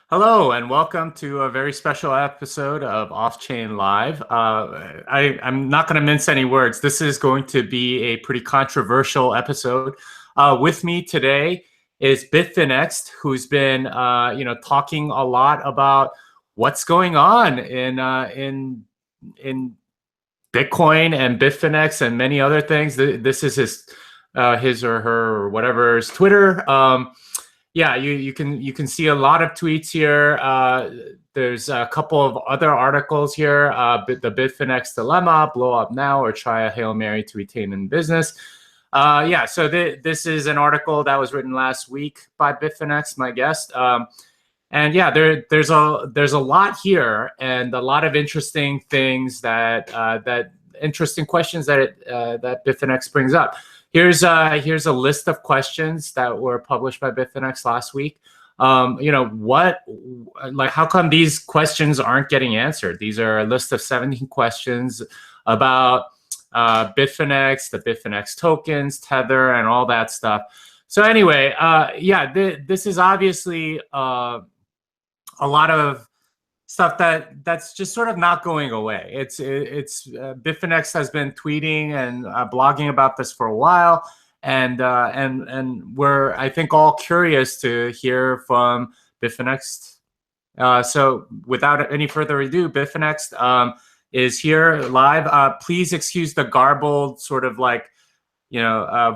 Hello and welcome to a very special episode of Off Chain Live. I'm not going to mince any words. This is going to be a pretty controversial episode. With me today is Bitfinex'ed, who's been, talking a lot about what's going on in Bitcoin and Bitfinex and many other things. This is his or her or whatever's Twitter. Yeah, you can see a lot of tweets here. There's a couple of other articles here. The Bitfinex dilemma: blow up now or try a Hail Mary to retain in business. Yeah, so this is an article that was written last week by Bitfinex, my guest. And yeah, there's a lot here and a lot of interesting things that interesting questions that Bitfinex brings up. Here's a list of questions that were published by Bitfinex last week. How come these questions aren't getting answered? These are a list of 17 questions about Bitfinex, the Bitfinex tokens, Tether, and all that stuff. So anyway, this is obviously a lot of stuff that's just sort of not going away. Bitfinex has been tweeting and blogging about this for a while, and we're, I think, all curious to hear from Bitfinex. So without any further ado, Bitfinex is here live. Please excuse the garbled sort of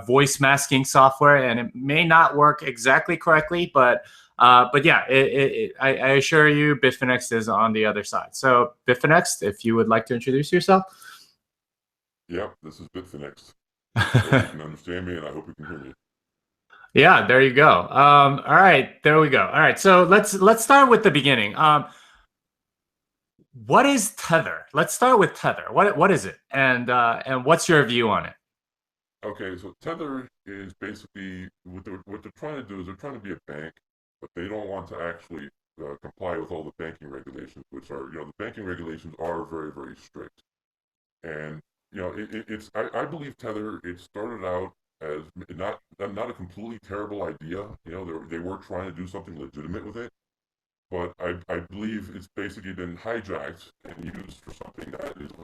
voice masking software, and it may not work exactly correctly, but yeah, I assure you, Bitfinex is on the other side. So, Bitfinex, if you would like to introduce yourself. Yep, this is Bitfinexed. I hope you can understand me, and I hope you can hear me. Yeah, there you go. All right, there we go. All right, so let's start with the beginning. What is Tether? Let's start with Tether. What is it, and what's your view on it? Okay, so Tether is basically what they're trying to do is they're trying to be a bank, but they don't want to actually comply with all the banking regulations, which are, the banking regulations are very, very strict. And I believe Tether, it started out as not a completely terrible idea. They were trying to do something legitimate with it, but I believe it's basically been hijacked and used for something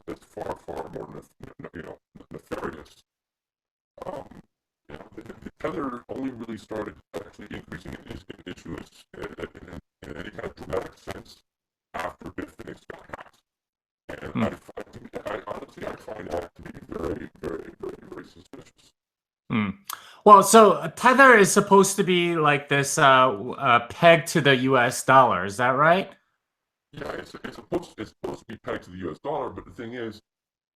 that's far, far more nefarious. Um, the Tether only really started actually increasing in issuance in any kind of dramatic sense after Bitfinex got hacked. And I honestly find that to be very, very, very, very suspicious. Well, so Tether is supposed to be like this peg to the US dollar. Is that right? Yeah, it's supposed to be pegged to the U.S. dollar, but the thing is,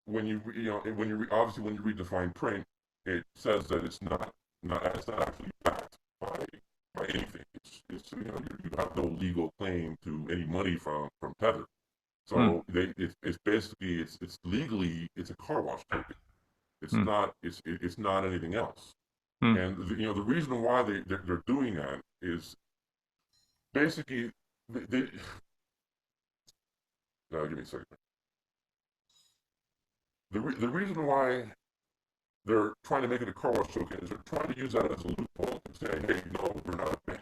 obviously when you read the fine print, it says that it's not actually backed by anything. You have no legal claim to any money from Tether. So it's basically it's legally it's a car wash token. It's not anything else. And the reason why they're doing that is basically give me a second. The reason why they're trying to make it a car wash token is they're trying to use that as a loophole and say, hey, no, we're not a bank.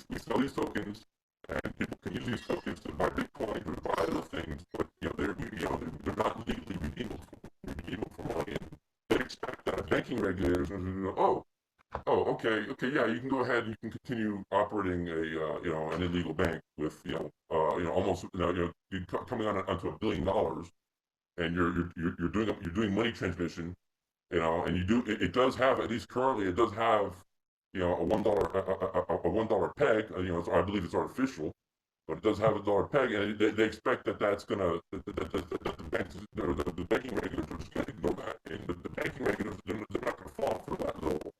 We sell these tokens, and people can use these tokens to buy Bitcoin or buy other things, but they're not legally redeemable for money. And they expect that banking regulators are going to go, okay, yeah, you can go ahead and you can continue operating an illegal bank with almost you're coming onto $1 billion, and you're doing money transmission, and it does have, at least currently, it does have a $1 peg. I believe it's artificial, but it does have $1 peg, and they expect that's gonna the banking regulators are just gonna ignore that, and the banking regulators they're not gonna fall for that little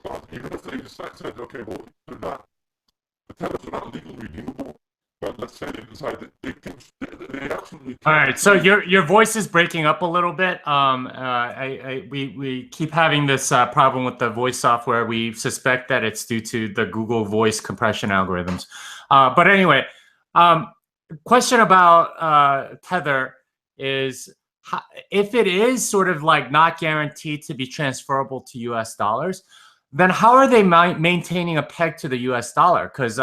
clause. Even if they said, okay, well, the Tethers are not legally redeemable, but let's say they decide that they absolutely. All right, so your voice is breaking up a little bit. We keep having this problem with the voice software. We suspect that it's due to the Google voice compression algorithms. But anyway, question about Tether is, if it is sort of like not guaranteed to be transferable to US dollars, then how are they maintaining a peg to the US dollar? Because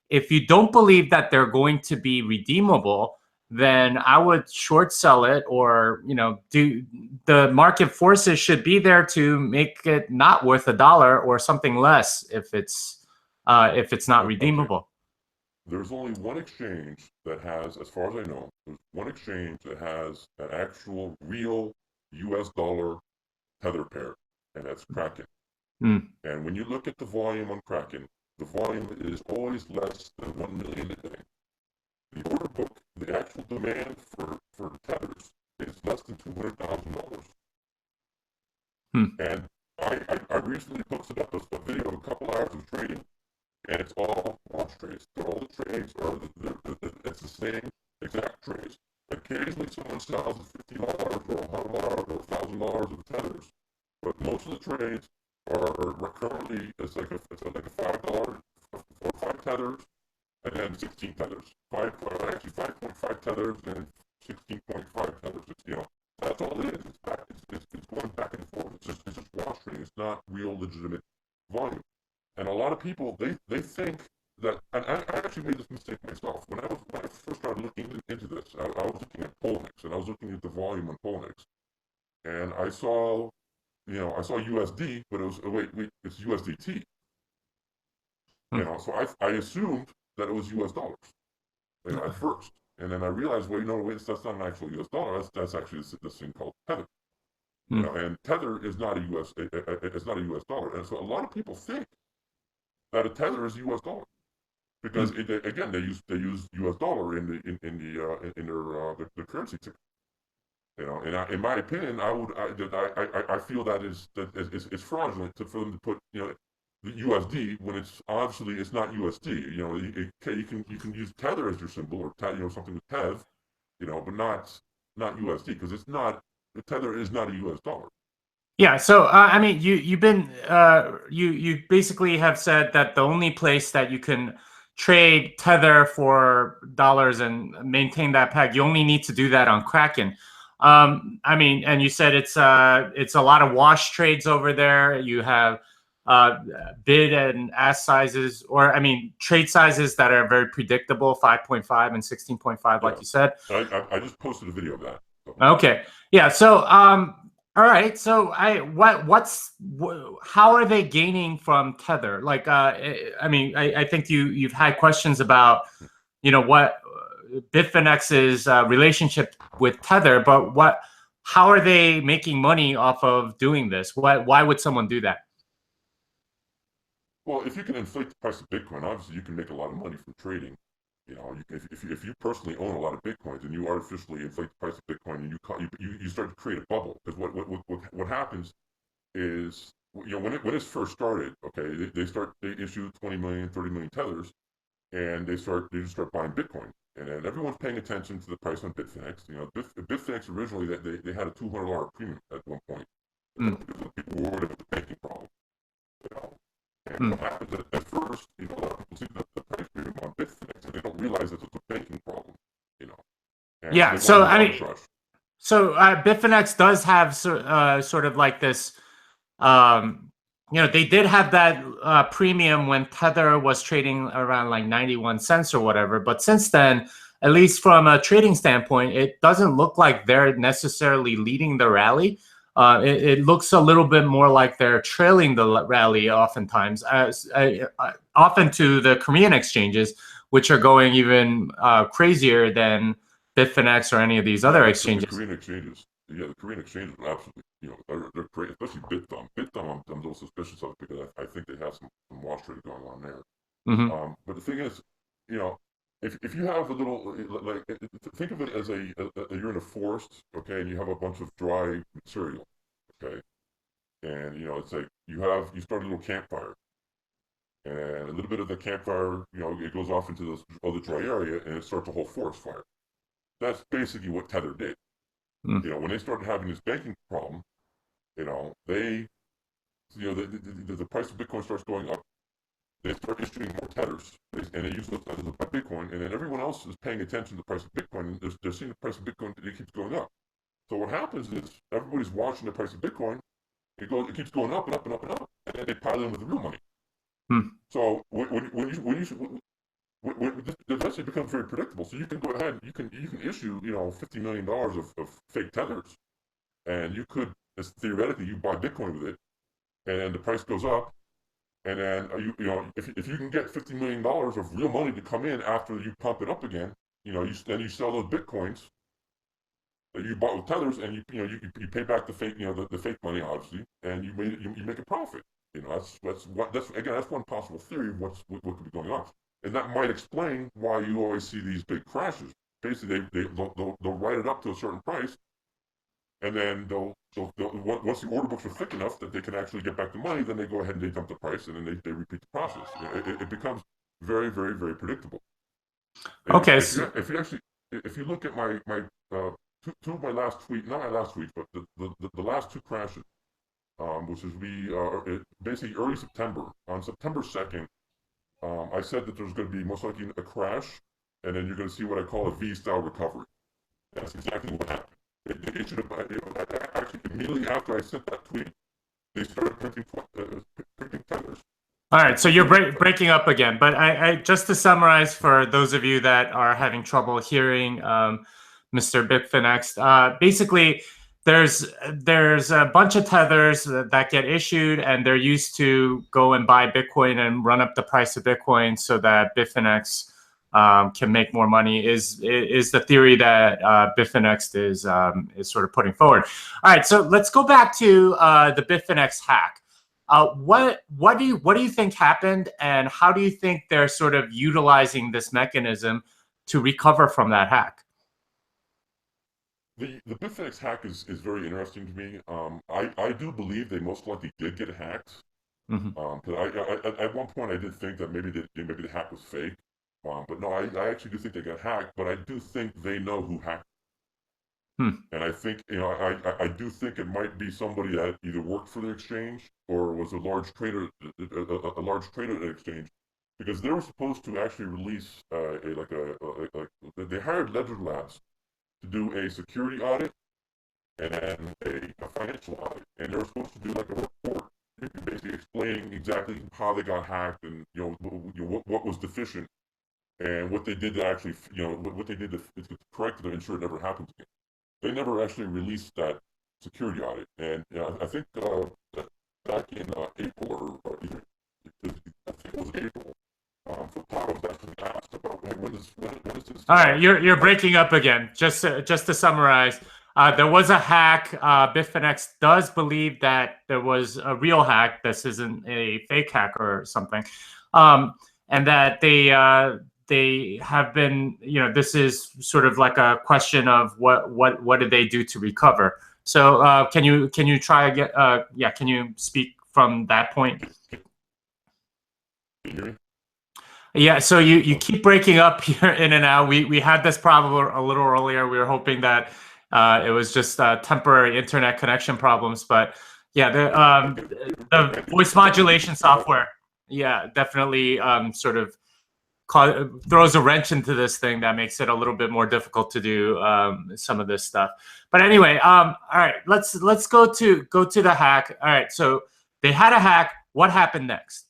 if you don't believe that they're going to be redeemable, then I would short sell it, or do the market forces should be there to make it not worth a dollar or something less if it's not Okay. redeemable. There's only one exchange that has, as far as I know, there's one exchange that has an actual real US dollar tether pair, and that's Kraken. Mm, And when you look at the volume on Kraken, the volume is always less than 1 million a day. The order book, the actual demand for tethers is less than $200,000. mm, And I recently posted up a video of a couple hours of trading, and it's all wash trades. All the trades are it's the same exact trades. Occasionally, someone sells at $50 or $100 or $1,000 of tethers, but most of the trades are currently it's like a $5 or 5 tethers and then 16 tethers. Actually 5.5 tethers and 16.5 tethers. That's all it is. It's going back and forth. It's just wash trading. It's not real legitimate volume. And a lot of people they think that, and I actually made this mistake myself when I first started looking into this. I was looking at Poloniex, and I was looking at the volume on Poloniex, and I saw USD, but it was wait, it's USDT. mm, So I assumed that it was US dollars, at first, and then I realized, well, wait, that's not an actual US dollar. That's actually this thing called Tether. mm, And Tether is not a US, it's not a US dollar, and so a lot of people think that a Tether is a US dollar. Because mm. again, they use U.S. dollar in their currency ticker. In my opinion, I feel that it's fraudulent for them to put the USD when it's obviously it's not USD. You can use Tether as your symbol, or something with Tev, but not USD, because it's not the Tether is not a US dollar. Yeah, so I mean, you basically have said that the only place that you can trade Tether for dollars and maintain that peg, you only need to do that on Kraken. I mean, and you said it's a lot of wash trades over there. You have uh, bid and ask sizes, or I mean, trade sizes that are very predictable, 5.5 and 16.5, like Yeah, you said. I just posted a video of that. So. Okay. Yeah. So, all right. So, how are they gaining from Tether? Like, I mean, I think you've had questions about, what Bitfinex's relationship with Tether, but how are they making money off of doing this? Why would someone do that? Well, if you can inflate the price of Bitcoin, obviously you can make a lot of money from trading. If you personally own a lot of Bitcoins and you artificially inflate the price of Bitcoin, and you start to create a bubble, because what happens is, when it first started, okay, they issue 20 million, 30 million tethers, and they just start buying Bitcoin, and then everyone's paying attention to the price on Bitfinex. Bitfinex originally they had a $200 premium at one point, Mm, because people were worried about the banking problem. You know, and what mm. happens at first, a lot of people see the price premium on Bitfinex, and they don't realize that it's a banking problem, you know, and so Yeah. they want So, to do I mean, arbitrage. Bitfinex does have sort of like this. Um, they did have that premium when Tether was trading around like 91 cents or whatever. But since then, at least from a trading standpoint, it doesn't look like they're necessarily leading the rally. It looks a little bit more like they're trailing the rally oftentimes, often to the Korean exchanges, which are going even crazier than Bitfinex or any of these Yeah, other the exchanges. Korean exchanges. Yeah, the Korean exchanges are absolutely, they're great, especially Bitthumb. Bitthumb, I'm a little suspicious of, because I think they have some wash trade going on there. Hmm. But the thing is, you know, if you have a little, think of it as you're in a forest, okay, and you have a bunch of dry material, okay, and it's like you start a little campfire, and a little bit of the campfire, it goes off into this other dry area, and it starts a whole forest fire. That's basically what Tether did. Mm. When they started having this banking problem, they, the price of Bitcoin starts going up. They start issuing more tethers, and they use those tethers to buy Bitcoin, and then everyone else is paying attention to the price of Bitcoin, and they're seeing the price of Bitcoin, it keeps going up. So what happens is everybody's watching the price of Bitcoin. It keeps going up and up and up and up, and and they pile in with the real money. Hmm. So when this eventually becomes very predictable. So you can go ahead, you can issue $50 million of fake tethers, and you could theoretically you buy Bitcoin with it, and then the price goes up, and then if you can get $50 million of real money to come in after you pump it up again, then you sell those Bitcoins that you bought with tethers, and you pay back the fake the fake money obviously, and you make a profit. That's one possible theory of what could be going on, and that might explain why you always see these big crashes. Basically, they'll write it up to a certain price, and then once the order books are thick enough that they can actually get back the money, then they go ahead and they dump the price, and then they repeat the process. It becomes very, very, very predictable. And Okay. if you look at my two of my last tweets, not my last tweets, but the last two crashes, which is basically early September. On September 2nd, I said that there's going to be most likely a crash, and then you're going to see what I call a V-style recovery. That's exactly what happened. They should have actually immediately after I sent that tweet, they started printing tethers. All right, so you're breaking up again, but I just to summarize for those of you that are having trouble hearing Mr. Bitfinex'ed, basically there's a bunch of tethers that get issued, and they're used to go and buy Bitcoin and run up the price of Bitcoin so that Bitfinex can make more money. Is the theory that Bitfinex'ed is sort of putting forward? All right, so let's go back to the Bitfinex hack. What do you think happened, and how do you think they're sort of utilizing this mechanism to recover from that hack? The Bitfinex hack is very interesting to me. I do believe they most likely did get hacked. Mm-hmm. Because at one point I did think that maybe the hack was fake. But no, I actually do think they got hacked. But I do think they know who hacked. Hmm. And I think I do think it might be somebody that either worked for the exchange or was a large trader at the exchange, because they were supposed to actually release they hired Ledger Labs to do a security audit and then a financial audit, and they were supposed to do like a report basically explaining exactly how they got hacked, and what was deficient, and what they did to actually what they did to correct it to ensure it never happens again. They never actually released that security audit, and I think back in April or even I think it was April. For Powell was actually asked about when is this? All right, you're breaking up again. Just to summarize, there was a hack. Bitfinex does believe that there was a real hack. This isn't a fake hack or something, and that they have been. This is sort of like a question of what did they do to recover. So can you try again? Yeah, can you speak from that point? Can you hear me? Yeah, so you keep breaking up here in and out. We had this problem a little earlier. We were hoping that it was just temporary internet connection problems, but yeah, the voice modulation software, yeah, definitely sort of throws a wrench into this thing that makes it a little bit more difficult to do some of this stuff. But anyway, all right, let's go to the hack. All right, so they had a hack. What happened next?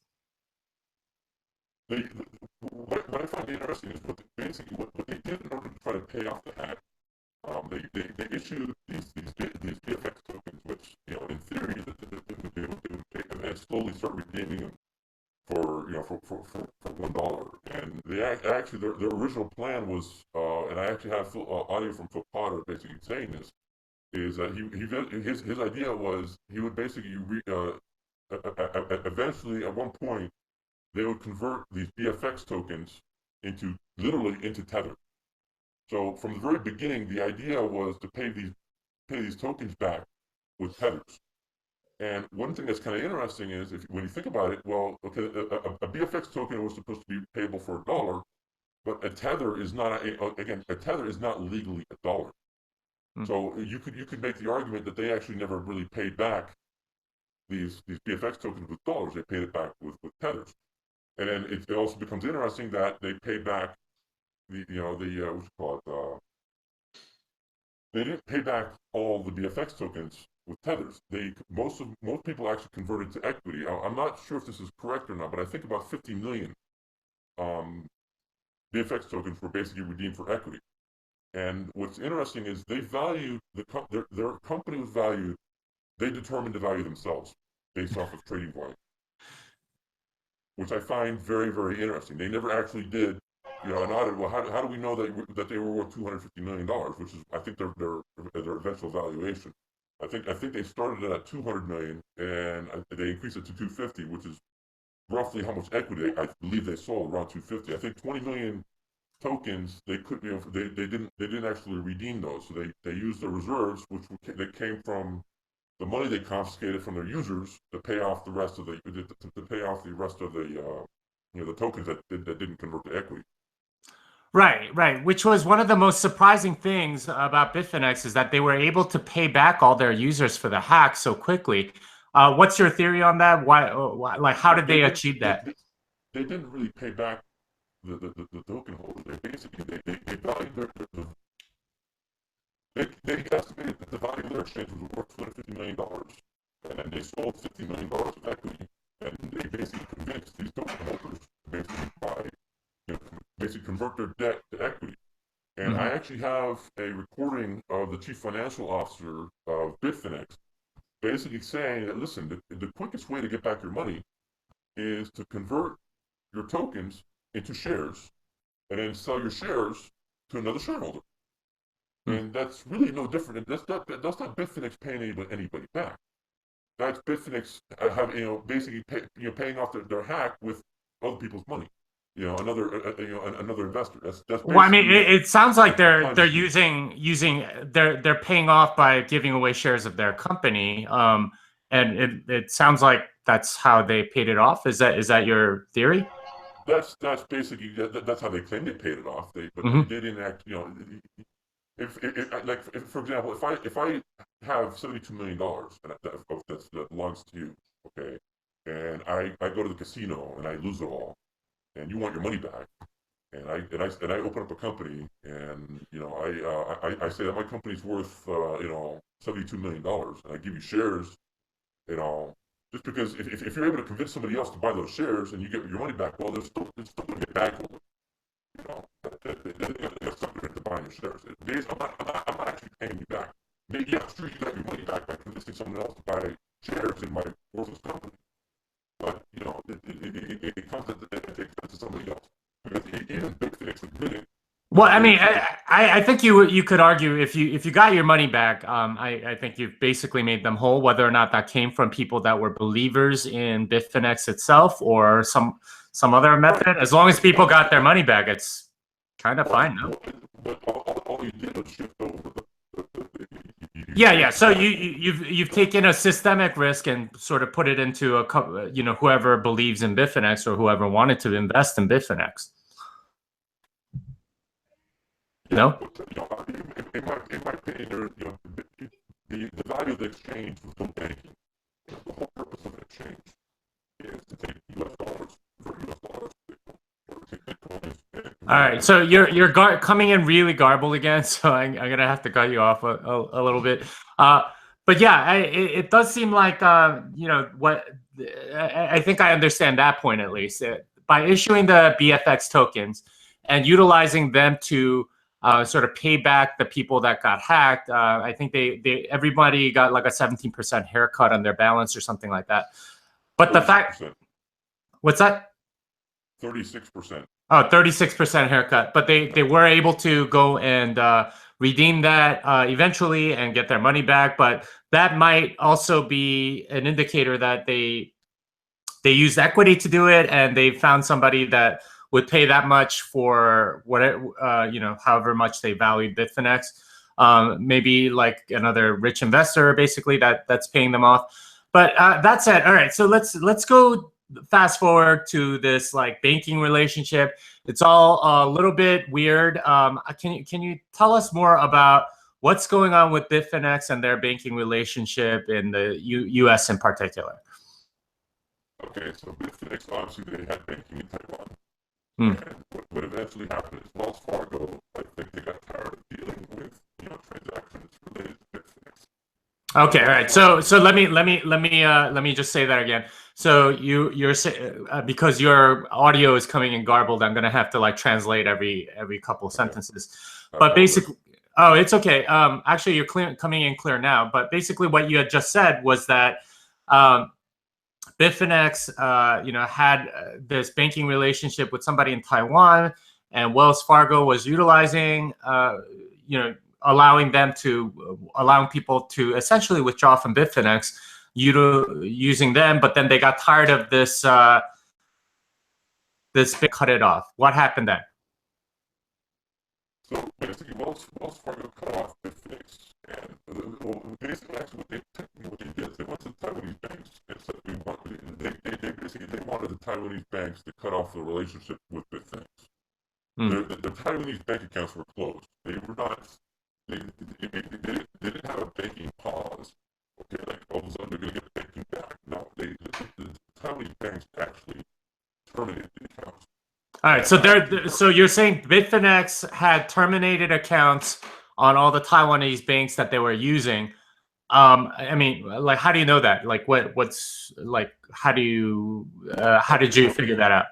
What I find interesting is basically what they did in order to try to pay off the hack. They issued these BFX tokens, which in theory they would pay, and then slowly start redeeming them for $1. And they actually their original plan was, and I actually have audio from Phil Potter basically saying this, is that his idea was he would basically eventually at one point they would convert these BFX tokens literally into Tether. So from the very beginning, the idea was to pay these tokens back with Tethers. And one thing that's kind of interesting is when you think about it, well, okay, a BFX token was supposed to be payable for $1, but a Tether is not a Tether is not legally $1. So you could make the argument that they actually never really paid back these BFX tokens with dollars. They paid it back with Tethers. And then it also becomes interesting that they pay back what you call it, they didn't pay back all the BFX tokens with Tethers. Most people actually converted to equity. I'm not sure if this is correct or not, but I think about 50 million um, Bitfinex'ed tokens were basically redeemed for equity. And what's interesting is they valued their company was valued. They determined the value themselves based off of trading volume, which I find very, very interesting. They never actually did, an audit. Well, how do we know that they were worth $250 million, which is, I think, their eventual valuation. I think they started it at 200 million, and they increased it to 250, which is roughly how much equity I believe they sold, around 250. I think 20 million tokens they could, they didn't actually redeem those, so they used the reserves, which they came from the money they confiscated from their users to pay off the rest of the the tokens that didn't convert to equity. Right, right. Which was one of the most surprising things about Bitfinex, is that they were able to pay back all their users for the hack so quickly. What's your theory on that? Why like, how did they achieve that? They didn't really pay back the token holders. They basically they valued they estimated that the value of their exchange was worth $250 million, and then they sold $50 million of equity, and they basically convinced these token holders to basically buy, basically convert their debt to equity. And I actually have a recording of the chief financial officer of Bitfinex basically saying that, listen, the quickest way to get back your money is to convert your tokens into shares and then sell your shares to another shareholder. And that's really no different. That's not Bitfinex paying anybody back. That's Bitfinex basically paying off their hack with other people's money. Another investor. That's Well, I mean, basically it sounds like they're Ponzi. they're paying off by giving away shares of their company. And it sounds like that's how they paid it off. Is that your theory? That's basically that's how they claim they paid it off. But they didn't act. If for example, if I have $72 million that belongs to you, okay, and I go to the casino and I lose it all, and you want your money back, and I open up a company, and I say that my company's worth $72 million, and I give you shares, you know. Just because if you're able to convince somebody else to buy those shares and you get your money back, well, there's still going to be a bag holder, that's something to buying your shares. I'm not actually paying you back. Maybe, yeah, sure, you got your money back by convincing someone else to buy shares in my worthless company, but it comes at the expense of somebody else. Because even Bitfinex admitted Well, I they mean, took. I think you could argue, if you got your money back, I think you've basically made them whole, whether or not that came from people that were believers in Bitfinex itself or some other Right. method. As long as people got their money back, it's kind of Well, fine, no? well, but all you did was shift over you Yeah, yeah. changed the So cash. you've taken a systemic risk and sort of put it into whoever believes in Bitfinex or whoever wanted to invest in Bitfinex. Yeah, No? but in my opinion, the value of the exchange was no banking. The whole purpose of the exchange is to take U.S. dollars, convert U.S. dollars to Bitcoin, or take Bitcoins and All convert right, them so into U.S. you're dollars. coming in really garbled again, so I'm gonna have to cut you off a little bit. Uh, but yeah, it does seem like what I think I understand that point at least. By issuing the BFX tokens and utilizing them to sort of pay back the people that got hacked, I think everybody got like a 17% haircut on their balance or something like that. But the Thirty-six fact, percent. what's that? 36%. Oh, 36% haircut. But they were able to go and redeem that eventually and get their money back. But that might also be an indicator that they used equity to do it, and they found somebody that would pay that much for whatever, however much they valued Bitfinex. Maybe like another rich investor, basically, that's paying them off. But that said, all right, so let's go fast forward to this like banking relationship. It's all a little bit weird. Can you tell us more about what's going on with Bitfinex and their banking relationship in the U.S. in particular? Okay, so Bitfinex, obviously they had banking in Taiwan. Hmm. And what eventually happened is Wells Fargo, I think they got tired of dealing with transactions related to Bitfinex. Okay, all right. So let me just say that again. So you're because your audio is coming in garbled, I'm gonna have to like translate every couple of Okay, sentences. I But apologize. basically, oh, it's okay. Actually, you're coming in clear now. But basically, what you had just said was that um, Bitfinex, had this banking relationship with somebody in Taiwan, and Wells Fargo was utilizing, allowing people to essentially withdraw from Bitfinex, using them. But then they got tired of this cut it off. What happened then? So basically, Wells Fargo cut off Bitfinex, and well, basically, actually, what they did is they went to the Taiwanese banks and said they basically they wanted the Taiwanese banks to cut off the relationship with Bitfinex. Hmm. The Taiwanese bank accounts were closed. They were not. They didn't have a banking pause. Okay, like all of a sudden they're going to get banking back. No, the Taiwanese banks actually terminated the accounts. All right, And so actually, so you're saying Bitfinex had terminated accounts on all the Taiwanese banks that they were using. I mean, like, how do you know that? Like, what's like, how did you okay, figure that out?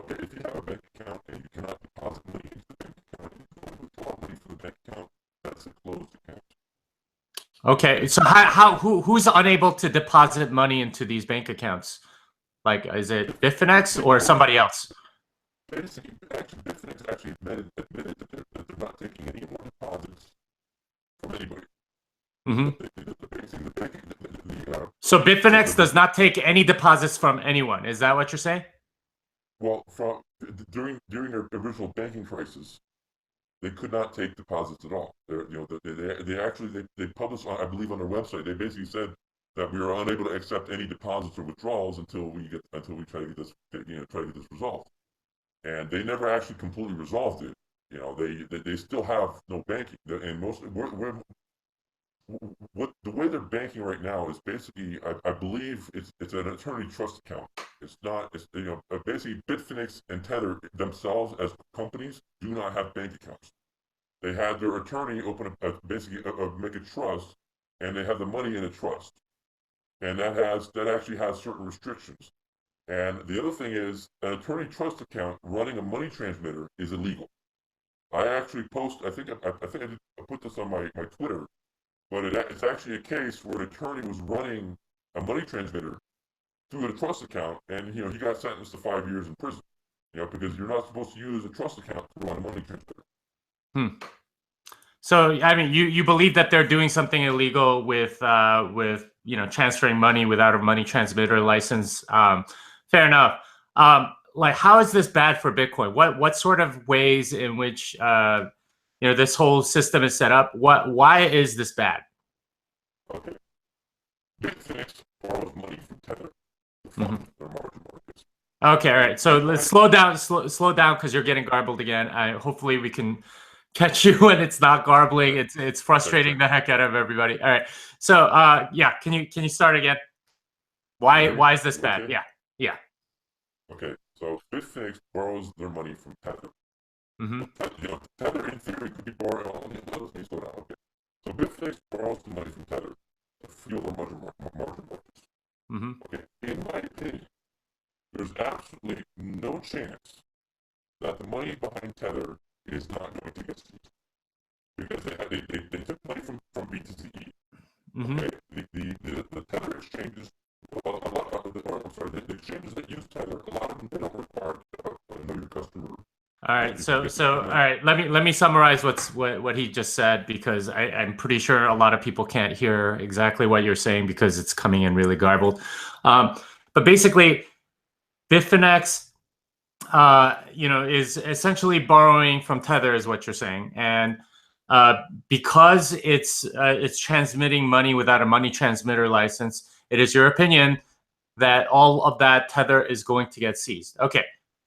okay, if you have a bank account and you cannot deposit money into the bank account and you can withdraw money from the bank account, that's a closed account. Okay, Okay, so who's unable to deposit money into these bank accounts? Like, is it Bitfinex or somebody else? basically, actually, Bitfinex actually admitted that they're not taking any more deposits from anybody. Hmm. The banking, So so Bitfinex does not take any deposits from anyone. Is that what you're saying? well, from during their original banking crisis, they could not take deposits at all. They actually they published, I believe, on their website. They basically said that we are unable to accept any deposits or withdrawals until we try to get this try to get this resolved. And they never actually completely resolved it. They still have no banking. And most what the way they're banking right now is basically, I believe it's an attorney trust account. It's not. It's basically Bitfinex and Tether themselves as companies do not have bank accounts. They had their attorney open basically make a trust, and they have the money in a trust, and that actually has certain restrictions. And the other thing is, an attorney trust account running a money transmitter is illegal. I actually post. I put this on my Twitter, but it's actually a case where an attorney was running a money transmitter through a trust account, and he got sentenced to 5 years in prison. Because you're not supposed to use a trust account to run a money transmitter. Hmm. So I mean, you believe that they're doing something illegal with transferring money without a money transmitter license. Fair enough. Like, how is this bad for Bitcoin? What sort of ways in which this whole system is set up? Why is this bad? Okay, Bitfinex borrows money from Tether to Hmm. fund their margin markets. Okay, all Okay, right. So let's slow down because you're getting garbled again. Hopefully we can catch you when it's not garbling. okay, It's check, check. frustrating the heck out of everybody. All right. So yeah, can you start again? Can you hear me? Why is this You bad? okay? Yeah. Yeah. Okay, so Bitfinex borrows their money from Tether. Mm-hmm. Tether in theory could be borrowing. Let me slow down. Okay, so Bitfinex borrows the money from Tether to fuel their margin markets. Mm-hmm. Okay, in my opinion, there's absolutely no chance that the money behind Tether is not going to get seized because they took money from BTCE. Mm-hmm. Okay, the Tether exchanges, a lot of the exchanges that use Tether, a lot of them they don't require know your customer. All right. You can So get the all money. right. Let me summarize what he just said because I'm pretty sure a lot of people can't hear exactly what you're saying because it's coming in really garbled. But basically, Bitfinex is essentially borrowing from Tether, is what you're saying, and because it's transmitting money without a money transmitter license, it is your opinion that all of that Tether is going to get seized. Okay,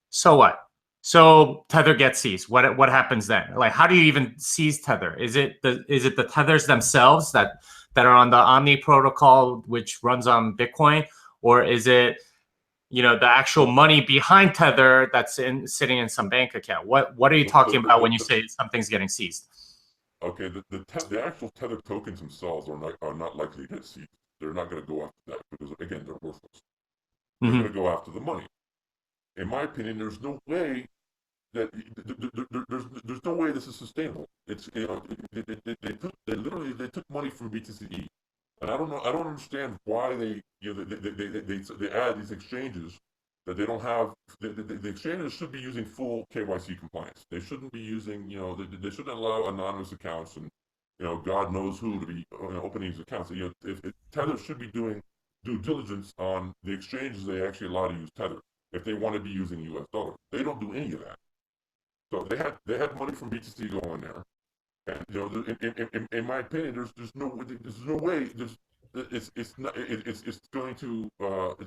so what? So Tether gets seized. What happens then? Like, how do you even seize Tether? Is it the Tethers themselves that are on the Omni protocol, which runs on Bitcoin, or is it the actual So, money behind Tether that's sitting in some bank account? What are you so talking about when you say something's getting seized? Okay, the actual Tether tokens themselves are not likely to get seized. They're not going to go after that because again they're worthless. They're going to go after the money. In my opinion, there's no way that there's no way this is sustainable. It's they took money from BTCE, and I don't understand why they add these exchanges that they don't have. The exchanges should be using full KYC compliance. They shouldn't be using they shouldn't allow anonymous accounts and God knows who to be opening these accounts. If Tether should be doing due diligence on the exchanges they actually allow to use Tether if they want to be using U.S. dollars. They don't do any of that. So they had money from BTC going there, and in my opinion, there's no way it's going to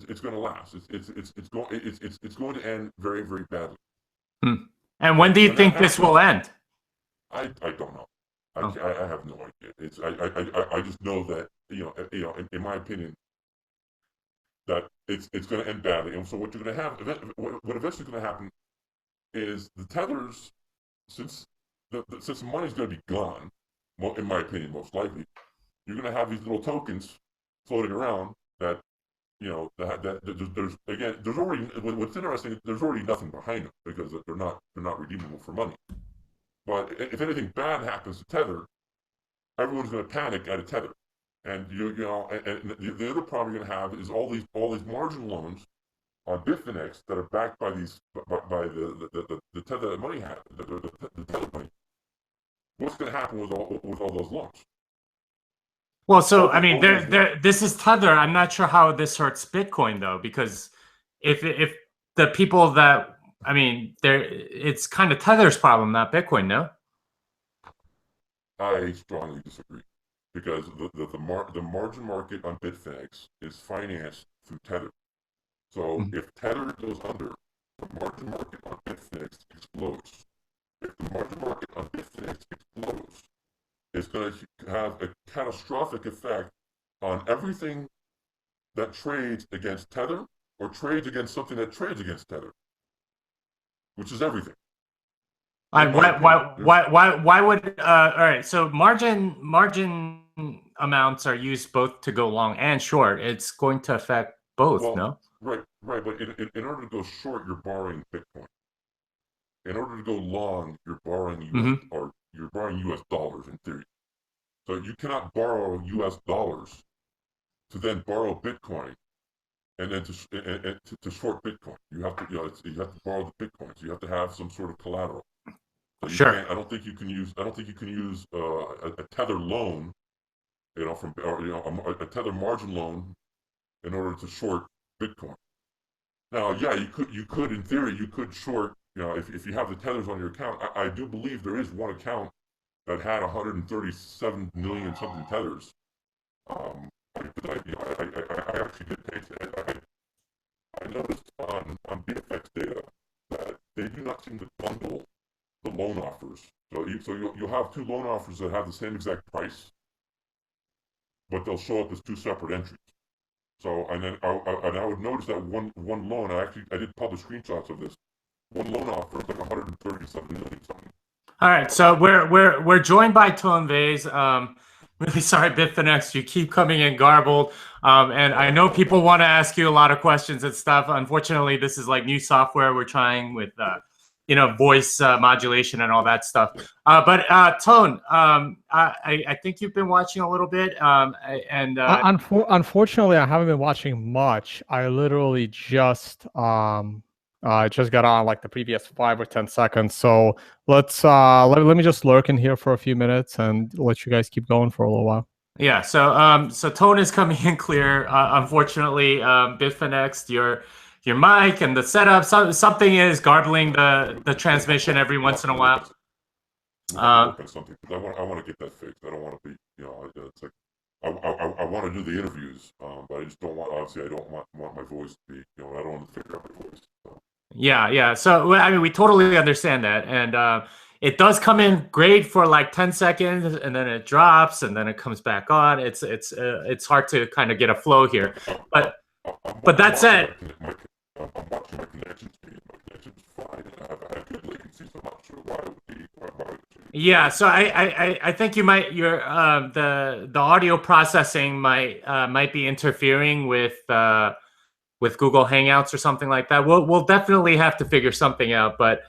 it's going to last. It's going to end very very badly. And when do you think this will end? I don't know. I have no idea. I just know that in my opinion that it's going to end badly. And so what you're going to have what eventually going to happen is the tethers, since the money's going to be gone, well, in my opinion, most likely, you're going to have these little tokens floating around that there's already what's interesting. There's already nothing behind them because they're not redeemable for money. But if anything bad happens to Tether, everyone's going to panic at a Tether, and and the other problem you're going to have is all these margin loans on Bitfinex'ed that are backed by the Tether money the Tether money. What's going to happen with all those loans? Well, so I mean, this is Tether. I'm not sure how this hurts Bitcoin though, because if the people that I mean, it's kind of Tether's problem, not Bitcoin, no? I strongly disagree because the margin market on Bitfinex is financed through Tether. So if Tether goes under, the margin market on Bitfinex explodes. If the margin market on Bitfinex explodes, it's going to have a catastrophic effect on everything that trades against Tether or trades against something that trades against Tether, which is everything. Why would all right, so margin amounts are used both to go long and short. It's going to affect both, no? Right, but in order to go short, you're borrowing Bitcoin. In order to go long, you're borrowing US dollars in theory. So you cannot borrow US dollars to then borrow Bitcoin and then to short Bitcoin. You have to borrow the Bitcoin. So you have to have some sort of collateral. So you can't. I don't think you can use a Tether loan, a Tether margin loan in order to short Bitcoin. Now, yeah, you could in theory you could short. If you have the Tethers on your account, I do believe there is one account that had 137 million something Tethers. I actually did pay. I noticed on BFX data that they do not seem to bundle the loan offers. So you'll have two loan offers that have the same exact price, but they'll show up as two separate entries. So and I would notice that one loan. I did publish screenshots of this. One loan offer is like 137 million something. All right, so we're joined by Tone Vase. Really sorry, Bitfinex'ed, you keep coming in garbled. And I know people want to ask you a lot of questions and stuff. Unfortunately, this is like new software we're trying with, voice modulation and all that stuff. But Tone, I think you've been watching a little bit. Unfortunately, I haven't been watching much. I literally just got on like the previous 5 or 10 seconds. So let's let me just lurk in here for a few minutes and let you guys keep going for a little while. Yeah. So tone is coming in clear. Unfortunately, Bitfinex'ed, your mic and the setup, something is garbling the transmission every once in a while. Work on something because I want to get that fixed. I don't want to be it's like I want to do the interviews, but I just don't want. Obviously, I don't want my voice to be. I don't want to figure out my voice. So. Yeah. So I mean, we totally understand that, and it does come in great for like 10 seconds, and then it drops, and then it comes back on. It's hard to kind of get a flow here, but that said. I'm watching my connection speed. My connection is fine, and I have good latency, so I'm not sure why it would be. So I think you might the audio processing might be interfering with Google Hangouts or something like that. We'll definitely have to figure something out. But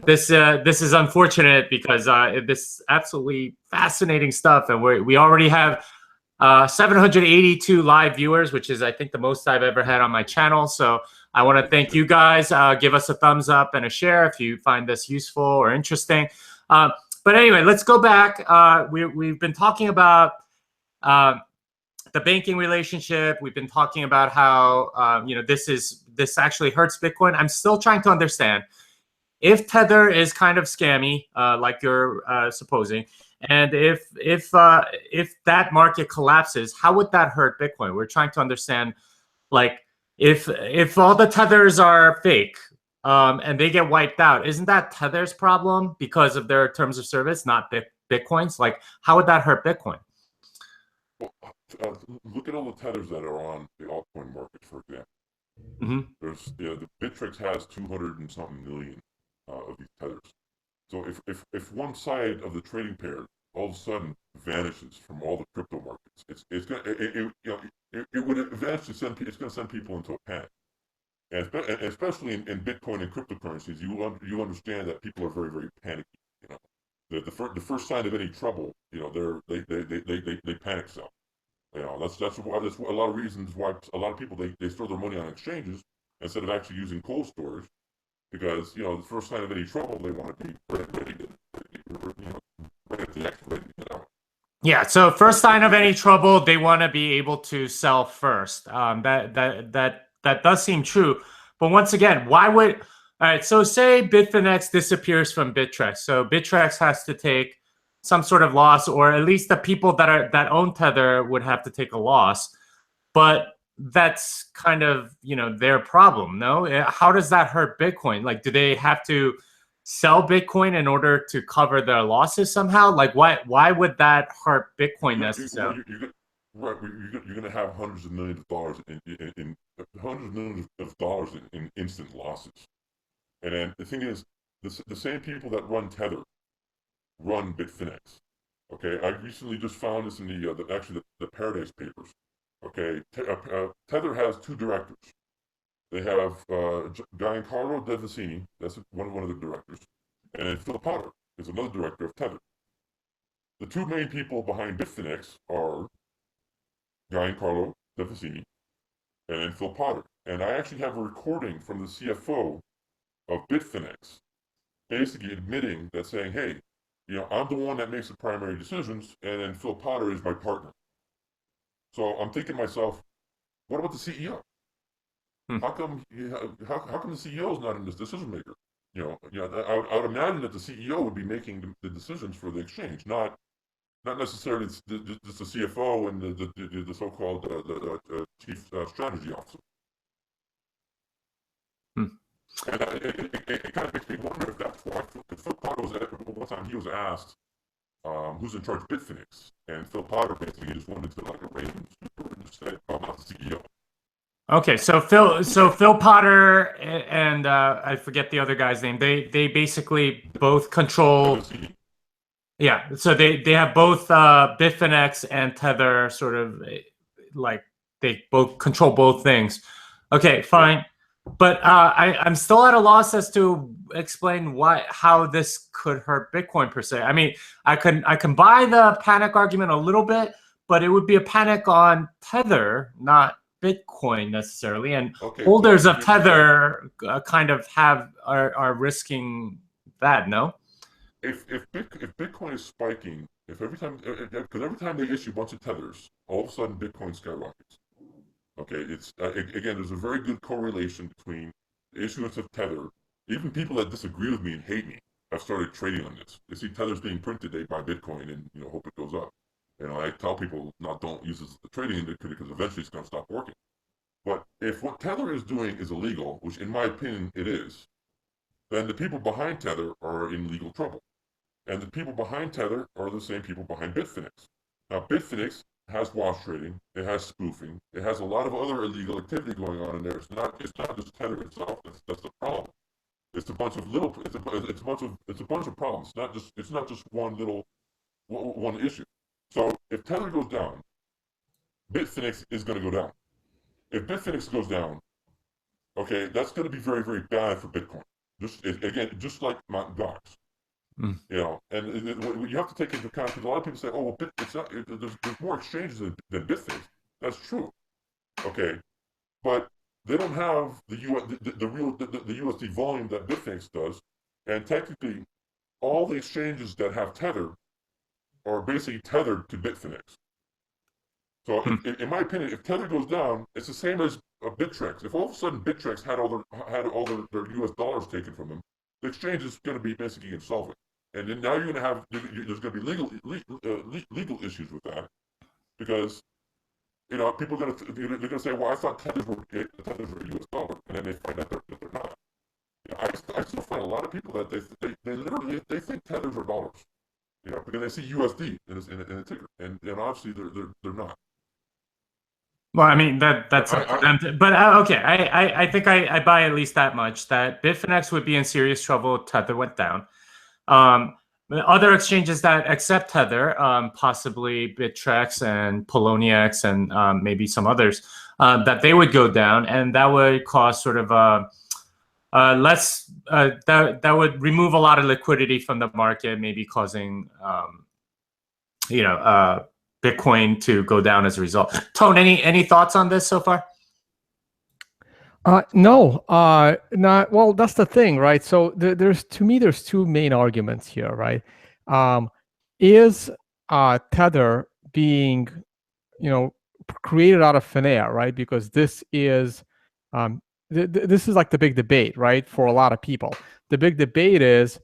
this is unfortunate because this absolutely fascinating stuff, and we already have 782 live viewers, which is I think the most I've ever had on my channel. So I want to thank you guys. Give us a thumbs up and a share if you find this useful or interesting. But anyway, let's go back. We've been talking about the banking relationship. We've been talking about how this actually hurts Bitcoin. I'm still trying to understand if Tether is kind of scammy, like you're supposing, and if that market collapses, how would that hurt Bitcoin? We're trying to understand, like, if all the Tethers are fake, and they get wiped out, isn't that Tether's problem because of their terms of service, not Bitcoin's? Like, how would that hurt Bitcoin? Well, look at all the tethers that are on the altcoin market, for example. Mm-hmm. There's the Bittrex has 200 and something million of these tethers. So if one side of the trading pair all of a sudden vanishes from all the crypto markets, it's gonna it would eventually it's gonna send people into a panic. And especially in Bitcoin and cryptocurrencies, you understand that people are very, very panicky. You know, the first sign of any trouble, you know, they panic sell. You know, that's a lot of reasons why a lot of people they store their money on exchanges instead of actually using cold storage, because you know the first sign of any trouble they want to be ready to, you know, ready to act, ready to get out. Yeah. So first sign of any trouble, they want to be able to sell first. That does seem true. But once again, why would? All right. So say Bitfinex disappears from Bittrex, so Bittrex has to take some sort of loss, or at least the people that own Tether would have to take a loss. But that's kind of their problem. No, how does that hurt Bitcoin? Like, do they have to sell Bitcoin in order to cover their losses somehow? Like, why would that hurt Bitcoin necessarily? You're going to have hundreds of millions of dollars in hundreds of millions of dollars in instant losses. And then the thing is, the same people that run Tether run Bitfinex. Okay, I recently just found this in the Paradise Papers. Okay, Tether has two directors. They have Giancarlo Devasini, that's one of the directors, and then Phil Potter is another director of Tether. The two main people behind Bitfinex are Giancarlo Devasini and then Phil Potter. And I actually have a recording from the CFO of Bitfinex basically admitting that, saying, hey, you know, I'm the one that makes the primary decisions, and then Phil Potter is my partner. So I'm thinking to myself, what about the CEO? How come the CEO is not in this decision maker? I would imagine that the CEO would be making the decisions for the exchange, not necessarily just the CFO and the so-called chief strategy officer. And it kind of makes me wonder if that's why. Phil Potter one time he was asked who's in charge of Bitfinex, and Phil Potter basically just wanted to like arrange and just say, "I'm not the CEO." Okay, so Phil Potter and I forget the other guy's name. They basically both control. Yeah, so they have both Bitfinex and Tether, sort of like they both control both things. Okay, fine. But I'm still at a loss as to explain how this could hurt Bitcoin per se. I mean, I can buy the panic argument a little bit, but it would be a panic on Tether, not Bitcoin necessarily. And holders of Tether kind of are risking that. No. If Bitcoin is spiking, because every time they issue a bunch of tethers, all of a sudden Bitcoin skyrockets. Okay, it's again, there's a very good correlation between the issuance of Tether. Even people that disagree with me and hate me have started trading on this. They see Tethers being printed, they buy Bitcoin and hope it goes up. I tell people, don't use this as a trading indicator because eventually it's going to stop working. But if what Tether is doing is illegal, which in my opinion it is, then the people behind Tether are in legal trouble. And the people behind Tether are the same people behind Bitfinex. Now, Bitfinex has wash trading, it has spoofing, it has a lot of other illegal activity going on in there. It's not just Tether itself that's the problem. It's a bunch of little. It's a bunch of problems. It's not just one little one issue. So if Tether goes down, Bitfinex is going to go down. If Bitfinex goes down, okay, that's going to be very, very bad for Bitcoin. Just like Mt. Gox, Mm. you know, and you have to take into account because a lot of people say, oh, well, there's more exchanges than Bitfinex. That's true, okay, but they don't have the USD volume that Bitfinex does, and technically, all the exchanges that have Tether are basically tethered to Bitfinex. So, in my opinion, if Tether goes down, it's the same as Bittrex. If all of a sudden Bittrex had all their U.S. dollars taken from them, the exchange is going to be basically insolvent. And then now you're going to have there's going to be legal issues with that because you know people are they're going to say, well, I thought Tethers were U.S. dollars, and then they find out that they're not. You know, I still find a lot of people that they literally they think Tethers are dollars. You know, because they see USD in a ticker, and obviously they're not. Well, I mean that's up to them. But okay, I think I buy at least that much that Bitfinex would be in serious trouble if Tether went down. Other exchanges that accept Tether, possibly Bittrex and Poloniex and maybe some others, that they would go down, and that would cause sort of less. That would remove a lot of liquidity from the market, maybe causing Bitcoin to go down as a result. Tone, any thoughts on this so far? No, not well. That's the thing, right? So there's two main arguments here, right? Is Tether being, created out of thin air, right? Because this is, this is like the big debate, right? For a lot of people, the big debate is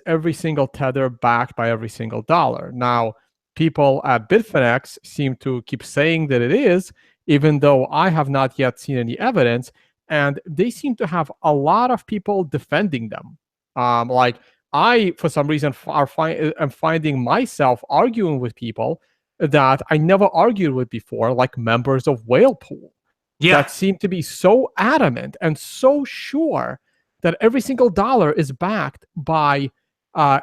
every single Tether backed by every single dollar? Now, people at Bitfinex seem to keep saying that it is, even though I have not yet seen any evidence, and they seem to have a lot of people defending them. Like I, for some reason, am finding myself arguing with people that I never argued with before, like members of Whalepool, that seem to be so adamant and so sure that every single dollar is backed by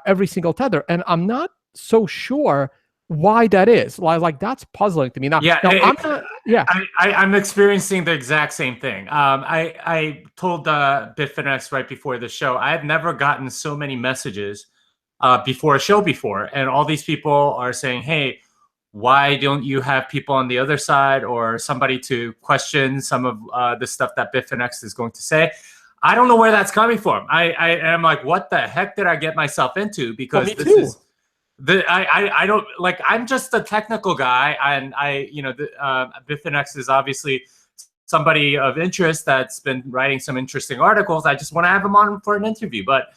every single Tether. And I'm not so sure why that is. Like that's puzzling to me. I'm experiencing the exact same thing. I told Bitfinex right before the show, I had never gotten so many messages before a show before, and all these people are saying, hey, why don't you have people on the other side or somebody to question some of the stuff that Bitfinex is going to say? I don't know where that's coming from. I am like, what the heck did I get myself into? Because I don't like. I'm just a technical guy, and Bitfinex is obviously somebody of interest that's been writing some interesting articles. I just want to have him on for an interview, but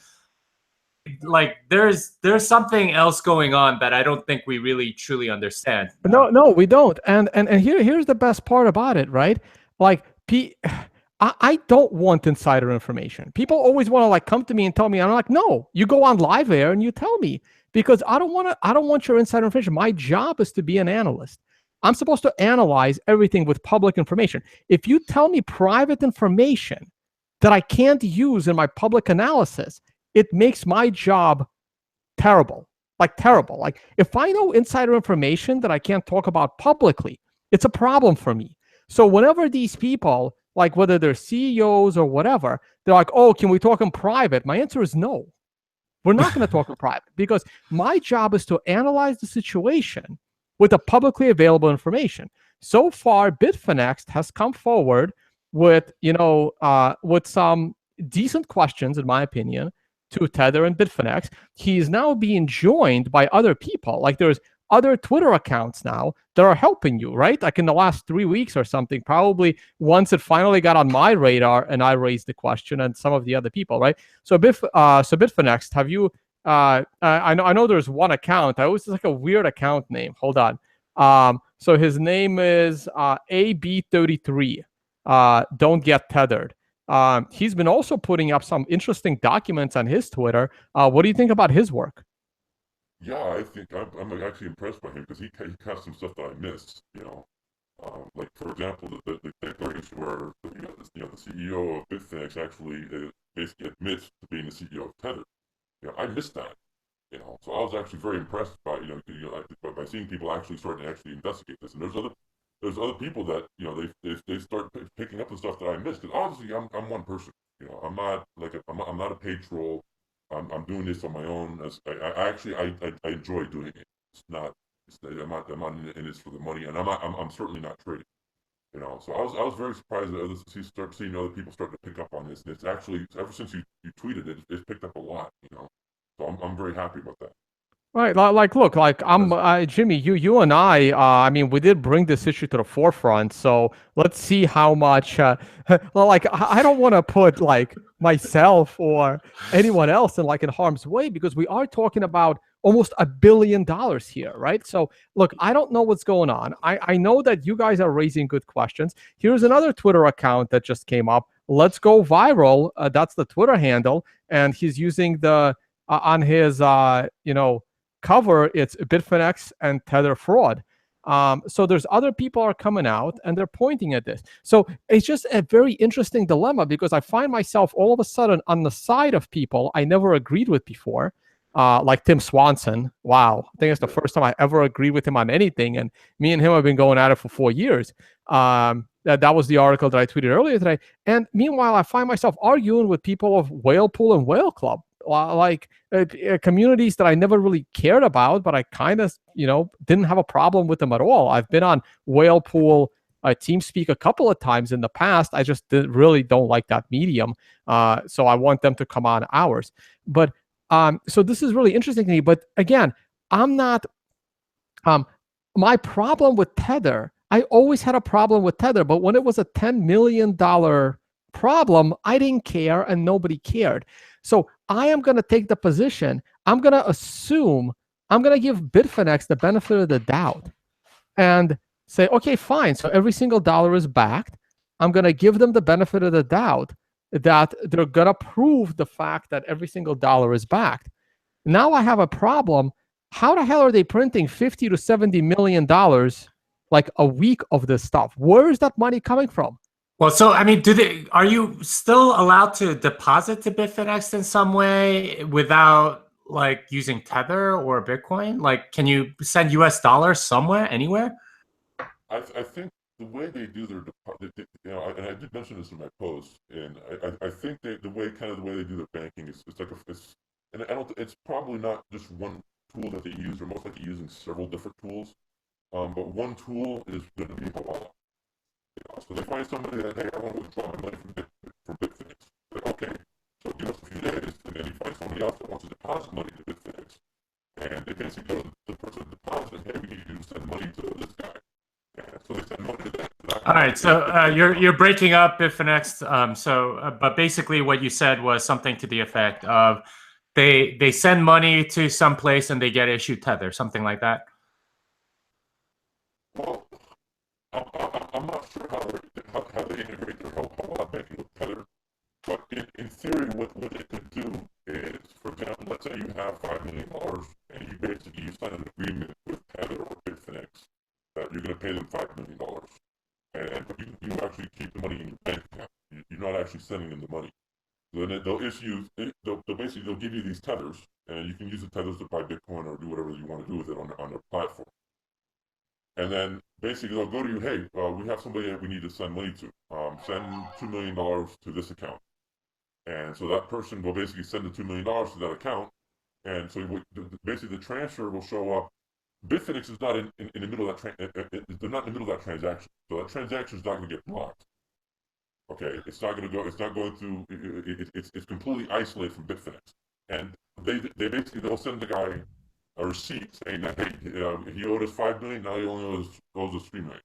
like there's something else going on that I don't think we really truly understand. No, we don't. And here's the best part about it, right? Like I don't want insider information. People always want to like come to me and tell me. I'm like, no, you go on live air and you tell me, because I don't want your insider information. My job is to be an analyst. I'm supposed to analyze everything with public information. If you tell me private information that I can't use in my public analysis, it makes my job terrible. Like terrible. Like if I know insider information that I can't talk about publicly, it's a problem for me. So whenever these people, like whether they're CEOs or whatever, they're like, oh, can we talk in private? My answer is no. We're not going to talk in private, because my job is to analyze the situation with the publicly available information. So far, Bitfinex'ed has come forward with, with some decent questions, in my opinion, to Tether and Bitfinex. He's now being joined by other people. Like there's other Twitter accounts now that are helping you, right? Like in the last 3 weeks or something, probably once it finally got on my radar and I raised the question, and some of the other people, right? So Bitfinex'ed, have you? I know there's one account. I always like a weird account name. Hold on. So his name is AB33. Don't get tethered. He's been also putting up some interesting documents on his Twitter. What do you think about his work? Yeah, I think I'm actually impressed by him because he has some stuff that I missed. Like for example, the declaration where the CEO of Bitfinex actually basically admits to being the CEO of Tether. I missed that. So I was actually very impressed by by seeing people actually starting to actually investigate this. And there's other people that they start picking up the stuff that I missed. Because obviously I'm one person. I'm not like I'm not a paid troll. I'm doing this on my own. I enjoy doing it. It's not. I'm not in this for the money, and I'm certainly not trading. So I was very surprised that start seeing other people start to pick up on this. And it's actually ever since you tweeted it, it's picked up a lot. So I'm very happy about that. Right, look, Jimmy, you and I mean, we did bring this issue to the forefront, so let's see how much, well, I don't want to put, myself or anyone else in harm's way, because we are talking about almost $1 billion here, right? So, look, I don't know what's going on. I know that you guys are raising good questions. Here's another Twitter account that just came up. Let's Go Viral, that's the Twitter handle, and he's using the, on his, cover, it's Bitfinexed and Tether fraud. So there's other people are coming out and they're pointing at this. So it's just a very interesting dilemma, because I find myself all of a sudden on the side of people I never agreed with before, like Tim Swanson. Wow, I think it's the first time I ever agreed with him on anything, and me and him have been going at it for 4 years. That was the article that I tweeted earlier today. And meanwhile, I find myself arguing with people of Whalepool and Whale Club, communities that I never really cared about, but I kind of, didn't have a problem with them at all. I've been on Whalepool TeamSpeak a couple of times in the past. I just really don't like that medium. So I want them to come on ours. But so this is really interesting to me. But again, I'm not, my problem with Tether, I always had a problem with Tether, but when it was a $10 million problem, I didn't care and nobody cared. So I am going to take the position, I'm going to assume, I'm going to give Bitfinex the benefit of the doubt and say, okay, fine. So every single dollar is backed. I'm going to give them the benefit of the doubt that they're going to prove the fact that every single dollar is backed. Now I have a problem. How the hell are they printing $50 to $70 million like a week of this stuff? Where is that money coming from? Well, so I mean, are you still allowed to deposit to Bitfinex in some way without using Tether or Bitcoin? Can you send US dollars somewhere, anywhere? I think the way they do their deposit, and I did mention this in my post, and I think the way they do their banking is and it's probably not just one tool that they use. They're most likely using several different tools, but one tool is going to be Hawala. So they find somebody that, hey, I want to withdraw my money from Bitfinex. Okay, so give us a few days, and then you find somebody else that wants to deposit money to Bitfinex, and they basically go to the person that deposited, hey, we need you to send money to this guy. And so they send money to that. All right, so you're breaking up Bitfinex. But basically what you said was something to the effect of they send money to some place and they get issued Tether, something like that. Well, I'm not sure how they integrate their whole banking with Tether, but in theory, what it could do is, for example, let's say you have $5 million and you sign an agreement with Tether or Bitfinex that you're going to pay them $5 million, and you actually keep the money in your bank account. You're not actually sending them the money. So then they'll give you these Tethers, and you can use the Tethers to buy Bitcoin or do whatever you want to do with it on their platform. And then basically they'll go to you, hey, we have somebody that we need to send money to. Send $2 million to this account. And so that person will basically send the $2 million to that account. And so basically the transfer will show up. Bitfinex is not in the middle of that they're not in the middle of that transaction. So that transaction is not going to get blocked. Okay, it's not going through. It's completely isolated from Bitfinex. And they'll send the guy a receipt saying that, hey, he owed us $5 million, now he only owes us $3 million.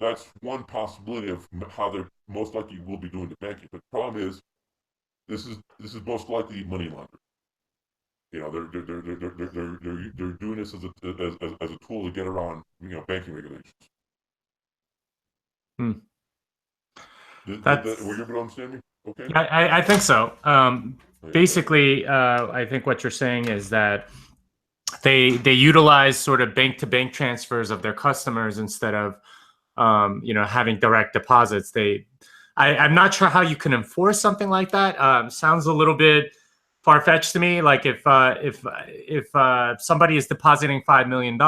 That's one possibility of how they most likely will be doing the banking. But the problem is, this is most likely money laundering. They're doing this as a tool to get around banking regulations. Were you able to understand me? Okay. I think so. Basically, I think what you're saying is that they utilize sort of bank-to-bank transfers of their customers instead of having direct deposits. I'm not sure how you can enforce something like that. Sounds a little bit far-fetched to me. Like if somebody is depositing $5 million,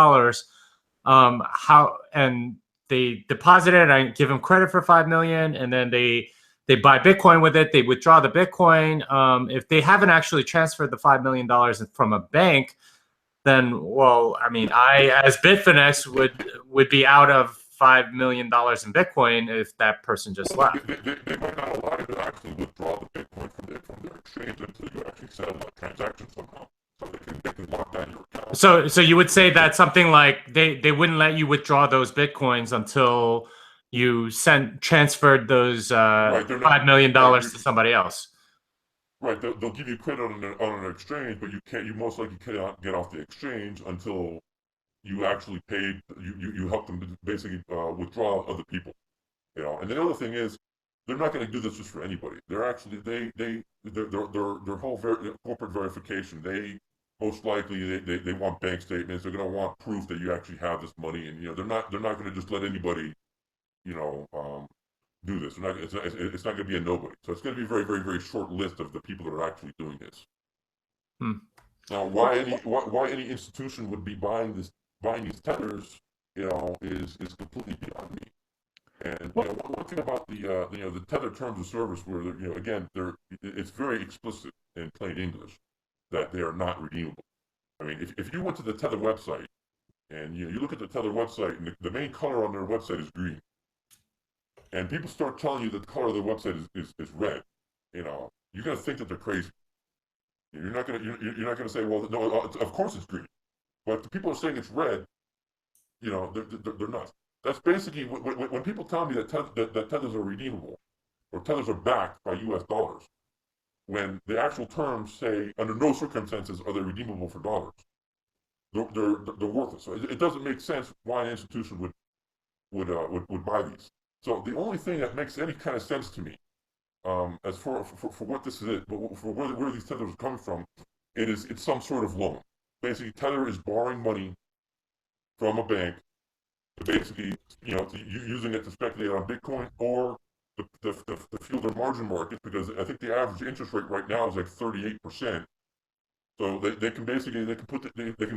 how and they deposit it, I give them credit for 5 million, and then they buy Bitcoin with it. They withdraw the Bitcoin. If they haven't actually transferred the $5 million from a bank, then, well, I mean, I as Bitfinex would be out of $5 million in Bitcoin if that person just left. They might not allow you to actually withdraw the Bitcoin from their exchange until you actually settle that transaction somehow. So they can lock down your account. So you would say that something like they wouldn't let you withdraw those Bitcoins until you transferred those $5 million to somebody else. Right, they'll give you credit on an exchange, but you most likely cannot get off the exchange until you actually paid. You help them basically withdraw other people. And the other thing is, they're not going to do this just for anybody. They're actually their whole corporate verification. They most likely they want bank statements. They're going to want proof that you actually have this money, and they're not going to just let anybody do this. It's not going to be a nobody. So it's going to be a very, very, very short list of the people that are actually doing this. Now, why any institution would be buying these tethers, is completely beyond me. And one thing about the tether terms of service, where again, it's very explicit in plain English that they are not redeemable. I mean, if you went to the Tether website and you look at the Tether website, and the main color on their website is green, and people start telling you that the color of their website is red, you're gonna think that they're crazy. You're not gonna say, well, no, of course it's green. But if the people are saying it's red, they're nuts. That's basically when people tell me that tethers are redeemable or tethers are backed by U.S. dollars, when the actual terms say under no circumstances are they redeemable for dollars. They're worthless. So it doesn't make sense why an institution would buy these. So the only thing that makes any kind of sense to me, as for what this is, but for where these tethers are coming from, it's some sort of loan. Basically, Tether is borrowing money from a bank to basically, using it to speculate on Bitcoin or to fuel their margin market, because I think the average interest rate right now is like 38%. So they can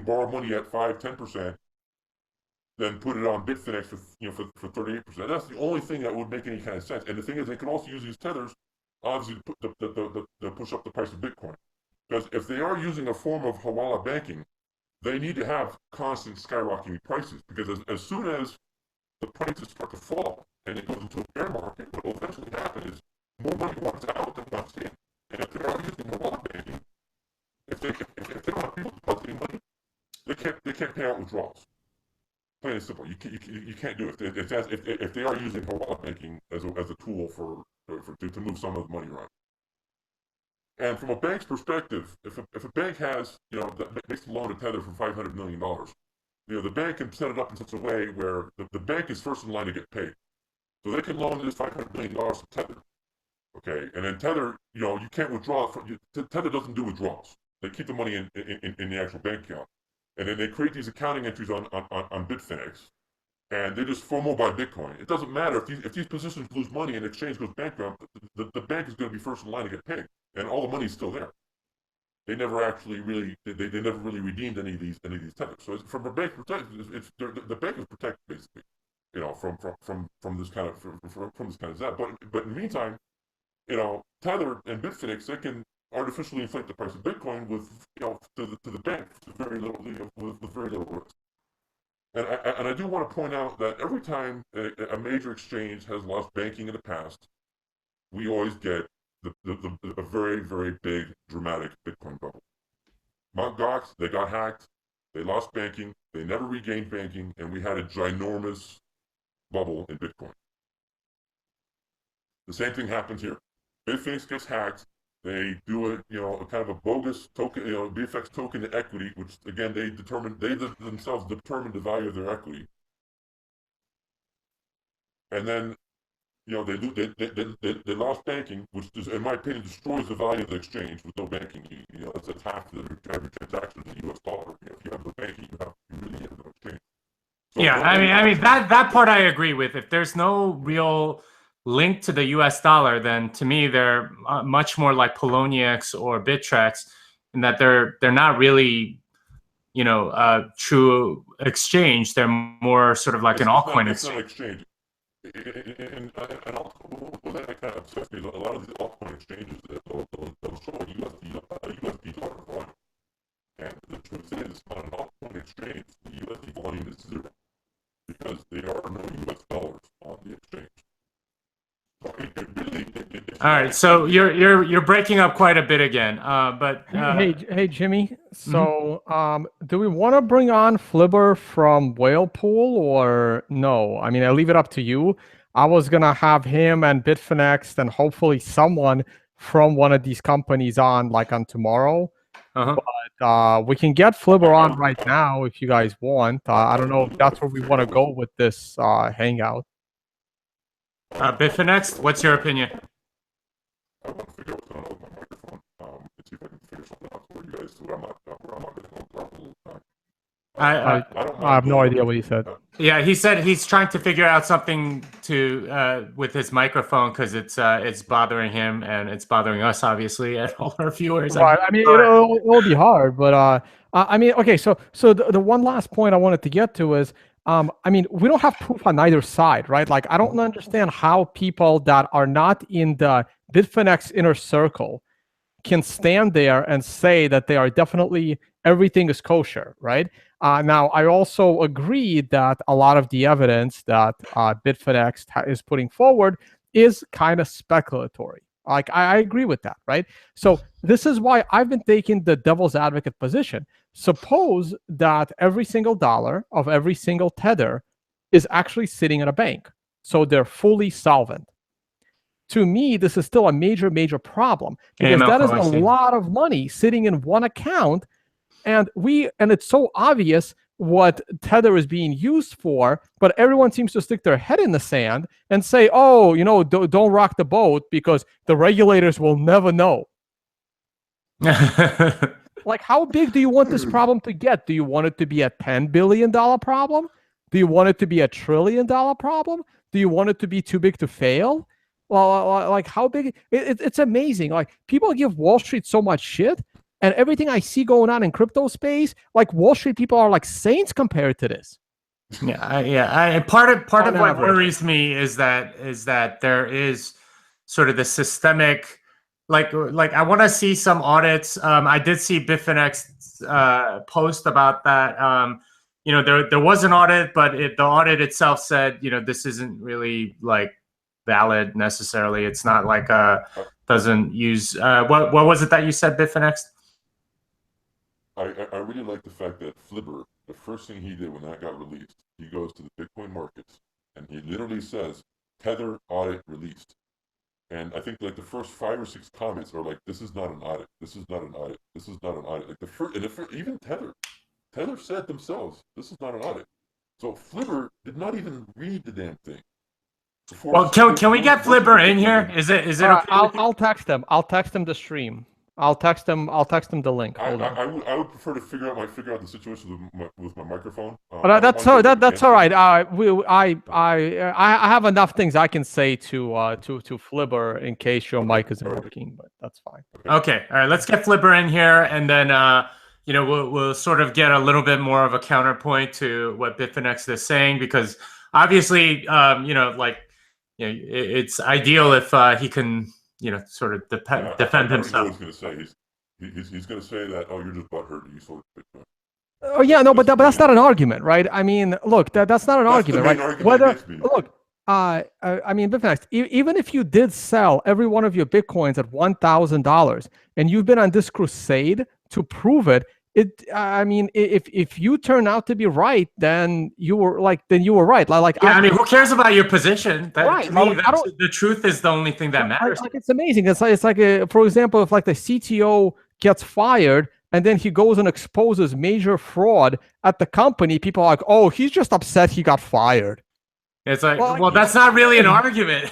borrow money at 5-10%, then put it on Bitfinex for 38%. That's the only thing that would make any kind of sense. And the thing is, they can also use these tethers, obviously, to push up the price of Bitcoin. Because if they are using a form of Hawala banking, they need to have constant skyrocketing prices. Because as soon as the prices start to fall and it goes into a bear market, what will eventually happen is more money wants out than wants in. And if they are using Hawala banking, if they don't have people depositing money, they can't pay out withdrawals. Plain and simple. You can't do it. If they are using Hawala banking as a tool to move some of the money around. And from a bank's perspective, if a bank has makes a loan to Tether for $500 million, the bank can set it up in such a way where the bank is first in line to get paid. So they can loan this $500 million to Tether. Okay, and then Tether, you can't withdraw. Tether doesn't do withdrawals. They keep the money in the actual bank account. And then they create these accounting entries on Bitfinex, and they just FOMO buy Bitcoin. It doesn't matter if these positions lose money and exchange goes bankrupt. The bank is going to be first in line to get paid, and all the money is still there. They never actually they never really redeemed any of these tethers. So from a bank perspective, the bank is protected basically, from this kind of zap. But in the meantime, Tether and Bitfinex, they can artificially inflate the price of Bitcoin with to the bank with very little risk. And I do want to point out that every time a major exchange has lost banking in the past, we always get a very, very big dramatic Bitcoin bubble. Mt. Gox, they got hacked, they lost banking, they never regained banking, and we had a ginormous bubble in Bitcoin. The same thing happens here. Bitfinex gets hacked. They do a kind of a bogus token, BFX token to equity, which again they themselves determine the value of their equity, and then they lost banking, which in my opinion destroys the value of the exchange with no banking. That's half of every transaction in the U.S. dollar. If you have no banking, you really have no exchange. So I mean that part I agree with. If there's no real linked to the US dollar, then to me they're much more like Poloniex or Bittrex, in that they're not really, you know, true exchange. They're more sort of like an altcoin It's not exchange. exchange. And what that kind of upsets me is a lot of these altcoin exchanges that they'll show a USD dollar volume. And the truth is, it's not an altcoin exchange. The USD volume is zero because there are no US dollars on the exchange. So All right, so you're breaking up quite a bit again, but hey Jimmy. So do we want to bring on Flibber from Whalepool or no? I mean, I leave it up to you. I was gonna have him and Bitfinexed and hopefully someone from one of these companies on tomorrow. But we can get Flibber on right now if you guys want. I don't know if that's where we want to go with this hangout. Bitfinex'ed, what's your opinion? I want to figure out what's going on with my microphone and see if I can figure something out for you guys so I'm not going to talk the whole time. I have no idea what he said. Yeah, he said he's trying to figure out something to with his microphone because it's bothering him and it's bothering us, obviously, and all our viewers. Right. I mean, it'll be hard, but I mean, okay. So the one last point I wanted to get to is, I mean, we don't have proof on either side, right? Like, I don't understand how people that are not in the Bitfinex inner circle can stand there and say that they are definitely everything is kosher, right? Now, I also agree that a lot of the evidence that Bitfinex is putting forward is kind of speculatory. Like, I agree with that, right? So this is why I've been taking the devil's advocate position. Suppose that every single dollar of every single tether is actually sitting in a bank. So they're fully solvent. To me, this is still a major, major problem because that is a lot of money sitting in one account. And it's so obvious what Tether is being used for, but everyone seems to stick their head in the sand and say, oh, you know, don't rock the boat because the regulators will never know. Like, how big do you want this problem to get? Do you want it to be a $10 billion problem? Do you want it to be a $1 trillion problem? Do you want it to be too big to fail? Well, like, how big? It's amazing. Like, people give Wall Street so much shit, and everything I see going on in crypto space, like, Wall Street people are like saints compared to this. Yeah. Part of what worries me is that there is sort of the systemic, like I want to see some audits. I did see Bitfinex post about that. You know, there was an audit, but the audit itself said, you know, this isn't really like valid necessarily. It's not like doesn't use what was it that you said, Bitfinex? I really like the fact that Flibber, the first thing he did when that got released, he goes to the Bitcoin markets and he literally says, Tether audit released. And I think like the first 5 or 6 comments are like, this is not an audit. This is not an audit. This is not an audit. Like even Tether said themselves, this is not an audit. So Flibber did not even read the damn thing. Well, can we get Flibber in here? Is it okay? I'll text them. I'll text them the stream. I'll text them the link. Hold on. I would prefer to figure out the situation with my microphone. That's all right. I have enough things I can say to Flibber in case your mic isn't working, but that's fine. Okay. All right. Let's get Flibber in here, and then you know, we'll sort of get a little bit more of a counterpoint to what Bitfinex is saying, because obviously, you know, like, you know, it's ideal if he can, you know, sort of defend himself. He's going to say that, oh, you're just butthurt. You sold Bitcoin. Oh yeah, no, but that's not an argument, right? I mean, look, that's not an argument, right? I mean, Bitfinex, even if you did sell every one of your Bitcoins at $1,000 and you've been on this crusade to prove it, I mean, if you turn out to be right, then you were right. Like, yeah, I mean, who cares about your position? Right. To me, the truth is the only thing that matters. Like, it's amazing. It's like for example, if like the CTO gets fired and then he goes and exposes major fraud at the company, people are like, oh, he's just upset he got fired. It's like, well, that's not really an argument.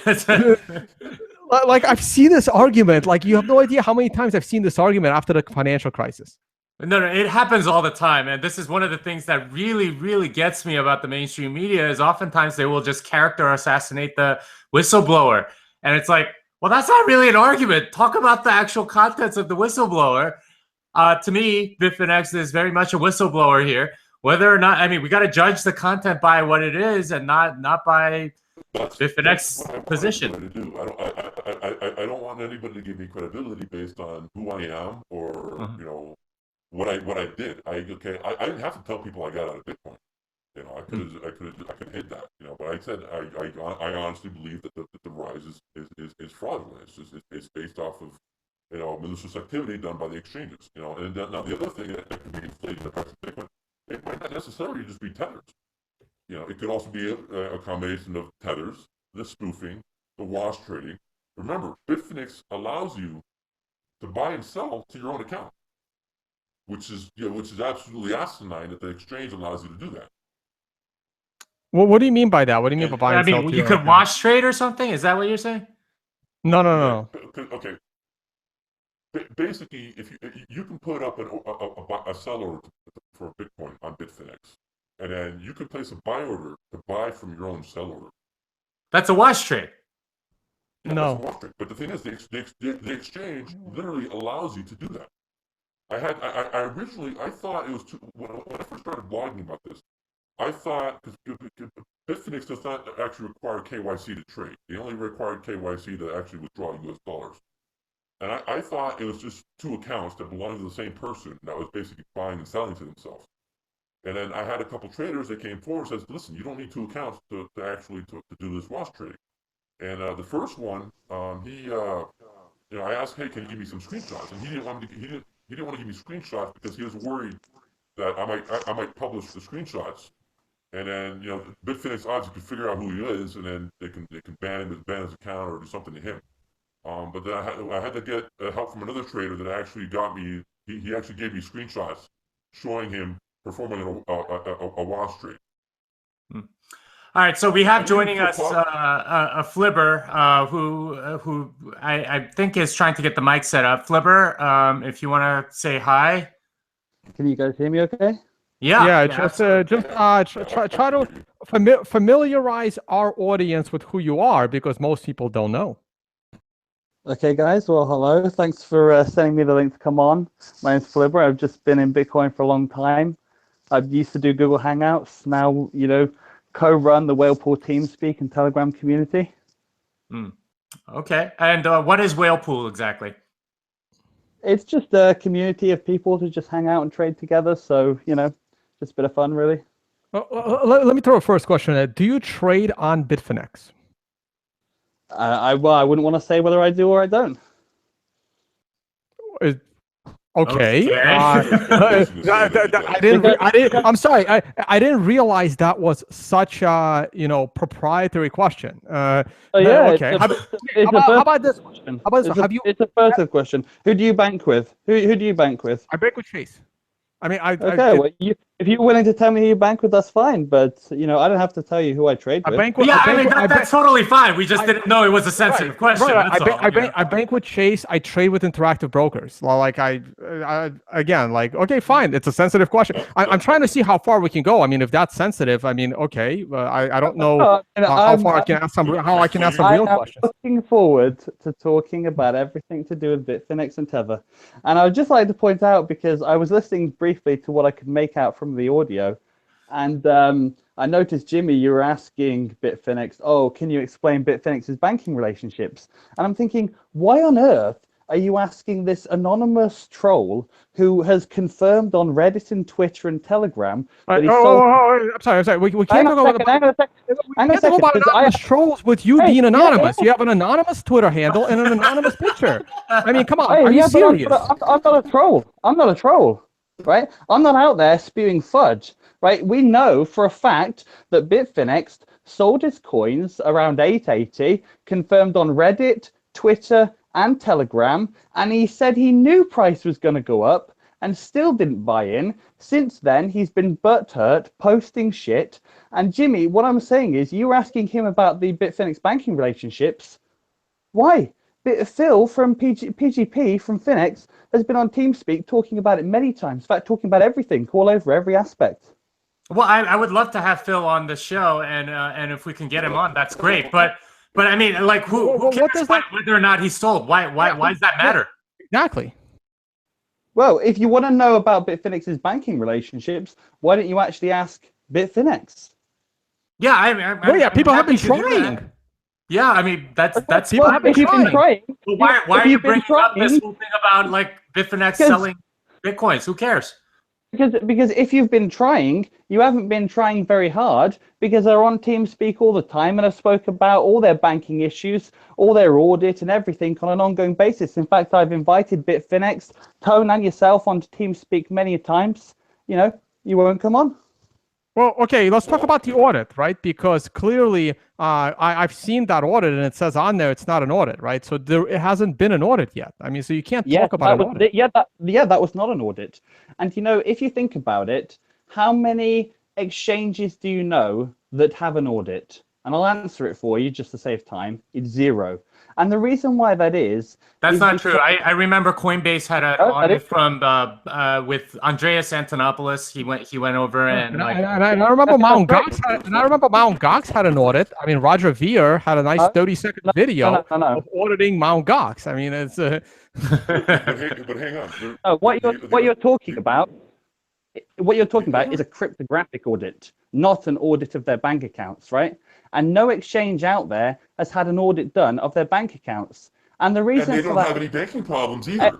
Like, I've seen this argument. Like, you have no idea how many times I've seen this argument after the financial crisis. No, no, it happens all the time. And this is one of the things that really, really gets me about the mainstream media is oftentimes they will just character assassinate the whistleblower. And it's like, well, that's not really an argument. Talk about the actual contents of the whistleblower. To me, Bitfinex is very much a whistleblower here. Whether or not, I mean, we got to judge the content by what it is and not by Bitfinex's position. I do. I don't want anybody to give me credibility based on who I am or you know what I did. I didn't have to tell people I got out of Bitcoin. You know, I could hit that. You know, but I said I honestly believe that the rise is fraudulent. It's based off of malicious activity done by the exchanges. You know, and then, now the other thing that could be inflating the price of Bitcoin, it might not necessarily just be tethers. You know, it could also be a combination of tethers, the spoofing, the wash trading. Remember, Bitfinex allows you to buy and sell to your own account, which is absolutely asinine that the exchange allows you to do that. Well, what do you mean by that? What do you mean by buy and sell? You could wash trade or something? Is that what you're saying? No. Okay. Basically, if you can put up a seller for Bitcoin on Bitfinex, and then you can place a buy order to buy from your own sell order. That's a wash trade. Yeah, no. That's a wash trade. But the thing is, the exchange literally allows you to do that. I originally thought it was when I first started blogging about this, I thought because Bitfinex does not actually require KYC to trade. They only require KYC to actually withdraw US dollars. And I thought it was just two accounts that belonged to the same person that was basically buying and selling to themselves. And then I had a couple traders that came forward and says, listen, you don't need two accounts to actually do this wash trading. And the first one, I asked, hey, can you give me some screenshots? And he didn't want to give me screenshots because he was worried that I might publish the screenshots. And then, Bitfinex odds could figure out who he is, and then they can ban his account or do something to him. But then I had to get help from another trader that actually got me. He actually gave me screenshots showing him performing a wash trade. All right, so we have joining us a Flibber who I think is trying to get the mic set up. Flibber, if you want to say hi. Can you guys hear me okay? Yeah, just try to familiarize our audience with who you are, because most people don't know. Okay, guys. Well, hello. Thanks for sending me the link to come on. My name's Flibber. I've just been in Bitcoin for a long time. I used to do Google Hangouts. Now, co-run the Whalepool TeamSpeak and Telegram community. Okay. And what is Whalepool exactly? It's just a community of people to just hang out and trade together. So, just a bit of fun, really. Let me throw a first question at. Do you trade on Bitfinex? I wouldn't want to say whether I do or I don't. Okay. I'm sorry. I didn't realize that was such a proprietary question. Yeah. Okay. How about this question? It's a personal question. Who do you bank with? Who do you bank with? I bank with Chase. I mean, well, if you're willing to tell me who you bank with, that's fine. But I don't have to tell you who I trade with. That's totally fine. We just didn't know it was a sensitive question. Right. I bank with Chase. I trade with Interactive Brokers. Like okay, fine. It's a sensitive question. I'm trying to see how far we can go. I mean, if that's sensitive, I mean, okay. I don't know how far I can ask some real questions. I'm looking forward to talking about everything to do with Bitfinex and Tether. And I would just like to point out, because I was listening briefly to what I could make out from the audio, and I noticed, Jimmy, you were asking Bitfinex, can you explain Bitfinex's banking relationships? And I'm thinking, why on earth are you asking this anonymous troll who has confirmed on Reddit and Twitter and Telegram that he sold... I'm sorry. We can't talk about anonymous trolls with you being anonymous. You have an anonymous Twitter handle and an anonymous picture. I mean, come on. Are you serious? I'm not a troll. Right? I'm not out there spewing fudge. Right? We know for a fact that Bitfinexed sold his coins around 880, confirmed on Reddit, Twitter, and Telegram, and he said he knew price was going to go up and still didn't buy in. Since then, he's been butthurt, posting shit. And Jimmy, what I'm saying is, you were asking him about the Bitfinex banking relationships. Why? Phil from PGP from Finex has been on TeamSpeak talking about it many times. In fact, talking about everything, all over every aspect. Well, I would love to have Phil on the show, and if we can get him on, that's great. But I mean, like, who cares whether or not he's sold? Why does that matter? Exactly. Well, if you want to know about Bitfinex's banking relationships, why don't you actually ask Bitfinex? Yeah, people have been trying. Yeah, I mean that's people have been trying. Well, why are you bringing up this whole thing about like Bitfinex selling Bitcoins? Who cares? Because if you've been trying, you haven't been trying very hard, because they're on TeamSpeak all the time and have spoke about all their banking issues, all their audit and everything on an ongoing basis. In fact, I've invited Bitfinex, Tone and yourself onto TeamSpeak many times. You know, you won't come on. Well, okay, let's talk about the audit, right? Because clearly, I've seen that audit, and it says on there it's not an audit, right? So it hasn't been an audit yet. I mean, so you can't talk about an audit. That was not an audit. And you know, if you think about it, how many exchanges do you know that have an audit? And I'll answer it for you just to save time. It's 0. And the reason why that is not true. I remember Coinbase had an audit from with Andreas Antonopoulos. He went over and I remember Mount Gox had an audit. I mean, Roger Ver had a nice 30-second video of auditing Mount Gox. I mean, it's but hang on. What you're talking about is a cryptographic audit, not an audit of their bank accounts, right? And no exchange out there has had an audit done of their bank accounts. And the reason they don't have any banking problems either.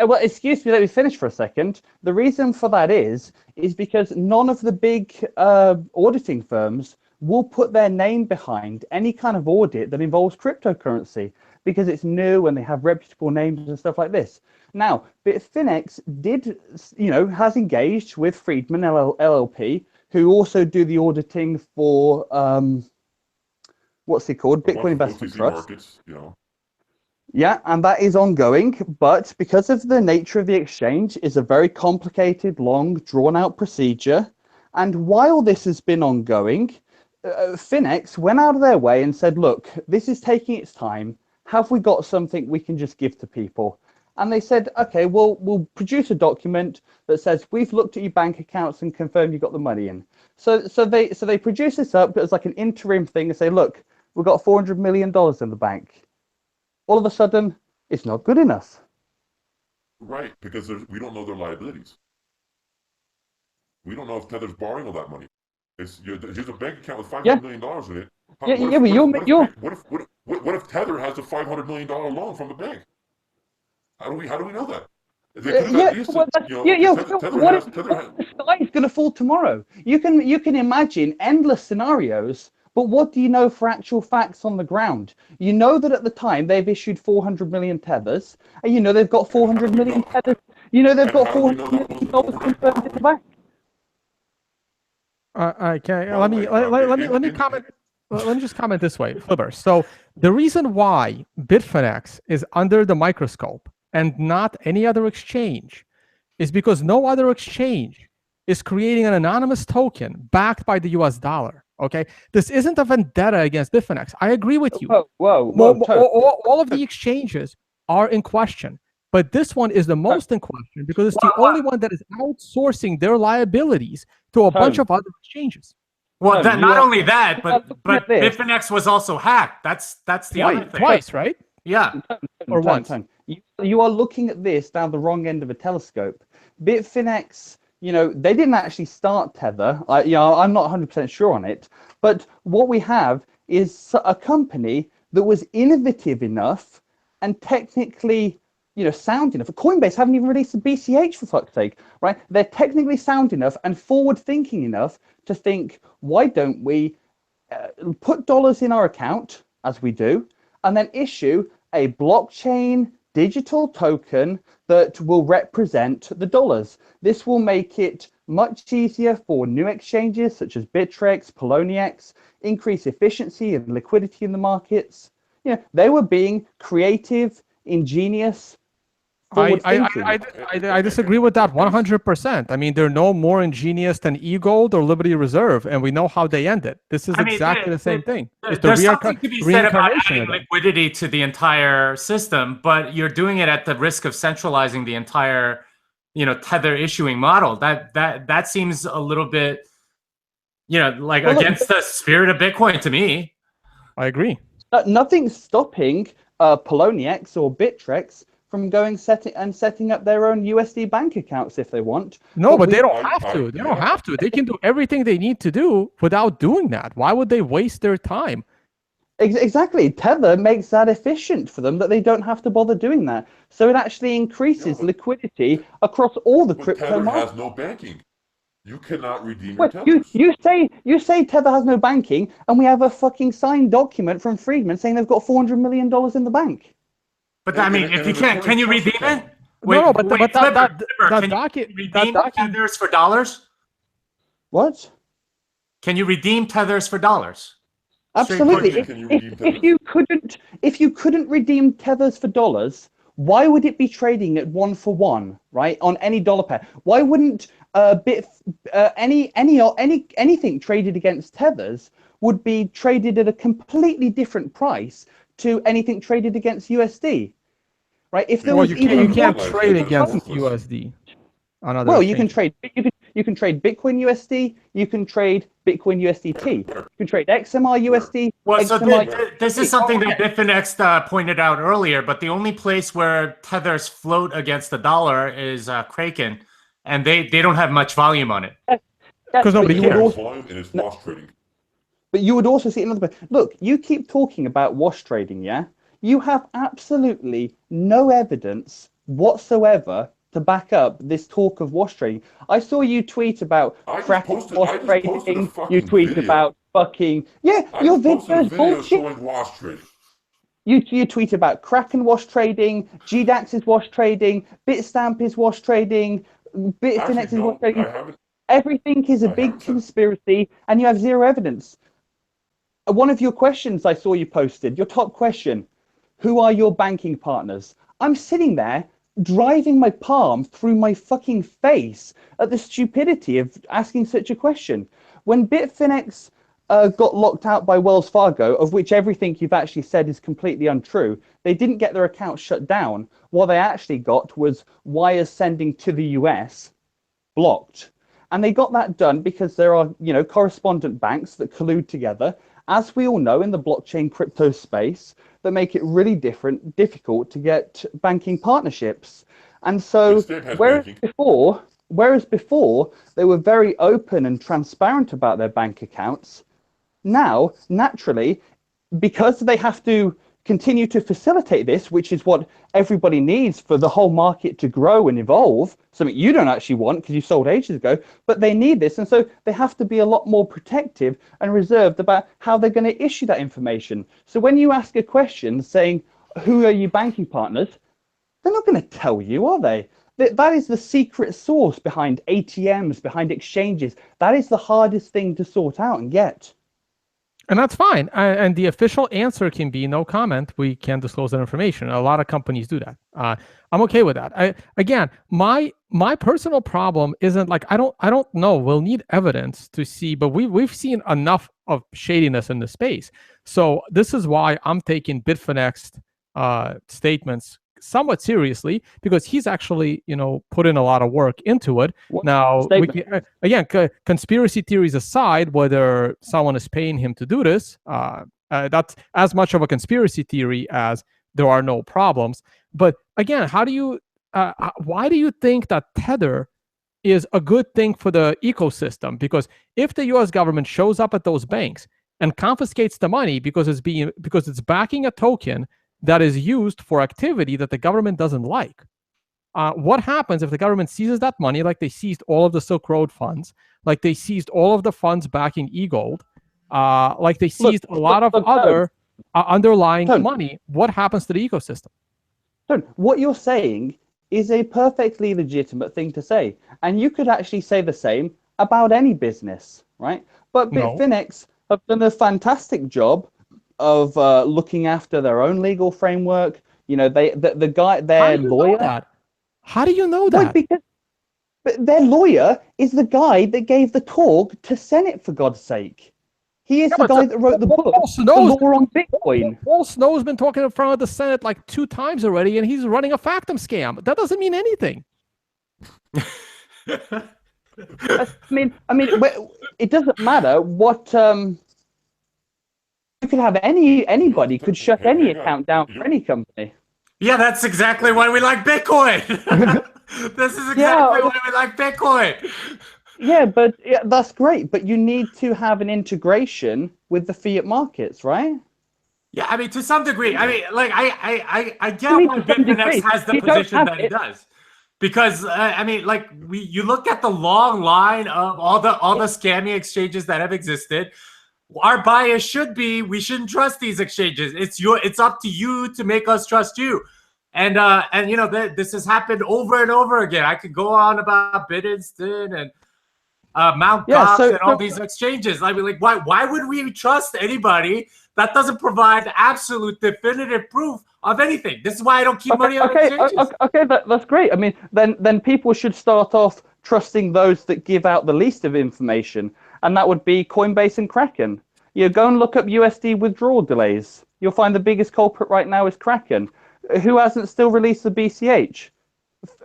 Well, excuse me, let me finish for a second. The reason for that is because none of the big auditing firms will put their name behind any kind of audit that involves cryptocurrency, because it's new and they have reputable names and stuff like this. Now, Bitfinex has engaged with Friedman LLP, who also do the auditing for what's it called? Bitcoin Investment Trust. Markets, you know. Yeah, and that is ongoing, but because of the nature of the exchange, is a very complicated, long, drawn-out procedure. And while this has been ongoing, Finex went out of their way and said, look, this is taking its time. Have we got something we can just give to people? And they said, okay, we'll produce a document that says we've looked at your bank accounts and confirmed you got the money in. So they produce this up as like an interim thing and say, look, we've got $400 million in the bank. All of a sudden, it's not good enough. Right, because we don't know their liabilities. We don't know if Tether's borrowing all that money. Here's a bank account with $500 million in it. What if Tether has a $500 million loan from the bank? How do we know that? The sky is going to fall tomorrow. You can imagine endless scenarios, but what do you know for actual facts on the ground? You know that at the time they've issued 400 million tethers, and you know they've got 400 million tethers. You know they've got $400 million confirmed in the bank. Okay, let me comment. Let me just comment this way, Flipper. So the reason why Bitfinex is under the microscope and not any other exchange is because no other exchange is creating an anonymous token backed by the US dollar. Okay, this isn't a vendetta against Bitfinex. I agree with you. All of the exchanges are in question, but this one is the most in question because it's the only one that is outsourcing their liabilities to a bunch of other exchanges. Well, not only that, but Bitfinex was also hacked. That's the other thing. Twice, right? Yeah. Or once. You are looking at this down the wrong end of a telescope. Bitfinex, they didn't actually start Tether. I'm not 100% sure on it. But what we have is a company that was innovative enough and technically, sound enough. Coinbase haven't even released a BCH, for fuck's sake, right? They're technically sound enough and forward-thinking enough to think, why don't we put dollars in our account, as we do, and then issue a blockchain digital token that will represent the dollars. This will make it much easier for new exchanges such as Bittrex, Poloniex, increase efficiency and liquidity in the markets. They were being creative, ingenious, forward thinking. I disagree with that 100%. I mean, they're no more ingenious than e-gold or Liberty Reserve, and we know how they ended. This is exactly the same thing. It's the There's something to be said about reincarnation adding of it. liquidity to the entire system, but you're doing it at the risk of centralizing the entire, Tether issuing model. That seems a little bit, like against the spirit of Bitcoin to me. I agree. Nothing's stopping Poloniex or Bittrex from setting up their own USD bank accounts if they want. No, but they don't have to. They don't have to. They can do everything they need to do without doing that. Why would they waste their time? Exactly. Tether makes that efficient for them that they don't have to bother doing that. So it actually increases liquidity across all the crypto markets. Tether has no banking. You cannot redeem your Tethers. You say Tether has no banking, and we have a fucking signed document from Friedman saying they've got $400 million in the bank. But I mean, if you can't, can you redeem it? No, but that redeem Tethers for dollars? What? Can you redeem Tethers for dollars? Absolutely. If you couldn't redeem Tethers for dollars, why would it be trading at 1-for-1, right? On any dollar pair? Why wouldn't anything traded against Tethers would be traded at a completely different price to anything traded against USD? Right? If there was you can't trade against USD. Well, you can trade Bitcoin USD. You can trade Bitcoin USDT. You can trade XMR USD. Well, so this is something that Bitfinex'ed pointed out earlier. But the only place where Tethers float against the dollar is Kraken, and they don't have much volume on it. Because nobody cares. Volume and it's wash trading. But you would also see another. Look, you keep talking about wash trading, yeah? You have absolutely no evidence whatsoever to back up this talk of wash trading. I saw you tweet about cracking wash trading. You tweet about fucking your video is bullshit. Wash trading. You tweet about Kraken wash trading, GDAX is wash trading, Bitstamp is wash trading, Bitfinex is wash trading. Everything is a big conspiracy, and you have zero evidence. One of your questions I saw you posted, your top question, who are your banking partners? I'm sitting there driving my palm through my fucking face at the stupidity of asking such a question. When Bitfinex got locked out by Wells Fargo, of which everything you've actually said is completely untrue, they didn't get their account shut down. What they actually got was wires sending to the US blocked. And they got that done because there are, correspondent banks that collude together, as we all know in the blockchain crypto space, that make it really difficult to get banking partnerships. And so whereas before they were very open and transparent about their bank accounts, now naturally, because they have to continue to facilitate this, which is what everybody needs for the whole market to grow and evolve, something you don't actually want because you sold ages ago, but they need this. And so they have to be a lot more protective and reserved about how they're going to issue that information. So when you ask a question saying, who are your banking partners? They're not going to tell you, are they? That is the secret source behind ATMs, behind exchanges. That is the hardest thing to sort out and get. And that's fine. And the official answer can be no comment. We can't disclose that information. A lot of companies do that. I'm okay with that. Again, my personal problem isn't like I don't know. We'll need evidence to see, but we've seen enough of shadiness in the space. So this is why I'm taking Bitfinex'ed statements somewhat seriously, because he's actually put in a lot of work into it. Now conspiracy theories aside, whether someone is paying him to do this, that's as much of a conspiracy theory as there are no problems. But again, why do you think that Tether is a good thing for the ecosystem? Because if the US government shows up at those banks and confiscates the money because it's backing a token that is used for activity that the government doesn't like. What happens if the government seizes that money, like they seized all of the Silk Road funds, like they seized all of the funds backing e-gold, like they seized a lot of other underlying money? What happens to the ecosystem? What you're saying is a perfectly legitimate thing to say. And you could actually say the same about any business, right? But Bitfinex have done a fantastic job of looking after their own legal framework. The guy, their lawyer. How do you know Why? that? Because their lawyer is the guy that gave the talk to Senate, for God's sake. He is Yeah, the but guy that wrote the book, The Law on Bitcoin. Paul Snow's been talking in front of the Senate like 2 times already, and he's running a factum scam. That doesn't mean anything. I mean, it doesn't matter what. You could have anybody could shut any account down for any company. Yeah, that's exactly why we like Bitcoin. This is exactly why we like Bitcoin. Yeah, but that's great. But you need to have an integration with the fiat markets, right? Yeah, I mean, to some degree. I mean, like, I get I mean, why to some degree. Bitfinex has the You don't position have that it it. does, because I mean, like, you look at the long line of all the scammy exchanges that have existed. Our bias should be we shouldn't trust these exchanges. It's up to you to make us trust you. And you know, this has happened over and over again. I could go on about Bitfinex and Mount Gox and all these exchanges. I mean, like, why would we trust anybody that doesn't provide absolute definitive proof of anything? This is why I don't keep money on exchanges. Okay, that's great. I mean, then people should start off trusting those that give out the least of information, and that would be Coinbase and Kraken. You go and look up USD withdrawal delays. You'll find the biggest culprit right now is Kraken. Who hasn't still released the BCH?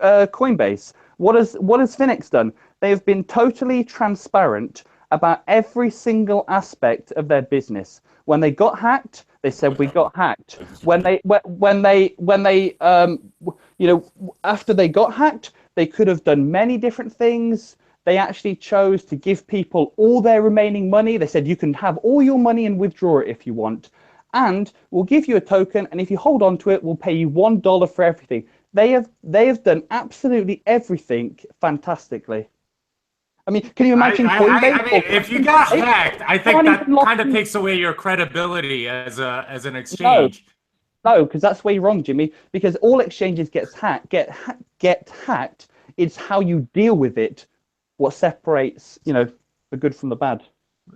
Coinbase. What has Finex done? They have been totally transparent about every single aspect of their business. When they got hacked, they said we got hacked. When they you know, after they got hacked, they could have done many different things. They actually chose to give people all their remaining money. They said you can have all your money and withdraw it if you want, and we'll give you a token, and if you hold on to it, we'll pay you $1 for everything. They have done absolutely everything fantastically. I mean, can you imagine Coinbase? I mean, if you got hacked, I think that kind of takes away your credibility as an exchange. No, because that's where you're wrong, Jimmy. Because all exchanges get hacked. It's how you deal with it what separates, you know, the good from the bad.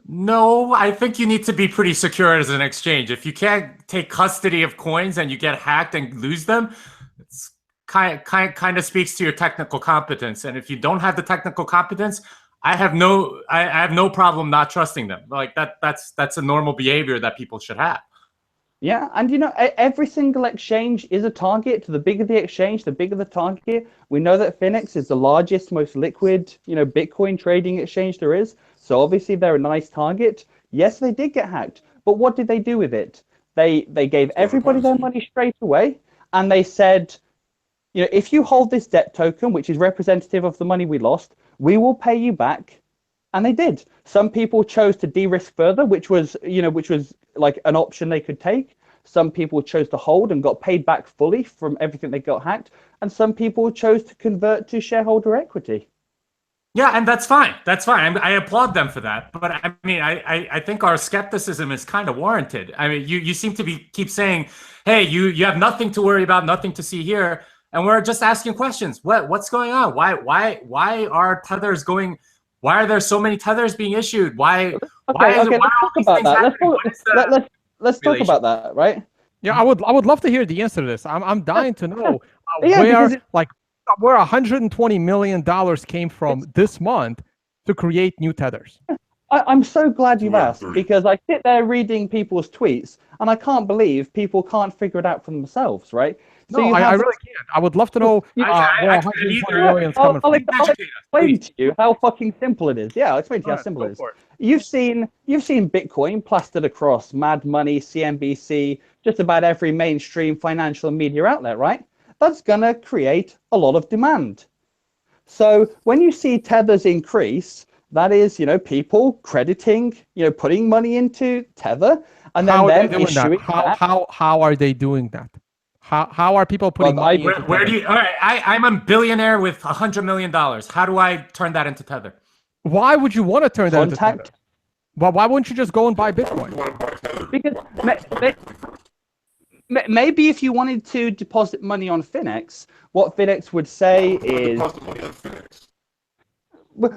No, I think you need to be pretty secure as an exchange. If you can't take custody of coins and you get hacked and lose them, it's kind of speaks to your technical competence. And if you don't have the technical competence, I have no problem not trusting them. Like that's a normal behavior that people should have. Yeah, and you know, every single exchange is a target. The bigger the exchange, the bigger the target. We know that Finex is the largest, most liquid, you know, Bitcoin trading exchange there is. So obviously they're a nice target. Yes, they did get hacked, but what did they do with it? They gave everybody their money straight away, and they said, you know, if you hold this debt token, which is representative of the money we lost, we will pay you back. And they did. Some people chose to de-risk further, which was like an option they could take. Some people chose to hold and got paid back fully from everything they got hacked. And some people chose to convert to shareholder equity. Yeah, and that's fine. That's fine. I applaud them for that. But I mean, I think our skepticism is kind of warranted. I mean, you seem to keep saying, hey, you have nothing to worry about, nothing to see here. And we're just asking questions. What's going on? Why are tethers going? Why are there so many tethers being issued? Why let's talk about that. Let's talk about that, right? Yeah, I would love to hear the answer to this. I'm dying to know where $120 million came from this month to create new tethers. I'm so glad you've asked, because I sit there reading people's tweets and I can't believe people can't figure it out for themselves, right? So no, I really can't. I would love to know where $120 million is coming from. I'll explain to you how fucking simple it is. Yeah, I'll explain to you how simple it is. You've seen Bitcoin plastered across Mad Money, CNBC, just about every mainstream financial and media outlet, right? That's gonna create a lot of demand. So when you see tethers increase, that is, you know, people crediting, you know, putting money into Tether, and then issuing that. How are they doing that? How are people putting money into Where do you? All right, I'm a billionaire with $100 million. How do I turn that into Tether? Why would you want to turn that into Tether? Well, why wouldn't you just go and buy Bitcoin? Because maybe if you wanted to deposit money on Finex, what Finex would say is,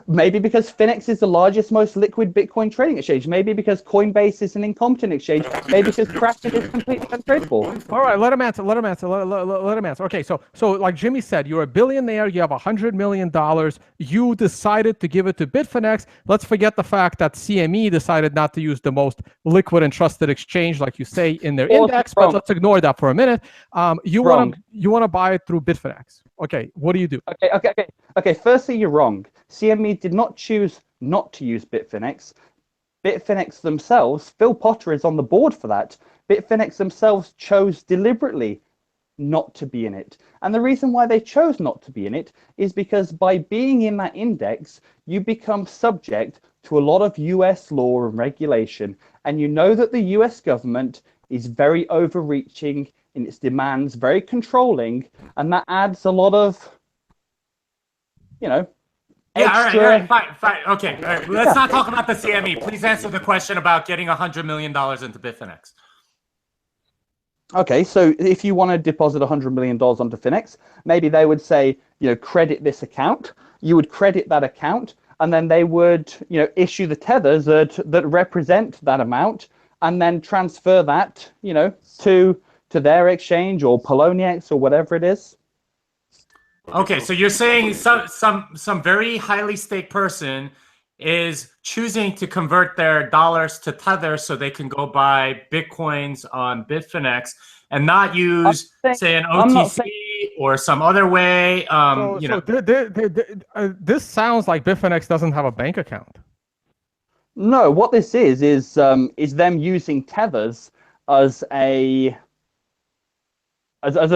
Maybe because Finex is the largest, most liquid Bitcoin trading exchange. Maybe because Coinbase is an incompetent exchange. Maybe because Kraken is completely untradeable. All right, let him answer. Let him answer. Let him answer. Okay, so like Jimmy said, you're a billionaire. You have $100 million. You decided to give it to Bitfinex. Let's forget the fact that CME decided not to use the most liquid and trusted exchange, like you say in their index. But let's ignore that for a minute. You want to buy it through Bitfinex. Okay, what do you do? Okay. Firstly, you're wrong. CME did not choose not to use Bitfinex. Bitfinex themselves, Phil Potter is on the board for that. Bitfinex themselves chose deliberately not to be in it. And the reason why they chose not to be in it is because by being in that index, you become subject to a lot of US law and regulation. And you know that the US government is very overreaching in its demands, very controlling, and that adds a lot of, extra... all right, fine. Okay, all right. Let's not talk about the CME. Please answer the question about getting $100 million into Bitfinex. Okay, so if you want to deposit $100 million onto Finex, maybe they would say, credit this account. You would credit that account, and then they would, issue the tethers that represent that amount, and then transfer that, to their exchange or Poloniex or whatever it is. Okay, so you're saying some very highly staked person is choosing to convert their dollars to Tether so they can go buy Bitcoins on Bitfinex and not use, say, an OTC or some other way. This sounds like Bitfinex doesn't have a bank account. No, what this is them using Tethers as a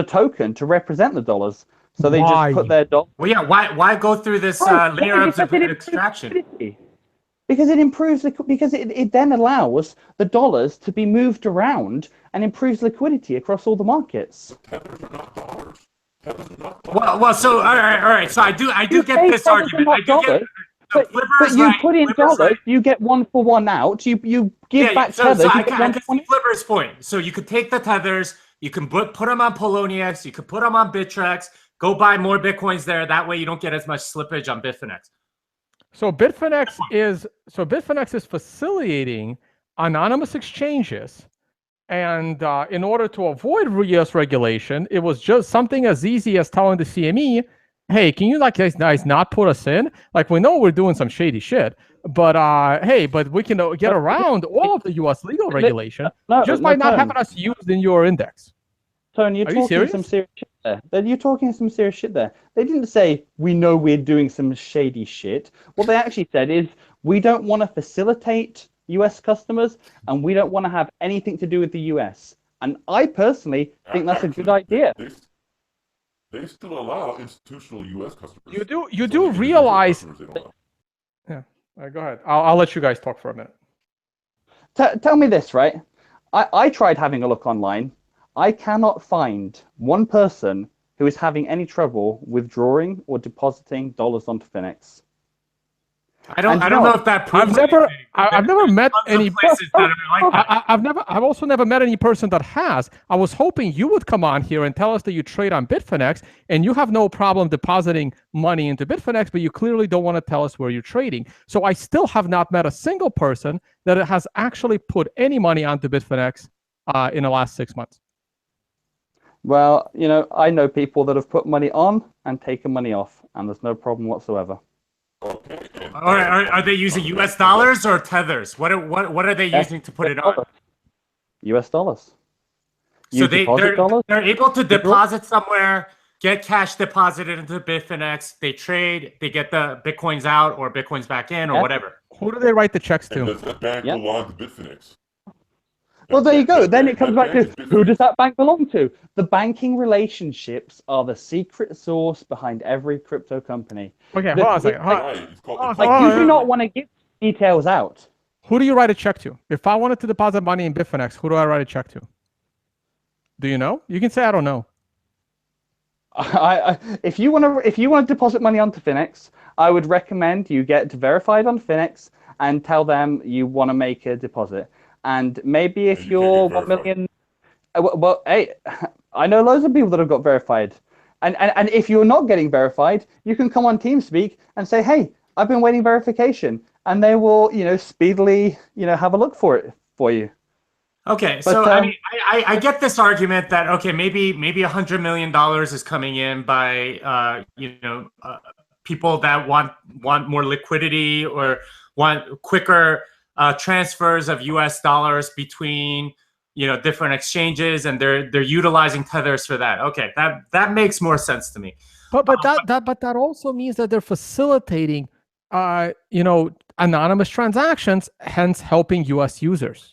token to represent the dollars. So they just put their dollars. Well, yeah. Why go through this layer of extraction? Because it improves because it then allows the dollars to be moved around and improves liquidity across all the markets. Tethers are not dollars. Tethers are not dollars. Well. So all right. So I do get this argument. I do get. But you put in dollars, you get 1 for 1 out. You give back Tethers. So I can see Flipper's point. So you could take the Tethers, you can put them on Poloniex, you could put them on Bittrex, go buy more Bitcoins there. That way you don't get as much slippage on Bitfinex. So Bitfinex is facilitating anonymous exchanges, and in order to avoid US regulation, it was just something as easy as telling the CME, hey, can you guys not put us in? Like, we know we're doing some shady shit, but hey, but we can get around all of the US legal regulation just by not having us used in your index. Tony, you're talking some serious shit there. You're talking some serious shit there. They didn't say, we know we're doing some shady shit. What they actually said is, we don't want to facilitate US customers, and we don't want to have anything to do with the US. And I personally think that's a good idea. They still allow institutional US customers. You do realize... Yeah, go ahead. I'll let you guys talk for a minute. Tell me this, right? I tried having a look online. I cannot find one person who is having any trouble withdrawing or depositing dollars onto Finex. I don't know if that proves I've never met any places that are like that. I've also never met any person that has. I was hoping you would come on here and tell us that you trade on Bitfinex and you have no problem depositing money into Bitfinex, but you clearly don't want to tell us where you're trading. So I still have not met a single person that has actually put any money onto Bitfinex in the last 6 months. Well, I know people that have put money on and taken money off, and there's no problem whatsoever. Okay. Are they using US dollars or Tethers? What are they using to put it on? US dollars. So they're able to deposit somewhere, get cash deposited into Bitfinex, they trade, they get the Bitcoins out or Bitcoins back in or whatever. Who do they write the checks to? And does that bank belong to Bitfinex? Well, there you go. Then it comes back to, who does that bank belong to? The banking relationships are the secret sauce behind every crypto company. Okay, hold on a second. You do not want to give details out. Who do you write a check to? If I wanted to deposit money in Bitfinex, who do I write a check to? Do you know? You can say I don't know. If you want to deposit money onto Finex, I would recommend you get verified on Finex and tell them you want to make a deposit. And maybe if you're 1 million, well, hey, I know loads of people that have got verified. And if you're not getting verified, you can come on TeamSpeak and say, hey, I've been waiting verification, and they will, speedily, have a look for it for you. Okay, But, so I mean, I get this argument that okay, maybe $100 million is coming in by people that want more liquidity or want quicker transfers of U.S. dollars between different exchanges, and they're utilizing tethers for that. Okay, that makes more sense to me. But that also means that they're facilitating anonymous transactions, hence helping U.S. users.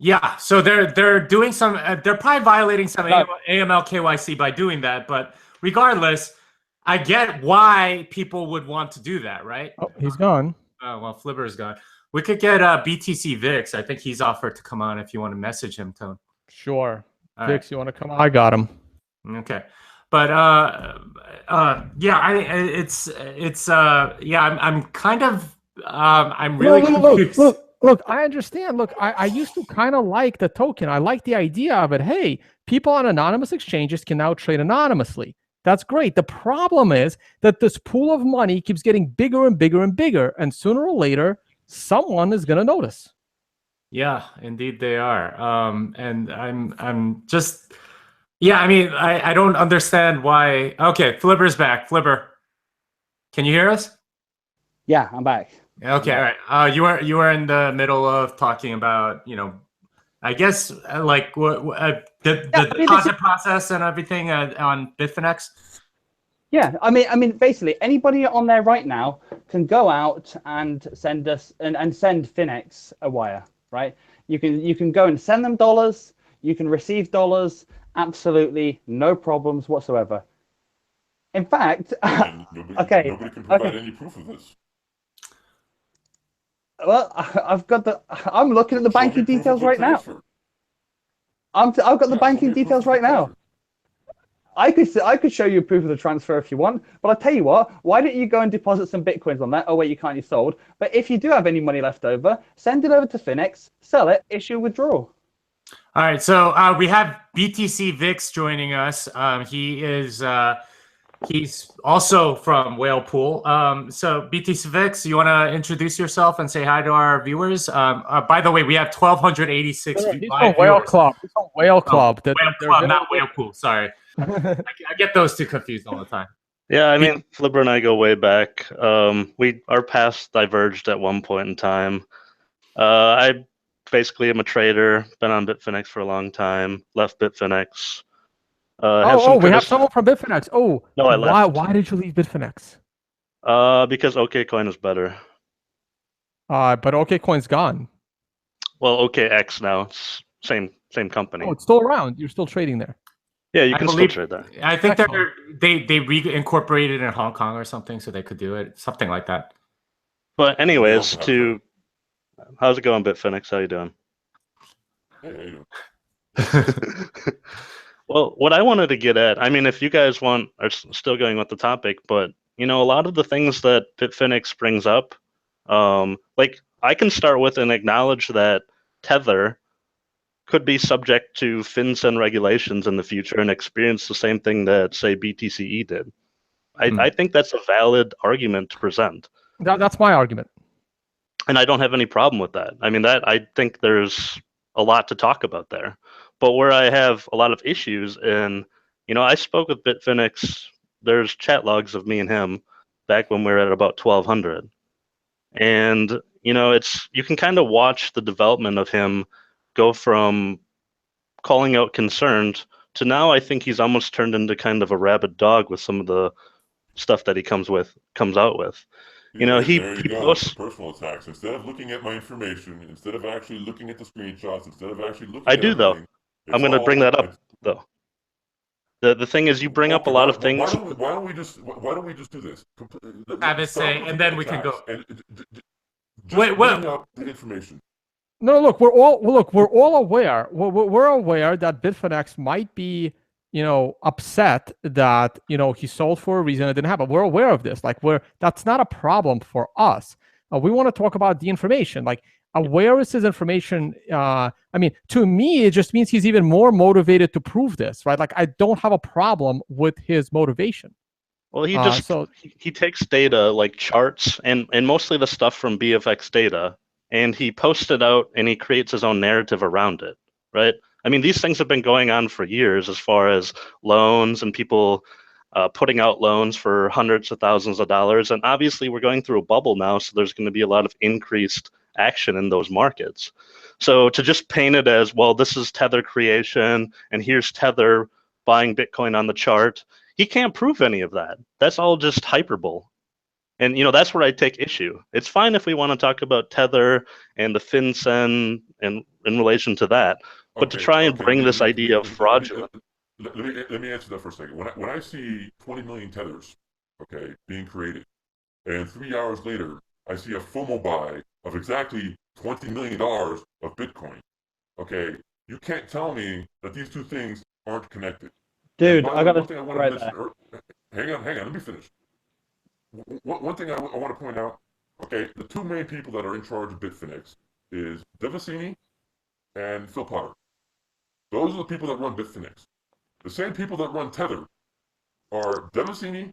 Yeah, so they're doing some. They're probably violating some AML KYC by doing that. But regardless, I get why people would want to do that, right? Oh, he's gone. Oh well, Flipper's gone. We could get BTC Vix. I think he's offered to come on if you want to message him, Tone. Sure. All Vix, right. you want to come on? I got him. Okay, but I'm kind of I'm really confused. Look, I understand. Look, I used to kind of like the token. I like the idea of it. Hey, people on anonymous exchanges can now trade anonymously. That's great. The problem is that this pool of money keeps getting bigger and bigger and bigger, and sooner or later, someone is going to notice. Yeah, indeed they are. And I'm just, yeah, I mean, I don't understand why. Okay, Flipper's back. Flipper, can you hear us? Yeah, I'm back. Okay, all right. You were in the middle of talking about, I guess like the deposit process and everything on Bitfinex. Yeah, I mean, basically, anybody on there right now can go out and send us and send Finex a wire, right? You can go and send them dollars. You can receive dollars. Absolutely no problems whatsoever. In fact, nobody can provide any proof of this. Well, I'm looking at the banking details right now. I've got the banking details right now. I could show you proof of the transfer if you want, but I'll tell you what, why don't you go and deposit some Bitcoins on that? Oh, wait, you can't, you sold. But if you do have any money left over, send it over to Finex, sell it, issue withdrawal. All right, so we have BTC Vix joining us. He's also from Whalepool. So BTC Vix, you want to introduce yourself and say hi to our viewers? By the way, we have 1,286 live Whale Club. He's from Whale Club. Whale Club, not Whalepool. Sorry. I get those two confused all the time. Yeah, I mean, Flipper and I go way back. Our paths diverged at one point in time. I basically am a trader, been on Bitfinex for a long time, left Bitfinex. We have someone from Bitfinex. Oh, no, I left. Why did you leave Bitfinex? Because OKCoin is better. But OKCoin's gone. Well, OKX now, it's same company. Oh, it's still around. You're still trading there. Yeah, you can still trade there. I think they reincorporated in Hong Kong or something, so they could do it, something like that. But anyways, how's it going, Bitfinex? How you doing? Hey, how you doing? Well, what I wanted to get at, I mean, if you guys are still going with the topic, but a lot of the things that Bitfinex brings up, like I can start with and acknowledge that Tether could be subject to FinCEN regulations in the future and experience the same thing that, say, BTCE did. I think that's a valid argument to present. That's my argument. And I don't have any problem with that. I mean, I think there's a lot to talk about there. But where I have a lot of issues, and I spoke with Bitfinex. There's chat logs of me and him back when we were at about 1,200, and you can kind of watch the development of him go from calling out concerns to now. I think he's almost turned into kind of a rabid dog with some of the stuff that he comes out with. He posts personal attacks. Instead of looking at my information, instead of actually looking at the screenshots, instead of actually looking. I do though. I'm going to bring that up though. The thing is, you bring up a lot of things. Why don't we just do this? Have it say, and then we can go. Wait, up the information. No, look, we're all aware. We're aware that Bitfinex might be, upset that he sold for a reason it didn't happen. We're aware of this. Like, that's not a problem for us. We want to talk about the information. Like, where is his information? I mean, to me, it just means he's even more motivated to prove this, right? Like, I don't have a problem with his motivation. Well, So he takes data like charts and mostly the stuff from BFX data, and he posts it out and he creates his own narrative around it, right? I mean, these things have been going on for years as far as loans and people putting out loans for hundreds of thousands of dollars. And obviously, we're going through a bubble now, so there's going to be a lot of increased action in those markets. So to just paint it as, well, this is Tether creation, and here's Tether buying Bitcoin on the chart, he can't prove any of that. That's all just hyperbole. And that's where I take issue. It's fine if we want to talk about Tether and the FinCEN and in relation to that, but to try and bring this idea of fraudulent. Let me answer that for a second. When I see 20 million tethers, okay, being created, and 3 hours later I see a FOMO buy of exactly $20 million of Bitcoin, okay, you can't tell me that these two things aren't connected. Dude, I got one thing I want right to mention. Hang on, let me finish. One thing I want to point out. Okay, the two main people that are in charge of Bitfinex is Devasini and Phil Potter. Those are the people that run Bitfinex. The same people that run Tether are Devasini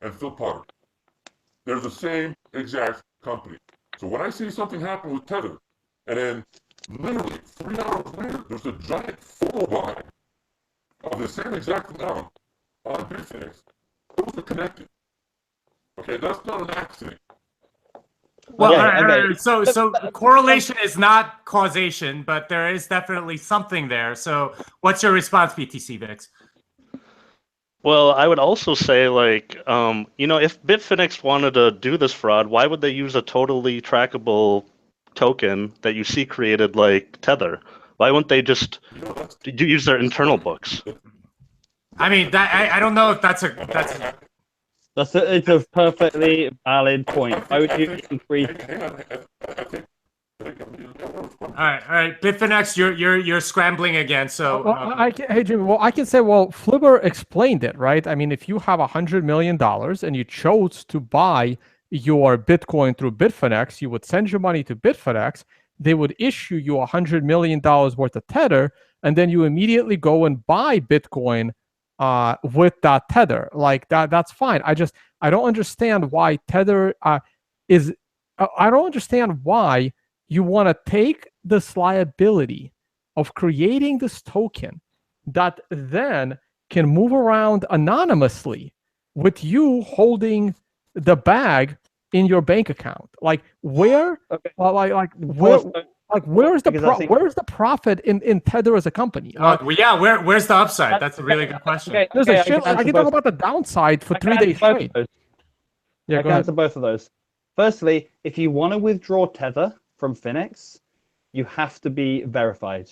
and Phil Potter. They're the same exact company. So when I see something happen with Tether, and then literally 3 hours later, there's a giant FOMO buy of the same exact amount on Bitfinex, those are connected. Okay, that's not an accident. Well, Okay. So correlation is not causation, but there is definitely something there. So what's your response, BTC Vix? Well, I would also say, like, if Bitfinex wanted to do this fraud, why would they use a totally trackable token that you see created like Tether? Why wouldn't they just use their internal books? I mean, I don't know if that's it's a perfectly valid point. I would do increase. All right, Bitfinex, you're scrambling again. So, hey Jimmy, well, I can say, well, Flipper explained it, right? I mean, if you have $100 million and you chose to buy your Bitcoin through Bitfinex, you would send your money to Bitfinex. They would issue you $100 million worth of Tether, and then you immediately go and buy Bitcoin with that Tether. Like that's fine. I don't understand why Tether is. I don't understand why you want to take this liability of creating this token that then can move around anonymously with you holding the bag in your bank account. Like where, where's the profit in Tether as a company? Where's the upside? That's a really good question. I can talk about the downside for 3 days straight. Yeah, I can answer both of those. Firstly, if you want to withdraw Tether from Finex, you have to be verified.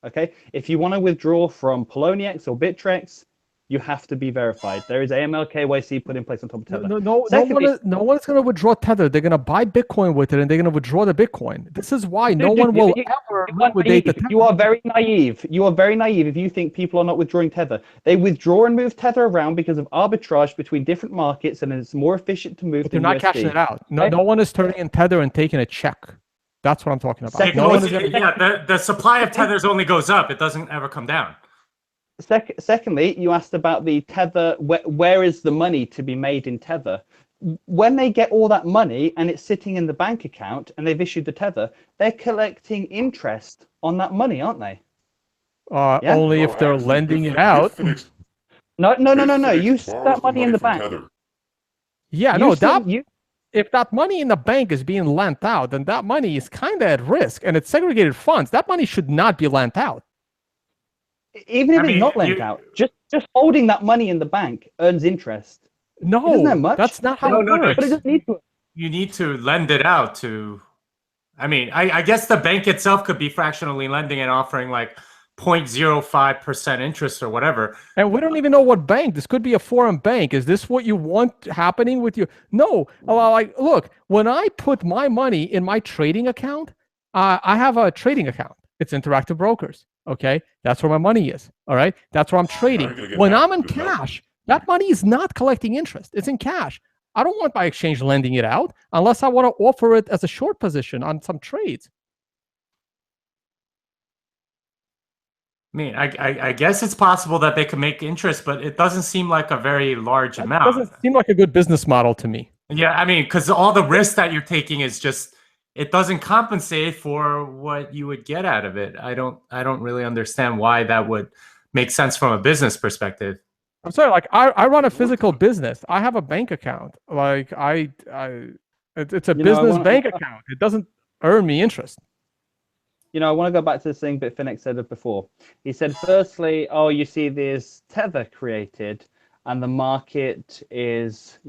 Okay, if you want to withdraw from Poloniex or Bittrex, you have to be verified. There is AML KYC put in place on top of Tether. No one is going to withdraw Tether. They're going to buy Bitcoin with it, and they're going to withdraw the Bitcoin. This is why no one will ever liquidate the Tether. You are very naive. You are very naive if you think people are not withdrawing Tether. They withdraw and move Tether around because of arbitrage between different markets, and it's more efficient to move. But they're not USD. Cashing it out. No one is turning in Tether and taking a check. That's what I'm talking about. The supply of Tethers only goes up. It doesn't ever come down. Secondly, you asked about the Tether. Where is the money to be made in Tether? When they get all that money and it's sitting in the bank account and they've issued the Tether, they're collecting interest on that money, aren't they? Only if they're lending it out. No. You set that money in the bank. If that money in the bank is being lent out, then that money is kind of at risk, and it's segregated funds. That money should not be lent out. Even if it's not lent out, just holding that money in the bank earns interest. No, that's not how it works. But it doesn't need to. You need to lend it out to. I mean, I guess the bank itself could be fractionally lending and offering like 0.05% interest or whatever. And we don't even know what bank. This could be a foreign bank. Is this what you want happening with you? No. Like, look, when I put my money in my trading account, I have a trading account. It's Interactive Brokers. Okay, that's where my money is. All right, that's where I'm trading. When I'm in cash, that money is not collecting interest. It's in cash. I don't want my exchange lending it out unless I want to offer it as a short position on some trades. mean, I guess it's possible that they can make interest, but it doesn't seem like a very large It amount. doesn't seem like a good business model to me. Yeah, I mean, because all the risk that you're taking is just it doesn't compensate for what you would get out of it. I don't really understand why that would make sense from a business perspective. I'm sorry, like I run a physical business. I have a bank account. Like it's a business bank account. It doesn't earn me interest. I want to go back to the thing Bitfinex said before. He said, firstly, oh, you see this tether created and the market is,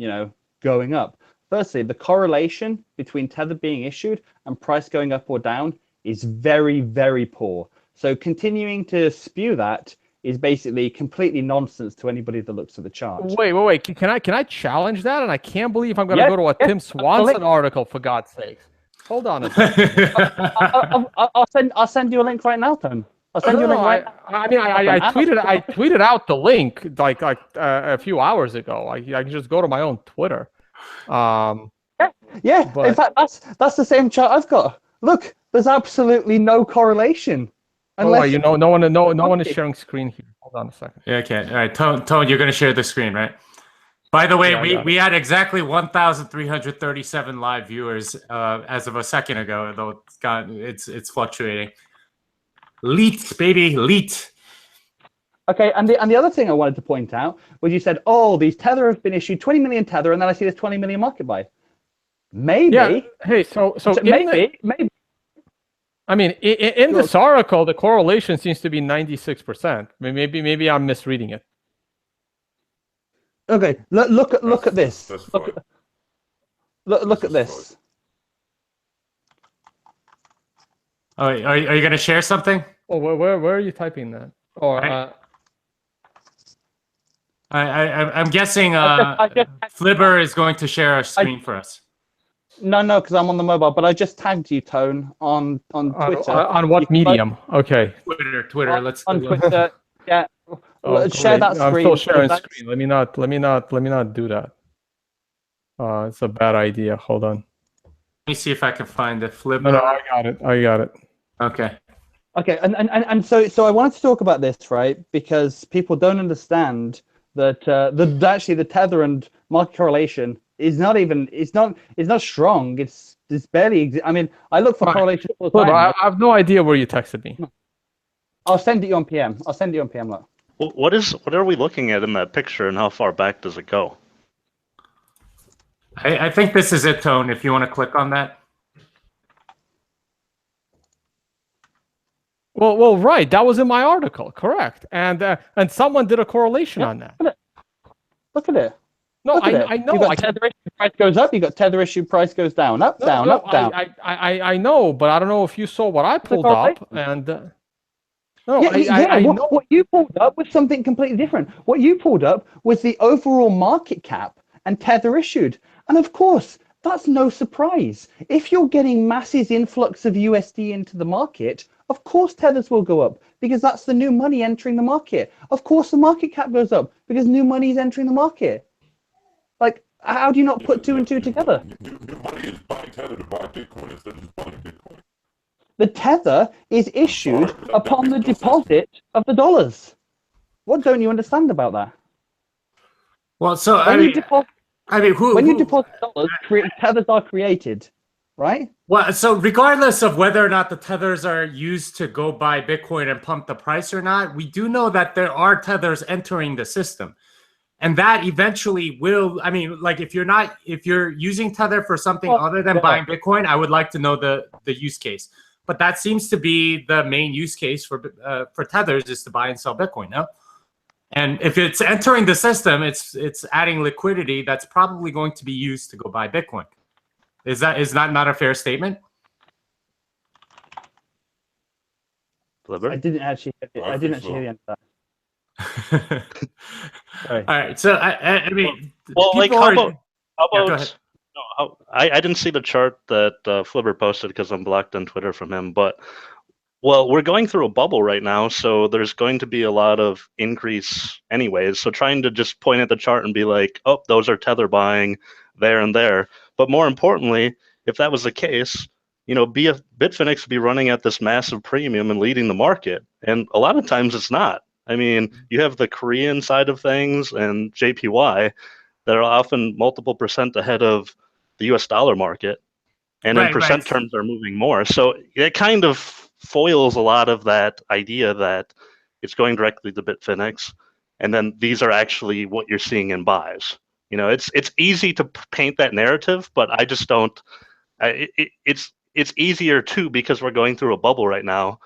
going up. Firstly, the correlation between tether being issued and price going up or down is very, very poor. So continuing to spew that is basically completely nonsense to anybody that looks at the chart. Wait. Can I challenge that? And I can't believe I'm going to go to a Tim Swanson article, for God's sakes. Hold on a second. I'll send you a link right now, Tone. I'll send you a link right now. I mean, I tweeted out the link like a few hours ago. I can just go to my own Twitter. Yeah. But... In fact, that's the same chart I've got. Look, there's absolutely no correlation. Unless... Oh, no one is sharing screen here. Hold on a second. Yeah, okay. All right, Tone, you're going to share the screen, right? By the way, we had exactly 1,337 live viewers as of a second ago, though it's fluctuating. Leet, baby, leet. Okay, and the other thing I wanted to point out was you said, oh, these Tether have been issued 20 million Tether, and then I see there's 20 million market buy. Maybe. Yeah. Hey, so maybe. I mean, in this article, the correlation seems to be 96%. Maybe I'm misreading it. Okay, look at this. Look at this. Oh, are you going to share something? Oh, where are you typing that? Or I'm guessing Flibber is going to share a screen for us. No, because I'm on the mobile. But I just tagged you, Tone, on Twitter. On what medium? Okay. Twitter. Let's on Twitter. Yeah. Oh, share that screen. I'm still sharing screen. Let me not do that. It's a bad idea. Hold on. Let me see if I can find the Flibber. No, I got it. Okay. Okay, and so I wanted to talk about this, right? Because people don't understand that actually the Tether and market correlation is not strong. It's barely. I mean, I look for correlation all the time. I have no idea where you texted me. I'll send it you on PM. Look. What are we looking at in that picture, and how far back does it go? I think this is it, Tone. If you want to click on that. Well, right. That was in my article, correct? And someone did a correlation on that. Look at it. No, I know. You got tether issue price goes up. You got tether issue price goes down. Up, down. I know, but I don't know if you saw what I pulled up. And what you pulled up was something completely different. What you pulled up was the overall market cap and tether issued, and of course, that's no surprise. If you're getting massive influx of USD into the market, of course tethers will go up because that's the new money entering the market. Of course the market cap goes up because new money is entering the market. Like, how do you not put two and two together? New money is buying Tether to buy Bitcoin instead of just buying Bitcoin. The tether is issued upon the deposit of the dollars. What don't you understand about that? Well, so when you deposit dollars, tethers are created, right? Well, so regardless of whether or not the tethers are used to go buy Bitcoin and pump the price or not, we do know that there are tethers entering the system. And that eventually will, I mean, like if you're using Tether for something other than buying Bitcoin, I would like to know the use case. But that seems to be the main use case for Tethers is to buy and sell Bitcoin, no? And if it's entering the system, it's adding liquidity that's probably going to be used to go buy Bitcoin. Is that not a fair statement? Flibber? I didn't actually hear the end of that. All right, so I mean, well, like how about yeah, go ahead. No, I didn't see the chart that Flibber posted because I'm blocked on Twitter from him. But well, we're going through a bubble right now, so there's going to be a lot of increase anyways. So trying to just point at the chart and be like, oh, those are Tether buying there and there. But more importantly, if that was the case, Bitfinex be running at this massive premium and leading the market, and a lot of times it's not. I mean, you have the Korean side of things and JPY that are often multiple percent ahead of the US dollar market, and in percent terms are moving more. So it kind of foils a lot of that idea that it's going directly to Bitfinex, and then these are actually what you're seeing in buys. It's easy to paint that narrative, but I just don't. It's easier too because we're going through a bubble right now,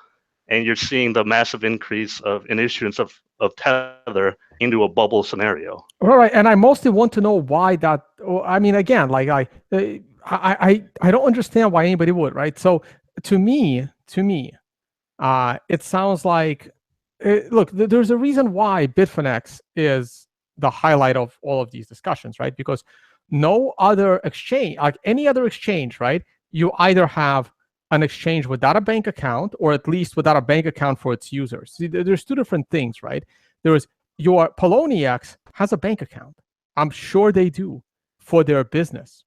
and you're seeing the massive increase in issuance of Tether into a bubble scenario. Right, and I mostly want to know why that. I mean, again, like I don't understand why anybody would, right? So to me, it sounds like, look, there's a reason why Bitfinex is the highlight of all of these discussions, right? Because no other exchange, like any other exchange, right? You either have an exchange without a bank account, or at least without a bank account for its users. See, there's two different things, right? There's your Poloniex has a bank account. I'm sure they do for their business.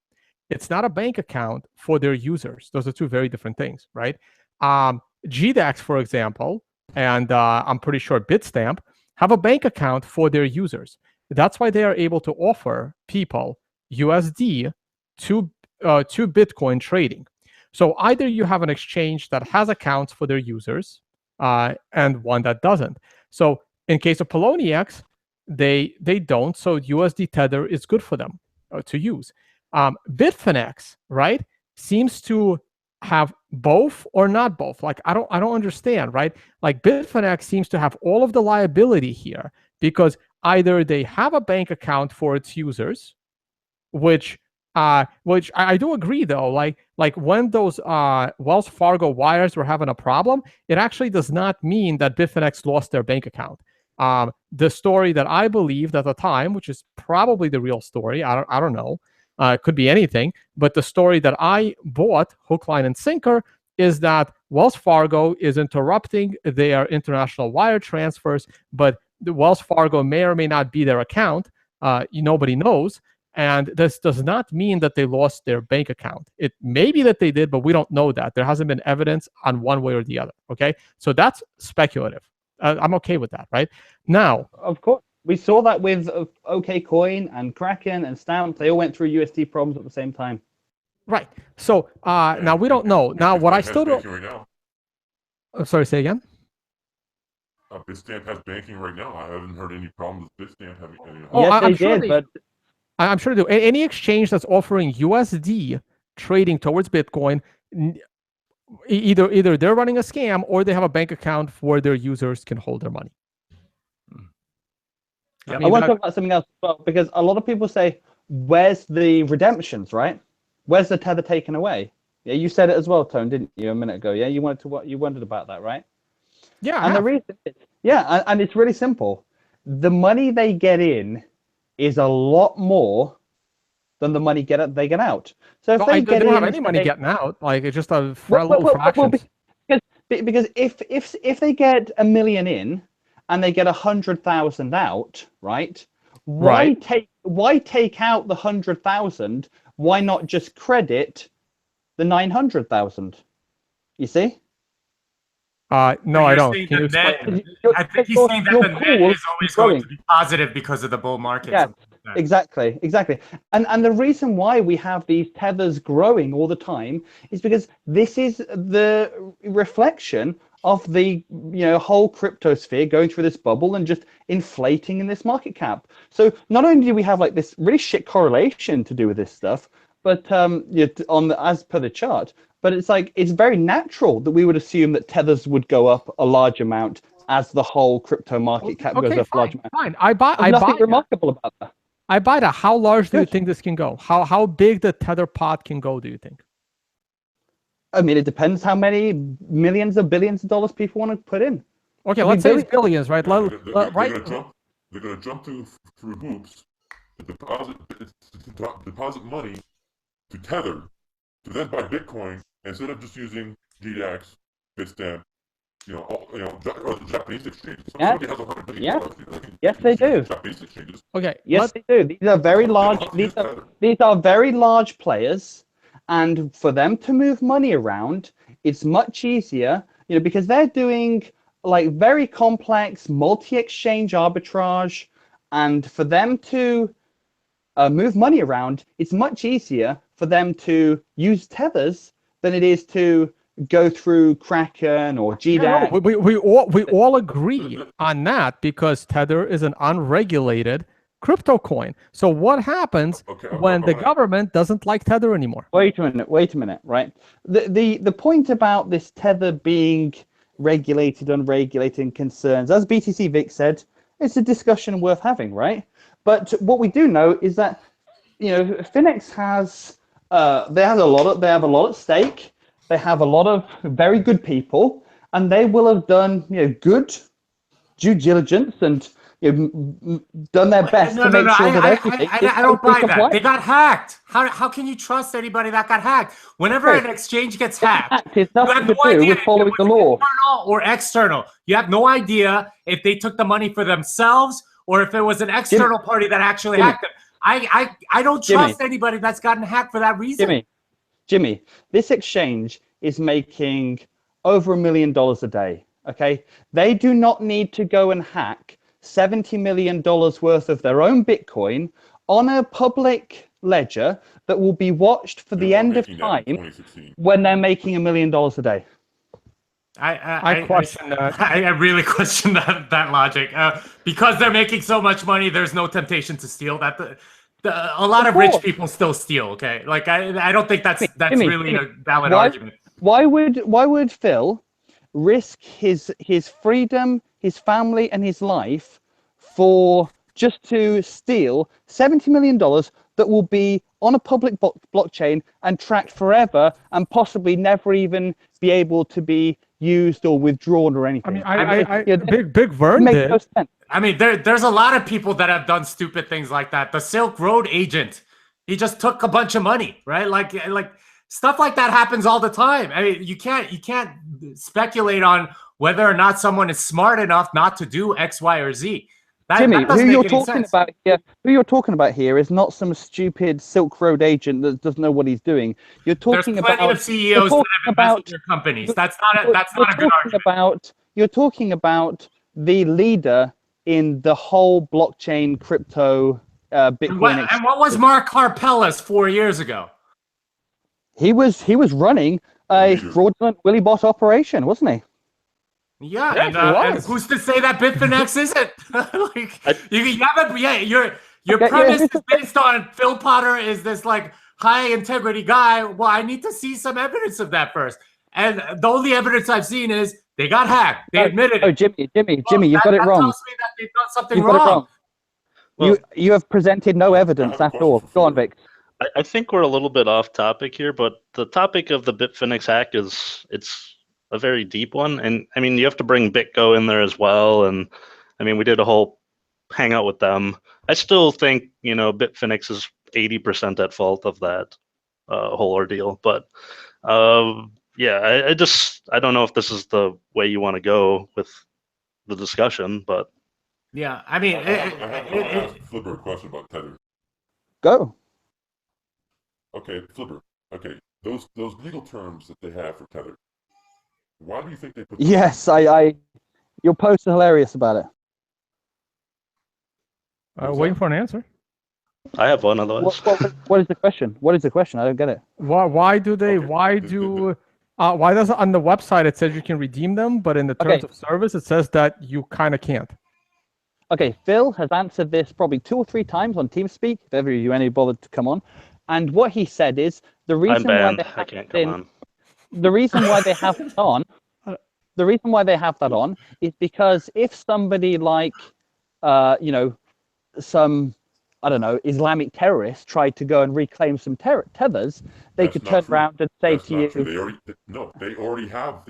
It's not a bank account for their users. Those are two very different things, right? GDEX, for example, and I'm pretty sure Bitstamp have a bank account for their users. That's why they are able to offer people USD to Bitcoin trading. So either you have an exchange that has accounts for their users and one that doesn't. So in case of Poloniex, they don't. So USD Tether is good for them to use. Bitfinex, right, seems to have both or not both. Like I don't understand, right? Like Bitfinex seems to have all of the liability here because either they have a bank account for its users, which I do agree though, like when those Wells Fargo wires were having a problem, it actually does not mean that Bitfinex lost their bank account. The story that I believed at the time, which is probably the real story, I don't know, it could be anything, but the story that I bought, hook, line, and sinker, is that Wells Fargo is interrupting their international wire transfers, but the Wells Fargo may or may not be their account. Nobody knows. And this does not mean that they lost their bank account. It may be that they did, but we don't know that. There hasn't been evidence on one way or the other. Okay, so that's speculative. I'm okay with that, right? Now, of course, we saw that with OKCoin and Kraken and Stamp. They all went through USD problems at the same time. Right. So now we don't know. Now, what I still don't. Right now. Sorry, say again. Bitstamp has banking right now. I haven't heard any problems with Bitstamp having any. Oh, yes, I'm they sure did, but I'm sure they do. Any exchange that's offering USD trading towards Bitcoin, either they're running a scam or they have a bank account where their users can hold their money. I want to talk about something else as well, because a lot of people say, where's the redemptions, right? Where's the Tether taken away? Yeah, you said it as well, Tone, didn't you, a minute ago? Yeah, you wondered about that, right? Yeah, and the reason is, and it's really simple. The money they get in is a lot more than the money they get out. So if they don't have any money getting out, like it's just a little fraction. Because if they get $1 million in and they get 100,000 out, right? Why take out the 100,000? Why not just credit the 900,000? You see? No, I don't. Can you explain? I think he's saying that the net is always going to be positive because of the bull market. Yeah, exactly. And the reason why we have these tethers growing all the time is because this is the reflection of the whole crypto sphere going through this bubble and just inflating in this market cap. So not only do we have like this really shit correlation to do with this stuff, but as per the chart, but it's very natural that we would assume that tethers would go up a large amount as the whole crypto market cap goes up a large amount. Fine. I buy nothing remarkable about that. I buy that. How large do you think this can go? How big the tether pot can go, do you think? I mean, it depends how many millions or billions of dollars people want to put in. Okay, let's say it's billions, right? They're going to jump through hoops to deposit money to Tether to then buy Bitcoin instead of just using GDAX, Bitstamp, Japanese exchanges. Yes, they do. Japanese exchanges. Okay. Yes, they do. These are very large. These are very large players, And for them to move money around, it's much easier, because they're doing like very complex multi-exchange arbitrage. And for them to move money around, it's much easier for them to use tethers than it is to go through Kraken or GDAX. We all agree on that because Tether is an unregulated crypto coin. So what happens when the government doesn't like Tether anymore? Wait a minute, right? The point about this Tether being regulated, unregulated, and concerns, as BTC Vic said, it's a discussion worth having, right? But what we do know is that Finex has they have a lot at stake. They have a lot of very good people, and they will have done good due diligence and done their best to make sure that everything. I don't buy that. They got hacked. How can you trust anybody that got hacked? Whenever an exchange gets hacked, it's nothing to do with following the law. Internal or external. You have no idea if they took the money for themselves or if it was an external party that actually hacked them. I don't trust anybody that's gotten hacked for that reason. Jimmy, this exchange is making over $1 million a day. Okay, they do not need to go and hack $70 million worth of their own Bitcoin on a public ledger that will be watched for the end of time when they're making $1 million a day. I question that. I really question that logic. Because they're making so much money, there's no temptation to steal. A lot of rich people still steal. Okay, like I don't think that's Jimmy, really a valid argument. Why would Phil risk his freedom, his family, and his life for just to steal $70 million that will be on a public blockchain and tracked forever and possibly never even be able to be used or withdrawn or anything? Big Vern did. No sense. I mean, there's a lot of people that have done stupid things like that. The Silk Road agent, he just took a bunch of money, right? Like stuff like that happens all the time. I mean, you can't speculate on whether or not someone is smart enough not to do X, Y, or Z. Jimmy, who you're talking about here is not some stupid Silk Road agent that doesn't know what he's doing. You're talking about of CEOs that have invested in their companies. That's not a good argument. You're talking about the leader in the whole blockchain crypto Bitcoin. And what was Mark Karpellis 4 years ago? He was running a fraudulent Willy Bot operation, wasn't he? Yeah, and who's to say that Bitfinex isn't? Your premise is based on Phil Potter is this like high integrity guy. Well, I need to see some evidence of that first. And the only evidence I've seen is they got hacked. They admitted it. Oh, Jimmy, you've got it wrong. That tells me that they've done something wrong. Well, you have presented no evidence at all. Go on, Vic. I think we're a little bit off topic here, but the topic of the Bitfinex hack it's a very deep one. And I mean, you have to bring BitGo in there as well. And I mean, we did a whole hangout with them. I still think, Bitfinex is 80% at fault of that whole ordeal. But yeah, I don't know if this is the way you want to go with the discussion, but. Yeah, I mean, I have a Flipper question about Tether. Go. Okay, Flipper. Okay, those legal terms that they have for Tether. Why do you think they put? Yes, your posts are hilarious about it. Waiting for an answer. I have one otherwise. What is the question? What is the question? I don't get it. Why do they? Okay. Why does on the website it says you can redeem them, but in the terms of service it says that you kind of can't? Okay, Phil has answered this probably 2 or 3 times on TeamSpeak, if ever you any bothered to come on. And what he said is the reason why they have the reason why they have that on, the reason why they have that on is because if somebody like, some, I don't know, Islamic terrorist tried to go and reclaim some tethers, they could turn around and say to you, they already have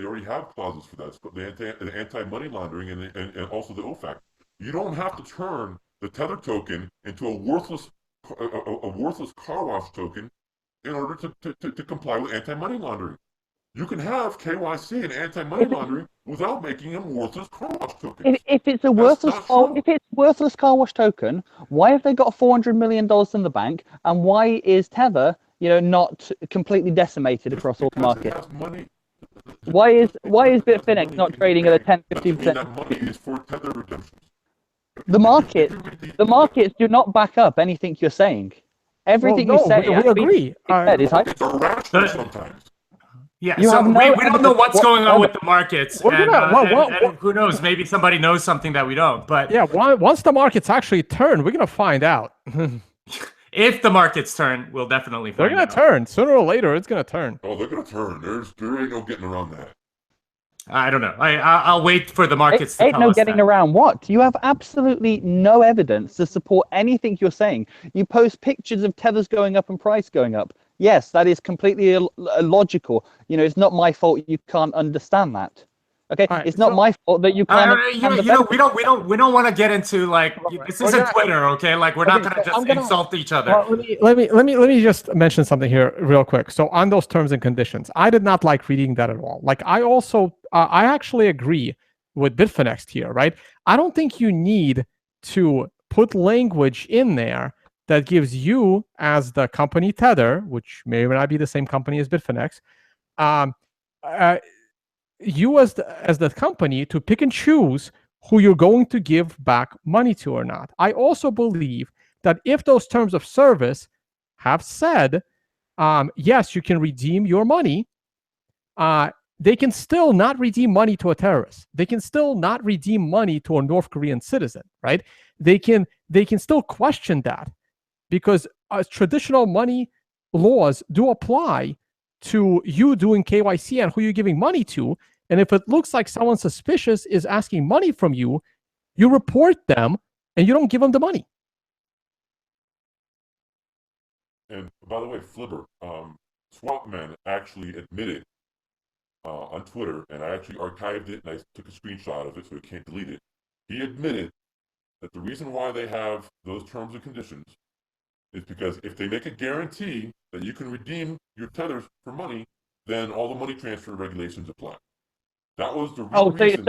clauses for that. The anti-money laundering and also the OFAC. You don't have to turn the Tether token into a worthless car wash token in order to comply with anti-money laundering. You can have KYC and anti-money laundering without making them worthless car wash tokens. If it's worthless car wash token, why have they got $400 million in the bank? And why is Tether not completely decimated across all the Because it market? has money. Why is It has Bitfinex money not in the trading at a bank. 10, Doesn't mean 15%? that money is for Tether redemptions. The markets do not back up anything you're saying. Well, Everything you no, say, we agree. said is It's irrational sometimes. Yeah, You so have no we don't know evidence what's going on with the markets, and who knows? Maybe somebody knows something that we don't. But yeah, once the markets actually turn, we're gonna find out. if the markets turn, we'll definitely They're find out. gonna turn sooner or later. It's gonna turn. Oh, they're gonna turn. There ain't no getting around that. I don't know. I'll wait for the markets to ain't tell no us getting that. around what? You have absolutely no evidence to support anything you're saying. You post pictures of tethers going up and price going up. Yes, that is completely illogical. It's not my fault you can't understand that. Okay, All right, it's not my fault that you can't understand we don't want to get into like this isn't Twitter, okay? Like we're not gonna just insult each other. Well, let me just mention something here real quick. So on those terms and conditions, I did not like reading that at all. Like I also I actually agree with Bitfinex'ed here, right? I don't think you need to put language in there that gives you as the company Tether, which may or may not be the same company as Bitfinex, you as the company to pick and choose who you're going to give back money to or not. I also believe that if those terms of service have said, yes, you can redeem your money, they can still not redeem money to a terrorist. They can still not redeem money to a North Korean citizen, right? They can still question that because traditional money laws do apply to you doing KYC and who you're giving money to. And if it looks like someone suspicious is asking money from you, you report them and you don't give them the money. And by the way, Flipper, Swapman actually admitted on Twitter, and I actually archived it and I took a screenshot of it so you can't delete it. He admitted that the reason why they have those terms and conditions is because if they make a guarantee that you can redeem your tethers for money, then all the money transfer regulations apply. That was the real reason.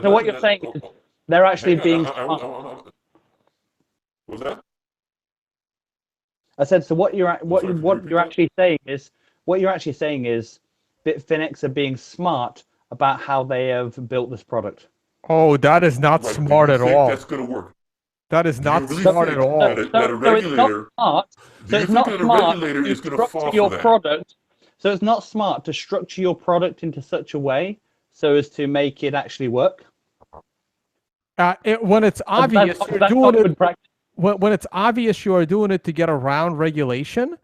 So what you're saying is they're actually being smart. What was that? I said, so what you're actually saying is Bitfinex are being smart about how they have built this product. Oh, that is not smart at all. That's going to work. That is not smart at all. That a regulator. So it's not smart is going to fall your for that? product. So it's not smart to structure your product into such a way so as to make it actually work. When it's obvious you're doing it. When it's obvious you are doing it to get around regulation,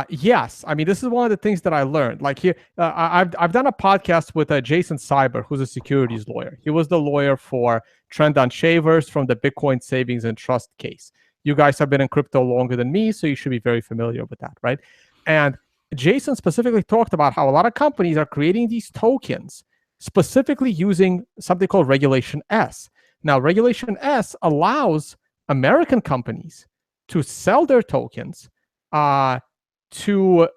yes. I mean, this is one of the things that I learned. Like here, I've done a podcast with Jason Cyber, who's a securities lawyer. He was the lawyer for Trend on Shavers from the Bitcoin Savings and Trust case. You guys have been in crypto longer than me, so you should be very familiar with that, right? And Jason specifically talked about how a lot of companies are creating these tokens specifically using something called Regulation S. Now, Regulation S allows American companies to sell their tokens to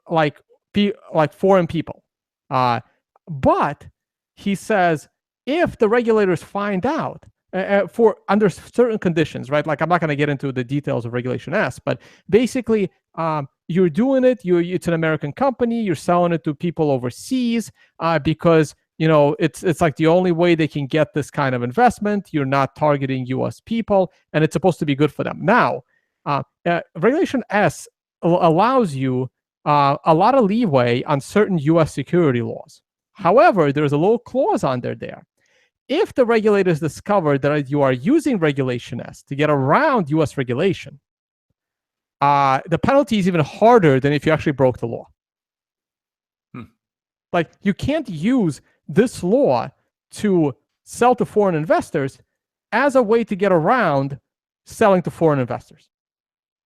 foreign people. But he says if the regulators find out for under certain conditions, right? Like I'm not going to get into the details of Regulation S, but basically you're doing it. It's an American company. You're selling it to people overseas because it's like the only way they can get this kind of investment. You're not targeting U.S. people, and it's supposed to be good for them. Now, Regulation S allows you a lot of leeway on certain U.S. security laws. However, there's a little clause under there. If the regulators discover that you are using Regulation S to get around U.S. regulation, the penalty is even harder than if you actually broke the law. Like you can't use this law to sell to foreign investors as a way to get around selling to foreign investors,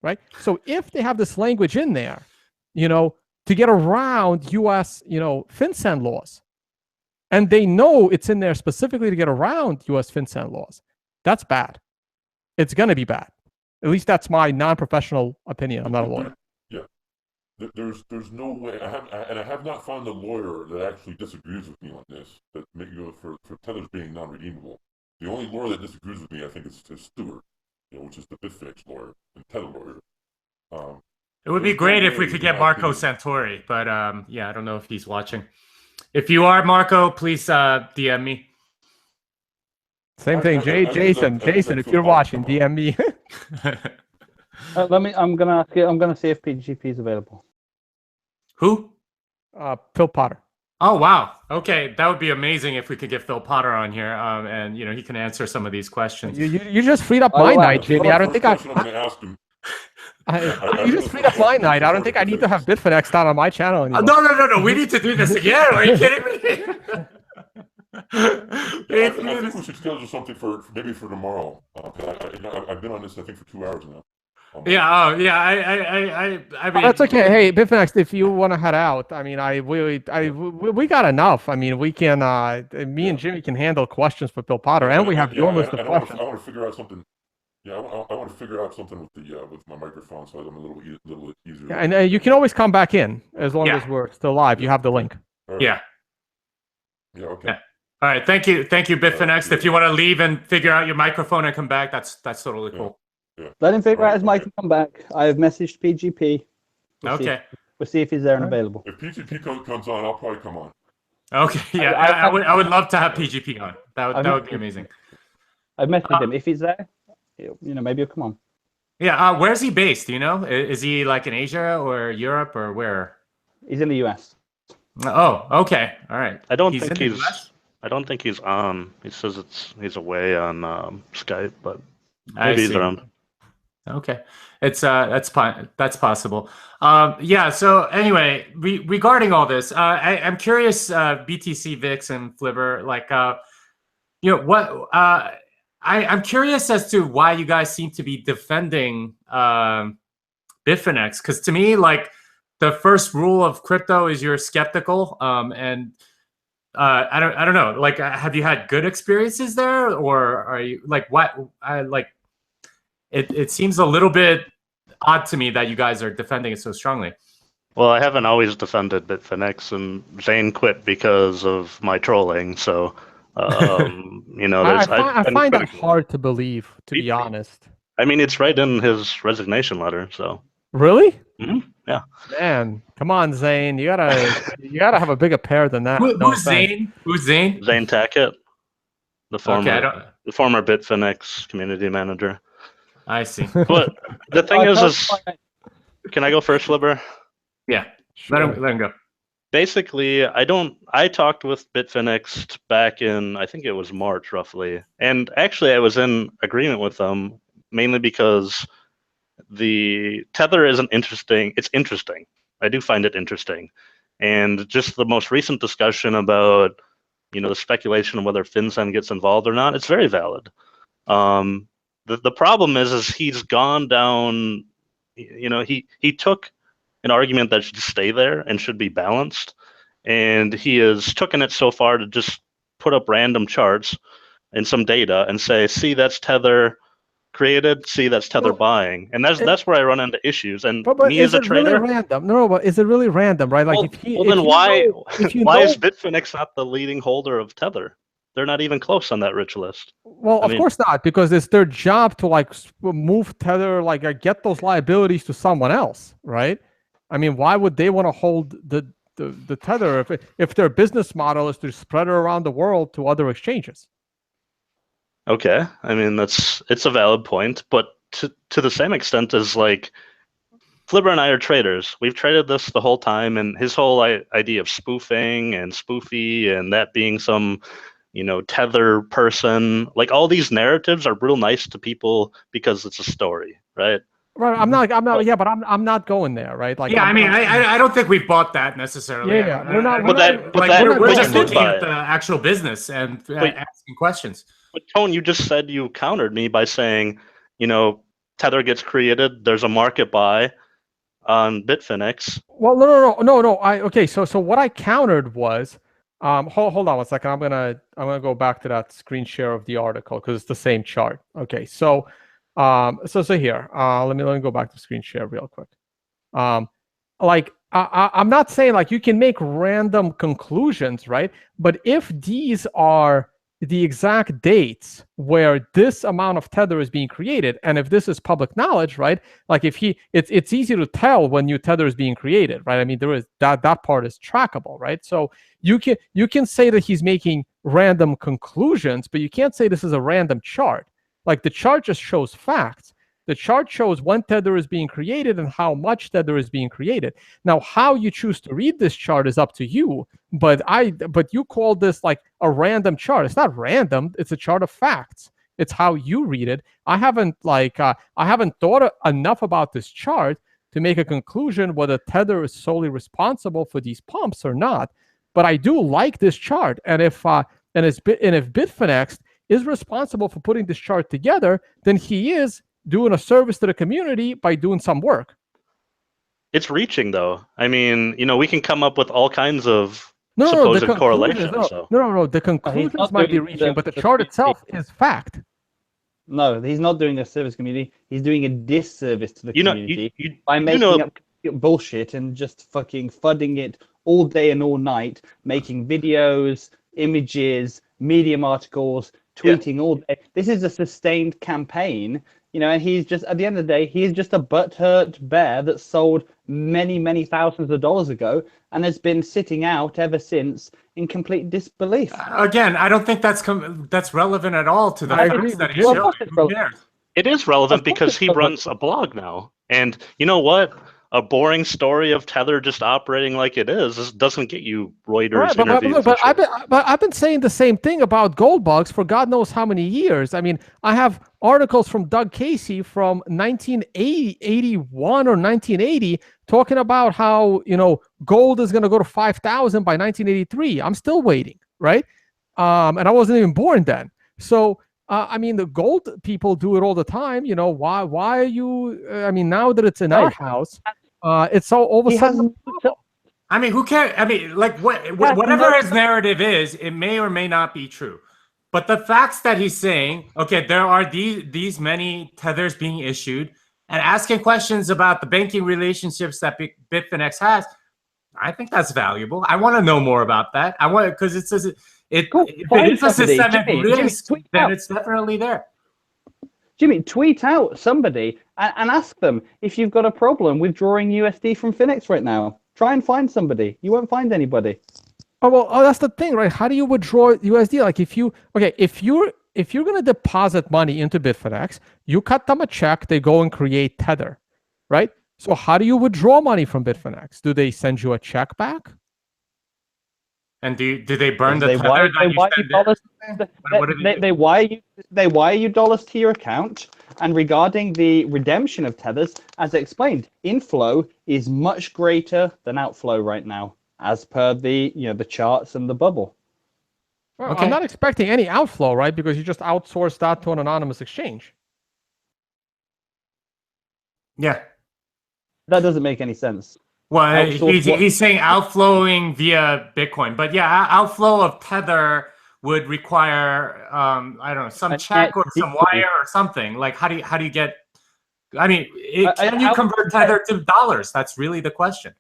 right? So if they have this language in there, to get around U.S., FinCEN laws, and they know it's in there specifically to get around U.S. FinCEN laws, that's bad. It's going to be bad. At least that's my non-professional opinion. I'm not a lawyer. Yeah. There's no way. I have not found a lawyer that actually disagrees with me on this. That for tethers being non-redeemable. The only lawyer that disagrees with me, I think, is Stewart, which is the Bitfinex'ed lawyer and Tether lawyer. It would be There's no great if way we could in get my Marco opinion. Santori, but yeah, I don't know if he's watching. If you are Marco, please DM me. Same thing, Jason. Jason, if you're watching, DM me. I'm gonna see if PGP is available. Who? Phil Potter. Oh wow. Okay, that would be amazing if we could get Phil Potter on here, and he can answer some of these questions. You just freed up Oh, my wow. night, Jimmy. I don't think I'm going to ask him. you just freed up my night. I don't think I need to have Bitfinex'ed on my channel anymore. No. We need to do this again. Are you kidding me? I think we should schedule something for maybe for tomorrow. I've been on this, I think, for 2 hours now. Yeah. Oh, yeah. I mean, That's okay. Hey, Bitfinex'ed, if you want to head out, I mean, we got enough. I mean, we can. Me and Jimmy can handle questions for Phil Potter, and we have your list of questions. I want to figure out something. Yeah, I want to figure out something with the with my microphone, so I'm a little easier. Yeah, and you can always come back in as long as we're still live. You have the link. Right. Yeah. Yeah. Okay. Yeah. All right. Thank you, Bitfinex'ed. If you want to leave and figure out your microphone and come back, that's totally cool. Yeah. Let him figure out his mic and come back. I have messaged PGP. We'll see if he's there and available. If PGP comes on, I'll probably come on. Okay. Yeah. I would love to have PGP on. That would be amazing. I've messaged him. If he's there, maybe he'll come on. Yeah. Where's he based? Do you know? Is he like in Asia or Europe or where? He's in the US. Oh, okay. All right. I don't He's think in the he's. US? I don't think he's on. He says he's away on Skype, but I maybe he's see. around. Okay, it's that's possible. Yeah. So anyway, regarding all this, I'm curious. BTC, VIX, and Flibber, like, what? I'm curious as to why you guys seem to be defending Bitfinex, because to me, like, the first rule of crypto is you're skeptical, and I don't know. Like, have you had good experiences there, or are you like what? It seems a little bit odd to me that you guys are defending it so strongly. Well, I haven't always defended Bitfinex, and Zane quit because of my trolling. So, I find that hard to believe, to be honest. I mean, it's right in his resignation letter. So. Really? Mm-hmm. Yeah. Man, come on, Zane. You gotta have a bigger pair than that. Who's Zane? Who's Zane? Zane Tackett, the former Okay, the former Bitfinex community manager. I see. But the thing is, can I go first, Libber? Yeah, Sure. let him go. Basically, I talked with Bitfinex'ed back in, I think it was March roughly, and actually I was in agreement with them mainly because the Tether isn't interesting. It's interesting. I do find it interesting, and just the most recent discussion about the speculation of whether FinCEN gets involved or not, it's very valid. The problem is he's gone down. He took an argument that should stay there and should be balanced, and he has taken it so far to just put up random charts and some data and say, see, that's Tether created, see, that's Tether buying, and that's where I run into issues. And but me as a trader, really random? No, but is it really random, right? Like, why is Bitfinex not the leading holder of Tether? They're not even close on that rich list. Well, of course not, because it's their job to move Tether, get those liabilities to someone else, right? I mean, why would they want to hold the Tether if their business model is to spread it around the world to other exchanges? Okay, I mean it's a valid point, but to the same extent as Flibber and I are traders. We've traded this the whole time, and his whole idea of spoofing and spoofy and that being some Tether person, all these narratives are real nice to people because it's a story, right? Right. I'm not. Yeah, but I'm not going there, right? Yeah, I don't think we bought that necessarily. Yeah, we're not. We're just looking at the actual business and asking questions. But Tone, you just said you countered me by saying, Tether gets created. There's a market buy on Bitfinex. Well, no. Okay. So what I countered was, hold on one second. I'm gonna go back to that screen share of the article because it's the same chart. Okay. So here, let me go back to screen share real quick. I'm not saying you can make random conclusions, right? But if these are the exact dates where this amount of tether is being created, and if this is public knowledge, right? Like if it's easy to tell when new tether is being created, right? I mean, there is that part is trackable, right? So you can say that he's making random conclusions, but you can't say this is a random chart. Like the chart just shows facts. The chart shows when tether is being created and how much tether is being created. Now, how you choose to read this chart is up to you. But you call this like a random chart. It's not random. It's a chart of facts. It's how you read it. I haven't thought enough about this chart to make a conclusion whether tether is solely responsible for these pumps or not. But I do like this chart, and if Bitfinex'ed is responsible for putting this chart together, then he is doing a service to the community by doing some work. It's reaching, though. I mean, we can come up with all kinds of supposed correlations. No. The conclusions might be reaching, but the chart itself is fact. No, he's not doing a service community. He's doing a disservice to the community by making up bullshit and just fucking fudding it all day and all night, making videos, images, Medium articles, tweeting all day. This is a sustained campaign, and he's just, at the end of the day, he's just a butthurt bear that sold many, many thousands of dollars ago and has been sitting out ever since in complete disbelief. Again, I don't think that's relevant at all to the facts that he showed. Who cares? It is relevant because he runs a blog now. And you know what? A boring story of Tether just operating like it is doesn't get you Reuters interviews. But I've been saying the same thing about gold bugs for God knows how many years. I mean, I have articles from Doug Casey from 1981 or 1980 talking about how gold is going to go to 5,000 by 1983. I'm still waiting, right? And I wasn't even born then. So. I mean, the gold people do it all the time. Why are you? I mean, now that it's in our house, it's all of a sudden. I mean, who cares? I mean, like whatever his narrative is, it may or may not be true. But the facts that he's saying, okay, there are these many tethers being issued, and asking questions about the banking relationships that Bitfinex has, I think that's valuable. I want to know more about that. I want because it says. If it is a systemic risk, then it's definitely there. Jimmy, tweet out somebody and ask them if you've got a problem withdrawing USD from Finex right now. Try and find somebody. You won't find anybody. Oh, that's the thing, right? How do you withdraw USD? Like if you're going to deposit money into Bitfinex, you cut them a check, they go and create Tether, right? So how do you withdraw money from Bitfinex? Do they send you a check back? And do they burn the tether they wire you dollars to your account? And regarding the redemption of tethers, as I explained, inflow is much greater than outflow right now, as per the the charts and the bubble. Well, okay. I'm not expecting any outflow, right? Because you just outsource that to an anonymous exchange. Yeah, that doesn't make any sense. Well, he's saying outflowing via Bitcoin, but yeah, outflow of Tether would require I don't know, some check or some wire or something. Like how do you get? I mean, can you convert Tether to dollars? That's really the question.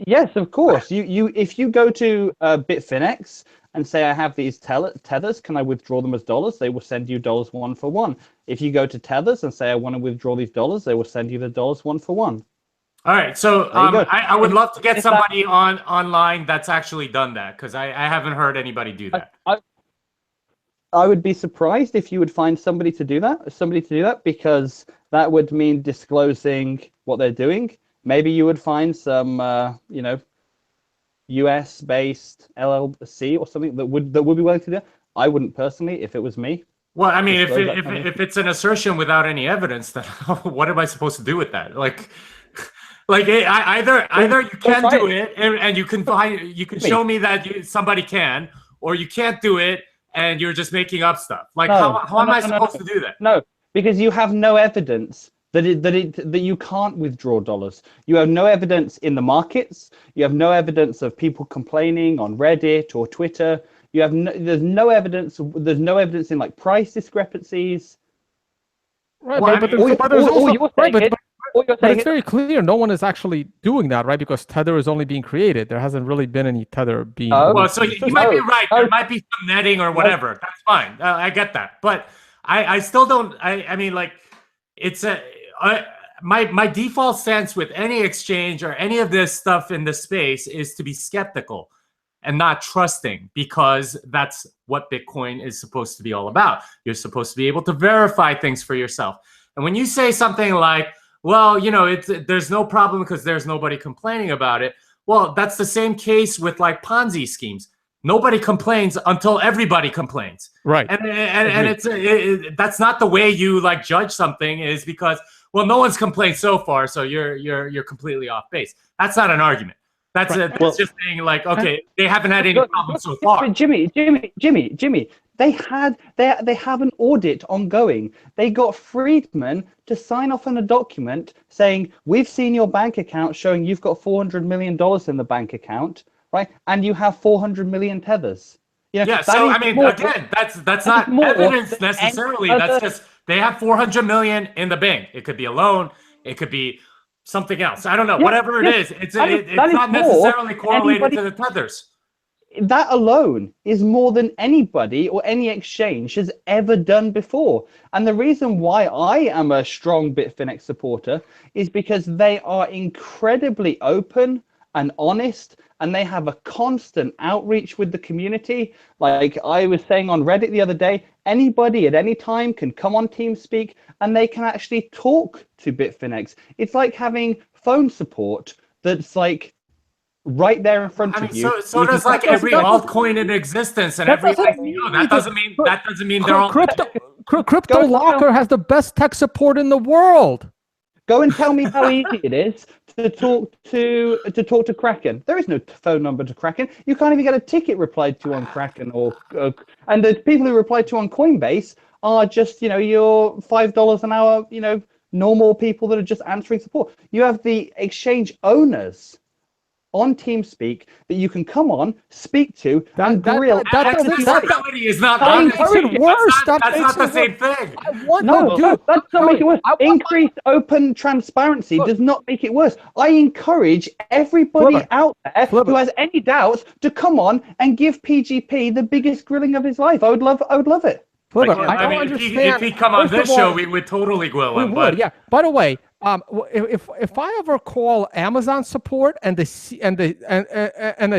Yes, of course. If you go to Bitfinex and say I have these tethers, can I withdraw them as dollars? They will send you dollars 1 for 1. If you go to Tethers and say I want to withdraw these dollars, they will send you the dollars 1 for 1. All right, so I would love to get somebody online that's actually done that because I haven't heard anybody do that. I would be surprised if you would find somebody to do that, because that would mean disclosing what they're doing. Maybe you would find some US-based LLC or something that would be willing to do that. I wouldn't personally if it was me. Well, I mean, if it's an assertion without any evidence, then what am I supposed to do with that? Like either you can do it and you can show me that somebody can, or you can't do it and you're just making up stuff. Like how am I supposed to do that? No, because you have no evidence that you can't withdraw dollars. You have no evidence in the markets. You have no evidence of people complaining on Reddit or Twitter. There's no evidence. There's no evidence in like price discrepancies. Right, but All you're But saying it's very clear no one is actually doing that, right? Because Tether is only being created. There hasn't really been any Tether being. Well, so you might be right. There might be some netting or whatever. That's fine. I get that, but I still don't. I mean, like, it's my default stance with any exchange or any of this stuff in the space is to be skeptical and not trusting, because that's what Bitcoin is supposed to be all about. You're supposed to be able to verify things for yourself. And when you say something like, well, you know, there's no problem because there's nobody complaining about it. Well, that's the same case with like Ponzi schemes. Nobody complains until everybody complains. Right. And that's not the way you like judge something, is because, well, no one's complained so far, so you're completely off base. That's not an argument. That's just saying like, okay, they haven't had any problems so far. Jimmy, they have an audit ongoing. They got Friedman to sign off on a document saying, we've seen your bank account showing you've got $400 million in the bank account, right? And you have 400 million tethers. You know, yeah, so I mean, again, that's not evidence necessarily. That's just, they have 400 million in the bank. It could be a loan. It could be something else. I don't know. Whatever it is, it's not necessarily correlated to the tethers. That alone is more than anybody or any exchange has ever done before. And the reason why I am a strong Bitfinex supporter is because they are incredibly open and honest, and they have a constant outreach with the community. Like I was saying on Reddit the other day, anybody at any time can come on TeamSpeak and they can actually talk to Bitfinex. It's like having phone support that's like right there in front of you. So does like every altcoin in existence and every ICO. That doesn't mean they're all Crypto Locker has the best tech support in the world. Go and tell me how easy it is to talk to Kraken. There is no phone number to Kraken. You can't even get a ticket replied to on Kraken, and the people who reply to on Coinbase are just, you know, your $5 an hour, you know, normal people that are just answering support. You have the exchange owners on TeamSpeak that you can come on, speak to, and grill. Accessibility is not worse. That's not the same thing. That's not make it worse. Increased open transparency does not make it worse. I encourage everybody out there who has any doubts to come on and give PGP the biggest grilling of his life. I would love it. I mean, if he'd come on this show, we would totally grill him. But yeah. By the way, if I ever call Amazon support and the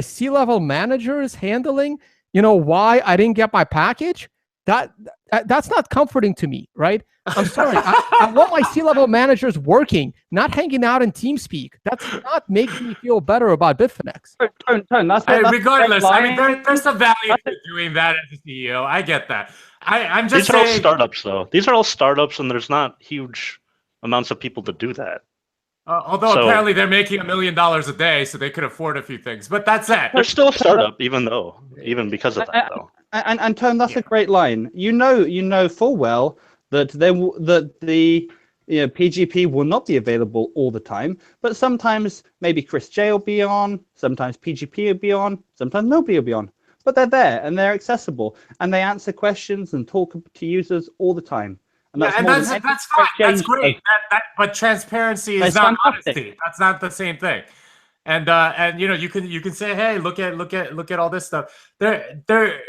C-level manager is handling, you know, why I didn't get my package, that's not comforting to me, right? I'm sorry. I want my C-level managers working, not hanging out in TeamSpeak. That's not making me feel better about Bitfinex. Regardless, I mean, there's some value to doing that as a CEO. I get that. I'm just saying. These are all startups, though. These are all startups, and there's not huge amounts of people to do that. Although apparently they're making $1 million a day, so they could afford a few things. But that's it. They're still a startup, even because of that, though. And Tone, that's a great line. You know full well that the PGP will not be available all the time, but sometimes maybe Chris J will be on, sometimes PGP will be on, sometimes nobody will be on. But they're there and they're accessible and they answer questions and talk to users all the time. And that's fine. That's great. But transparency is not honesty. That's not the same thing. And you know, you can say, hey, look at all this stuff. There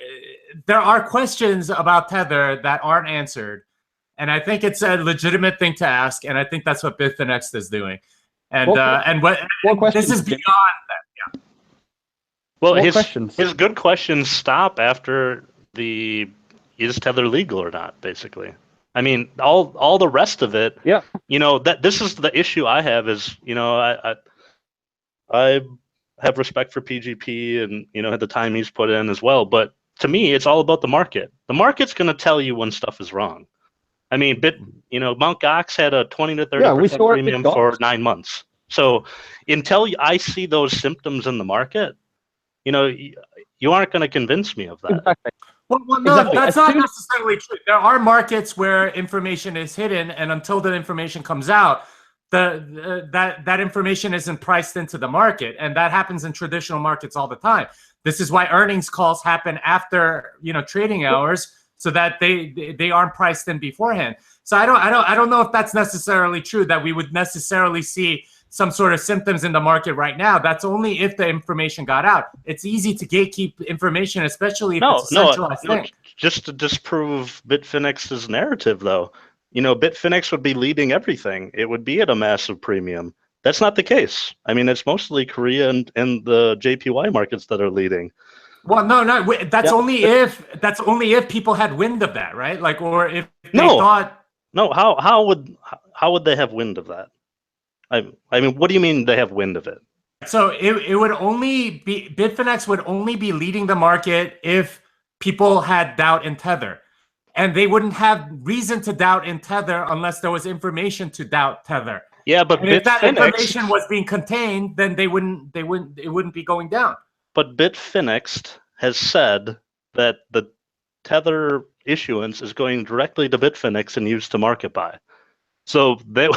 are questions about Tether that aren't answered, and I think it's a legitimate thing to ask. And I think that's what Bitfinex'ed is doing. And this is beyond that. Yeah. Well, his good questions stop after is Tether legal or not, basically. I mean, all the rest of it. Yeah. You know, this is the issue I have is, you know, I have respect for PGP and, you know, the time he's put in as well. But to me, it's all about the market. The market's going to tell you when stuff is wrong. I mean, Mt. Gox had a 20 to 30% premium for 9 months. So until I see those symptoms in the market, you know, you aren't going to convince me of that. Exactly. Well, no, that's not necessarily true. There are markets where information is hidden, and until the information comes out, that information isn't priced into the market, and that happens in traditional markets all the time. This is why earnings calls happen after trading hours, so that they aren't priced in beforehand. So I don't know if that's necessarily true, that we would necessarily see some sort of symptoms in the market right now. That's only if the information got out. It's easy to gatekeep information, especially if it's a centralized thing. Just to disprove Bitfinex'ed's narrative, though, Bitfinex would be leading everything. It would be at a massive premium. That's not the case. I mean, it's mostly Korea and the JPY markets that are leading. Well, no, that's only if people had wind of that, right? Like, or if they thought. No, how would they have wind of that? I mean, what do you mean they have wind of it? So it would only be, Bitfinex would only be leading the market if people had doubt in Tether, and they wouldn't have reason to doubt in Tether unless there was information to doubt Tether. Yeah, but if that information was being contained, then it wouldn't be going down. But Bitfinex'ed has said that the Tether issuance is going directly to Bitfinex and used to market buy. So then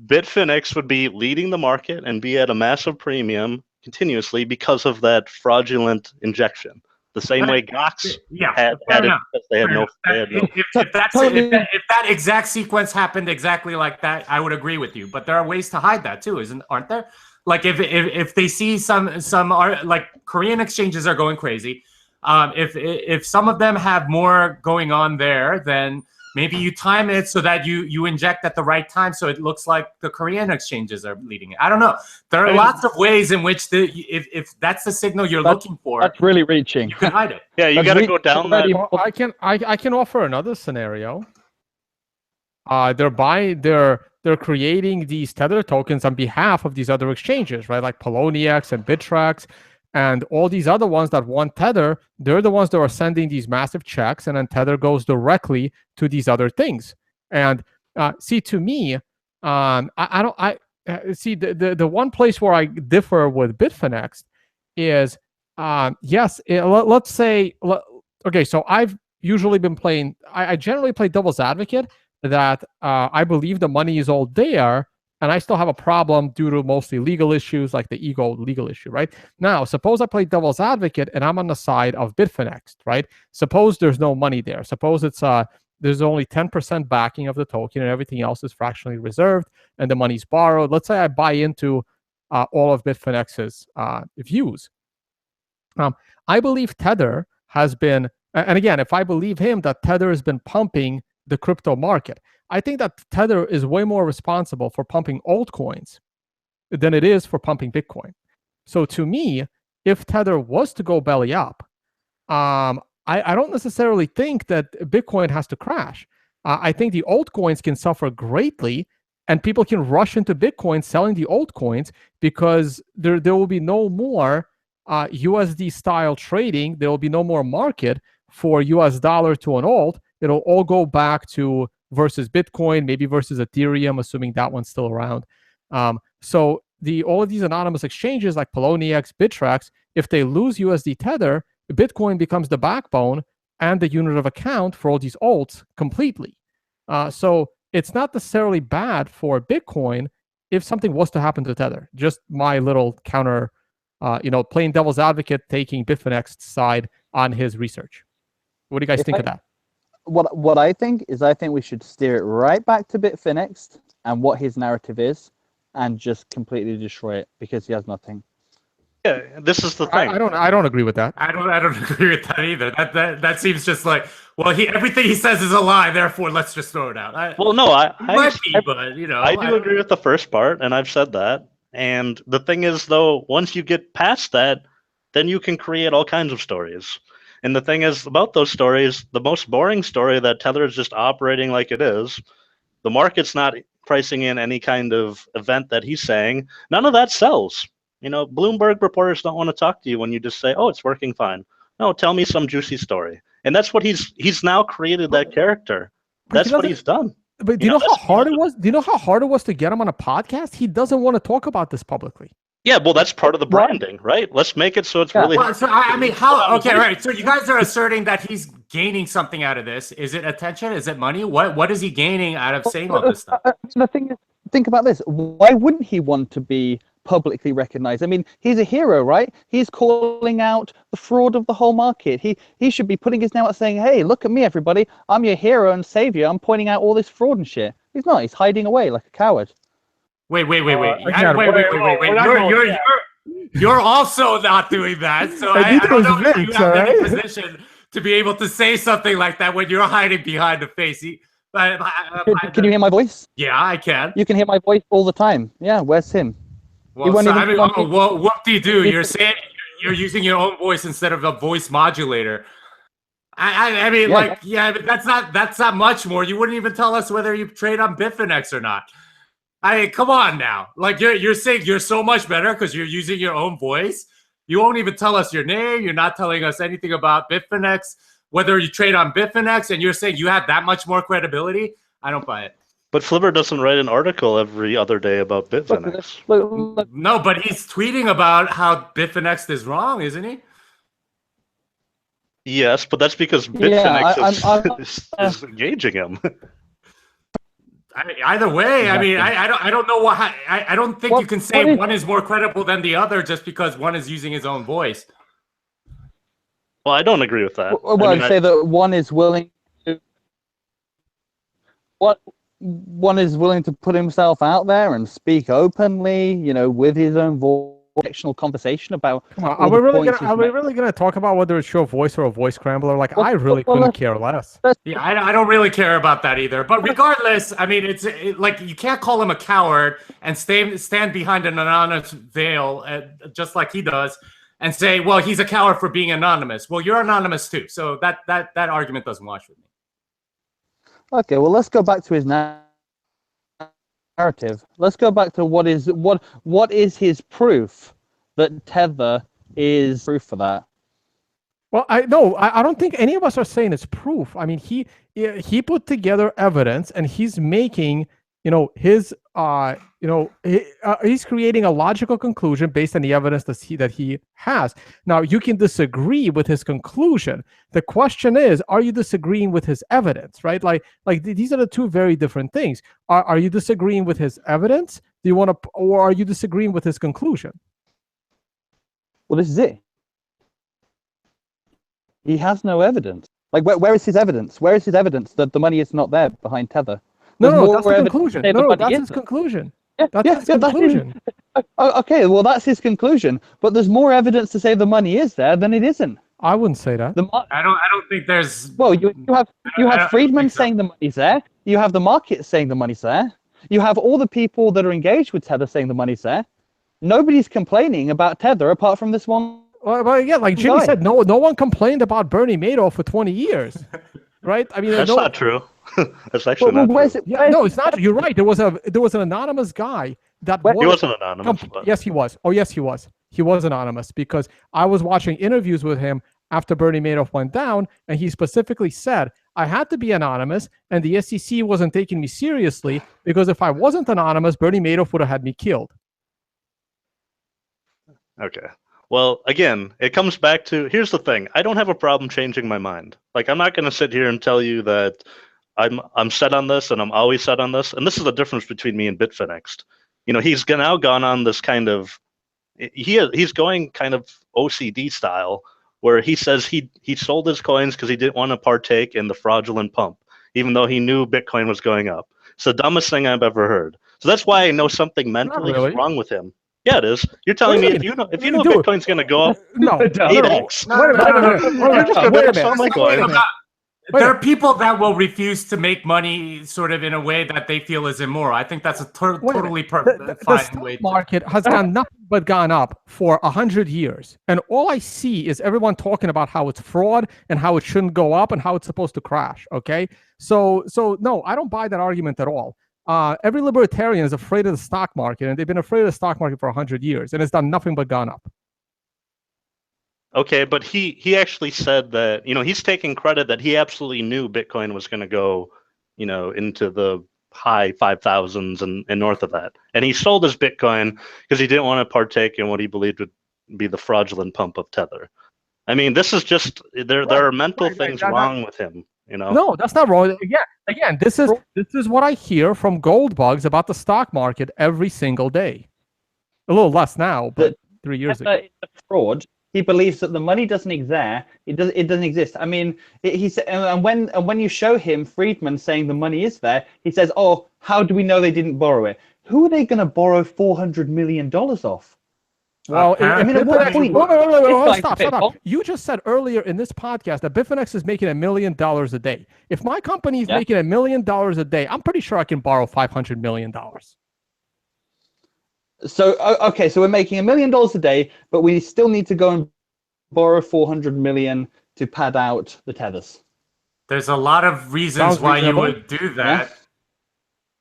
Bitfinex would be leading the market and be at a massive premium continuously because of that fraudulent injection. The same way Gox had it because they had no. If that exact sequence happened exactly like that, I would agree with you. But there are ways to hide that too, aren't there? Like if they see some like Korean exchanges are going crazy, if some of them have more going on there, then maybe you time it so that you inject at the right time, so it looks like the Korean exchanges are leading it. I don't know. There are lots of ways in which if that's the signal you're looking for, that's really reaching. You can hide it. Yeah, you got to go down that. Well, I can offer another scenario. They're creating these Tether tokens on behalf of these other exchanges, right? Like Poloniex and Bittrex and all these other ones that want Tether. They're the ones that are sending these massive checks, and then Tether goes directly to these other things. And see, to me, see the one place where I differ with Bitfinex is yes, let's say, okay, so I've usually been playing. I generally play devil's advocate that I believe the money is all there, and I still have a problem due to mostly legal issues, like the ego legal issue, right? Now, suppose I play devil's advocate and I'm on the side of Bitfinex'ed, right? Suppose there's no money there. Suppose it's there's only 10% backing of the token and everything else is fractionally reserved and the money's borrowed. Let's say I buy into all of Bitfinex's views. I believe Tether has been, and again, if I believe him that Tether has been pumping the crypto market, I think that Tether is way more responsible for pumping altcoins than it is for pumping Bitcoin. So to me, if Tether was to go belly up, I don't necessarily think that Bitcoin has to crash. I think the altcoins can suffer greatly, and people can rush into Bitcoin selling the altcoins because there will be no more USD style trading. There will be no more market for US dollar to an alt. It'll all go back to versus Bitcoin, maybe versus Ethereum, assuming that one's still around. So all of these anonymous exchanges like Poloniex, Bittrex, if they lose USD Tether, Bitcoin becomes the backbone and the unit of account for all these alts completely. So it's not necessarily bad for Bitcoin if something was to happen to Tether. Just my little counter, playing devil's advocate, taking Bitfinex'ed's side on his research. What do you guys think of that? What I think we should steer it right back to Bitfinex'ed and what his narrative is, and just completely destroy it because he has nothing. Yeah, this is the thing. I don't agree with that. I don't agree with that either. That seems just like, well, everything he says is a lie, therefore let's just throw it out. I do agree with the first part, and I've said that. And the thing is, though, once you get past that, then you can create all kinds of stories. And the thing is about those stories, the most boring story that Tether is just operating like it is, the market's not pricing in any kind of event that he's saying, none of that sells. Bloomberg reporters don't want to talk to you when you just say, oh, it's working fine. No, tell me some juicy story. And that's what he's now created that character. That's what he's done. But do you know how hard it was? Do you know how hard it was to get him on a podcast? He doesn't want to talk about this publicly. Yeah, well, that's part of the branding, right? Let's make it so it's really. Well, so I mean, how? Okay, right. So you guys are asserting that he's gaining something out of this. Is it attention? Is it money? What is he gaining out of saying all this stuff? The thing is, think about this. Why wouldn't he want to be publicly recognized. I mean, he's a hero, right? He's calling out the fraud of the whole market. He should be putting his name out saying, hey, look at me, everybody. I'm your hero and savior. I'm pointing out all this fraud and shit. He's not. He's hiding away like a coward. Wait. again, Wait. You're also not doing that. So I don't know if you have any position to be able to say something like that when you're hiding behind the face. Can you hear my voice? Yeah, I can. You can hear my voice all the time. Yeah, where's him? Well, so, I mean, well, what do you do? You're saying you're using your own voice instead of a voice modulator. I mean, but that's not much more. You wouldn't even tell us whether you trade on Bitfinex or not. I mean, come on now. Like you're saying you're so much better because you're using your own voice. You won't even tell us your name. You're not telling us anything about Bitfinex, whether you trade on Bitfinex, and you're saying you have that much more credibility. I don't buy it. But Flipper doesn't write an article every other day about Bitfinex. Look. No, but he's tweeting about how Bitfinex'ed is wrong, isn't he? Yes, but that's because Bitfinex is engaging him. I mean, either way, exactly. I mean, I don't know what I don't think you can say one is more credible than the other just because one is using his own voice. Well, I don't agree with that. Well, I'd say that one is willing to one is willing to put himself out there and speak openly, you know, with his own voice. Fictional conversation about. Are we really gonna talk about whether it's your voice or a voice scrambler? Like, I really couldn't care less. Yeah, I don't really care about that either. But regardless, I mean, it's like you can't call him a coward and stand behind an anonymous veil, just like he does, and say, well, he's a coward for being anonymous. Well, you're anonymous too, so that argument doesn't wash with me. Okay, well, let's go back to his narrative. Let's go back to what is his proof that Tether is proof for that. Well, I don't think any of us are saying it's proof. I mean, he put together evidence, and he's making, his he's creating a logical conclusion based on the evidence that he has. Now, you can disagree with his conclusion. The question is, are you disagreeing with his evidence, right? Like these are the two very different things. Are you disagreeing with his evidence? Or are you disagreeing with his conclusion? Well, this is it. He has no evidence. Like, where is his evidence? Where is his evidence that the money is not there behind Tether? No, that's the conclusion. No, that's his conclusion. That's his conclusion. Okay, well, that's his conclusion. But there's more evidence to say the money is there than it isn't. I wouldn't say that. I don't think there's. Well, you have Friedman saying the money's there. You have the market saying the money's there. You have all the people that are engaged with Tether saying the money's there. Nobody's complaining about Tether apart from this one. Well, yeah, like Jimmy said, no one complained about Bernie Madoff for 20 years, right? I mean, that's not true. That's actually not true. No, it's not. You're right. There was an anonymous guy that he wasn't anonymous. Yes, he was. Oh, yes, he was. He was anonymous because I was watching interviews with him after Bernie Madoff went down, and he specifically said, I had to be anonymous, and the SEC wasn't taking me seriously because if I wasn't anonymous, Bernie Madoff would have had me killed. Okay. Well, again, it comes back to, here's the thing. I don't have a problem changing my mind. Like, I'm not going to sit here and tell you that I'm set on this and I'm always set on this. And this is the difference between me and Bitfinex'ed. He's now gone on this kind of, he's going kind of OCD style, where he says he sold his coins because he didn't want to partake in the fraudulent pump, even though he knew Bitcoin was going up. It's the dumbest thing I've ever heard. So that's why I know something mentally is wrong with him. Yeah, it is. You're telling me if you know Bitcoin's going to go up 8x. Wait a minute. There are people that will refuse to make money sort of in a way that they feel is immoral. I think that's a totally fine way. The market has gone nothing but gone up for 100 years. And all I see is everyone talking about how it's fraud and how it shouldn't go up and how it's supposed to crash. Okay. So no, I don't buy that argument at all. Every libertarian is afraid of the stock market, and they've been afraid of the stock market for 100 years, and it's done nothing but gone up. Okay, but he actually said that, he's taking credit that he absolutely knew Bitcoin was going to go, into the high 5,000s and north of that. And he sold his Bitcoin because he didn't want to partake in what he believed would be the fraudulent pump of Tether. I mean, this is just, there are mental things wrong with him. No, that's not wrong. Again, this is what I hear from gold bugs about the stock market every single day. A little less now, but that 3 years Tether ago. is a fraud. He believes that the money doesn't exist. It doesn't exist. I mean, and when you show him Friedman saying the money is there, he says, "Oh, how do we know they didn't borrow it? Who are they going to borrow $400 million off?" Well, I mean, at what point? Whoa, stop. You just said earlier in this podcast that Bitfinex is making $1 million a day. If my company is making $1 million a day, I'm pretty sure I can borrow $500 million. So okay, so we're making $1 million a day, but we still need to go and borrow 400 million to pad out the tethers. There's a lot of reasons why you would do that. Yeah.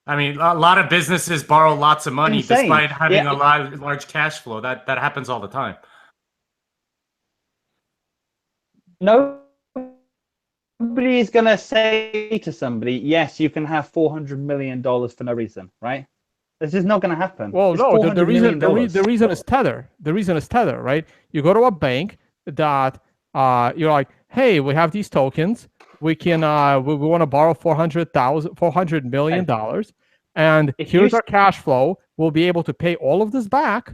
I mean, a lot of businesses borrow lots of money despite having a large cash flow. That happens all the time. Nobody is going to say to somebody, yes, you can have $400 million for no reason, right? This is not going to happen. Well, no, the reason is Tether. The reason is Tether, right? You go to a bank that you're like, hey, we have these tokens. We can we want to borrow $400 million, and here's our cash flow. We'll be able to pay all of this back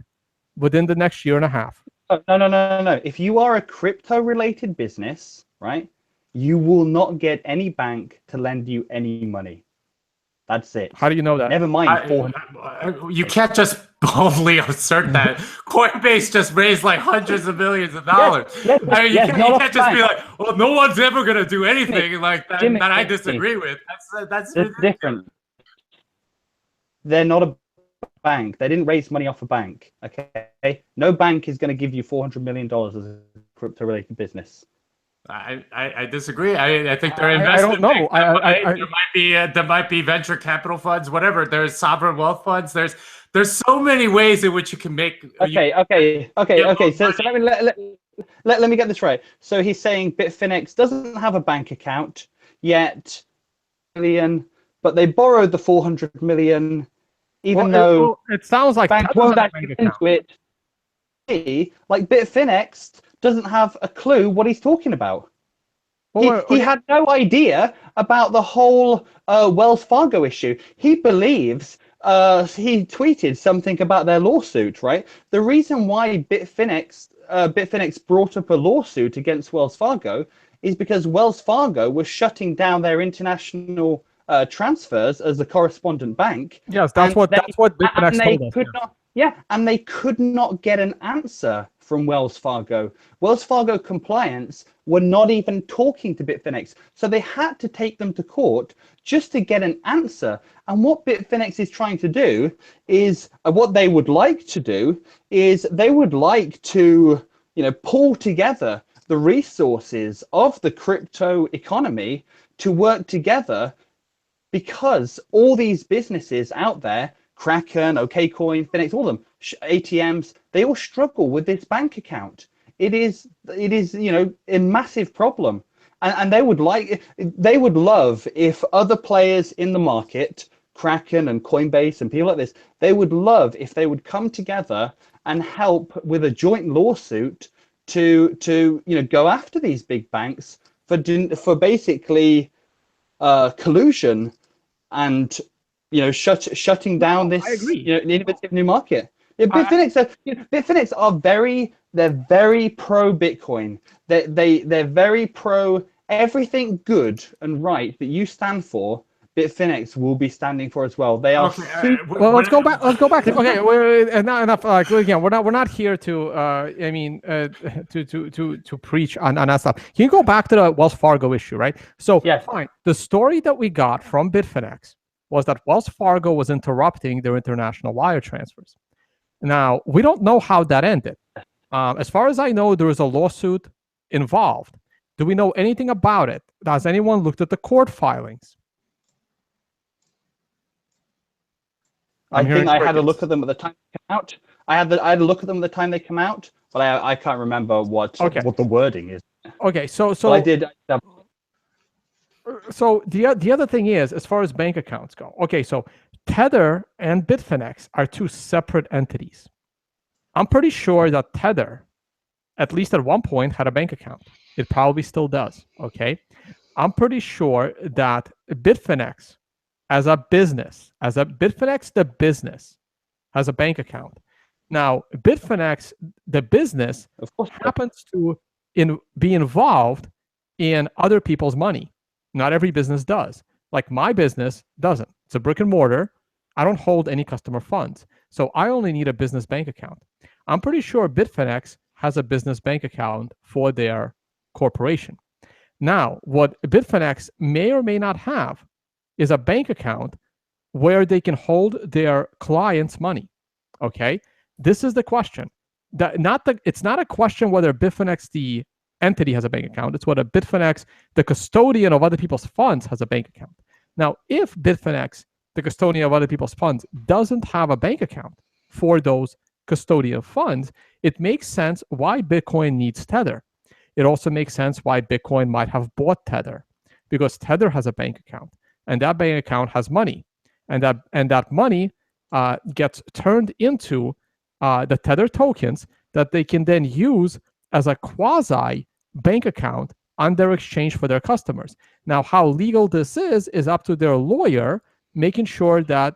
within the next year and a half. No. If you are a crypto-related business, right, you will not get any bank to lend you any money. That's it. How do you know that? Never mind. You can't just boldly assert that. Coinbase just raised like hundreds of millions of dollars. Yes, I mean, you can't just be like, well, no one's ever going to do anything like that that I disagree with. That's different. They're not a bank. They didn't raise money off a bank. Okay. No bank is going to give you $400 million as a crypto-related business. I disagree. I think they're investment. I don't know. There might be venture capital funds, whatever. There's sovereign wealth funds. There's so many ways in which you can make. Okay. So let me get this right. So he's saying Bitfinex doesn't have a bank account yet, but they borrowed the 400 million, even though it sounds like banks won't actually into it. Like Bitfinex doesn't have a clue what he's talking about. He had no idea about the whole Wells Fargo issue. He believes he tweeted something about their lawsuit, right? The reason why Bitfinex brought up a lawsuit against Wells Fargo is because Wells Fargo was shutting down their international transfers as a correspondent bank. Yes, that's what Bitfinex told us. And they could not get an answer from Wells Fargo. Wells Fargo compliance were not even talking to Bitfinex. So they had to take them to court just to get an answer. And what Bitfinex is trying to do is, what they would like to do is they would like to, pull together the resources of the crypto economy to work together, because all these businesses out there, Kraken, OKCoin, Finex, all of them, ATMs, they all struggle with this bank account. It is a massive problem. And they would love if other players in the market, Kraken and Coinbase and people like this, they would love if they would come together and help with a joint lawsuit to go after these big banks for basically collusion and shutting down this innovative new market. Bitfinex are very pro Bitcoin. They're very pro everything good and right that you stand for. Bitfinex will be standing for as well. They are. Well, let's go back. Okay, enough. Like again, we're not here to. To preach on that stuff. Can you go back to the Wells Fargo issue, right? So fine. The story that we got from Bitfinex was that Wells Fargo was interrupting their international wire transfers. Now, we don't know how that ended. As far as I know, there was a lawsuit involved. Do we know anything about it? Has anyone looked at the court filings? I think I had a look at them at the time they came out. I had a look at them at the time they come out, but I can't remember what the wording is. Okay, so I did. So the other thing is, as far as bank accounts go, okay, so Tether and Bitfinex are two separate entities. I'm pretty sure that Tether, at least at one point, had a bank account. It probably still does, okay? I'm pretty sure that Bitfinex, Bitfinex the business, has a bank account. Now, Bitfinex, the business, Of course. happens to be involved in other people's money. Not every business does. Like my business doesn't. It's a brick and mortar. I don't hold any customer funds. So I only need a business bank account. I'm pretty sure Bitfinex has a business bank account for their corporation. Now, what Bitfinex may or may not have is a bank account where they can hold their clients' money. Okay? This is the question. It's not a question whether Bitfinex, the entity, has a bank account. It's whether Bitfinex, the custodian of other people's funds, has a bank account. Now, if Bitfinex, the custodian of other people's funds, doesn't have a bank account for those custodian funds, it makes sense why Bitcoin needs Tether. It also makes sense why Bitcoin might have bought Tether, because Tether has a bank account, and that bank account has money, and that money gets turned into the Tether tokens that they can then use as a quasi bank account on their exchange for their customers. Now, how legal this is up to their lawyer, making sure that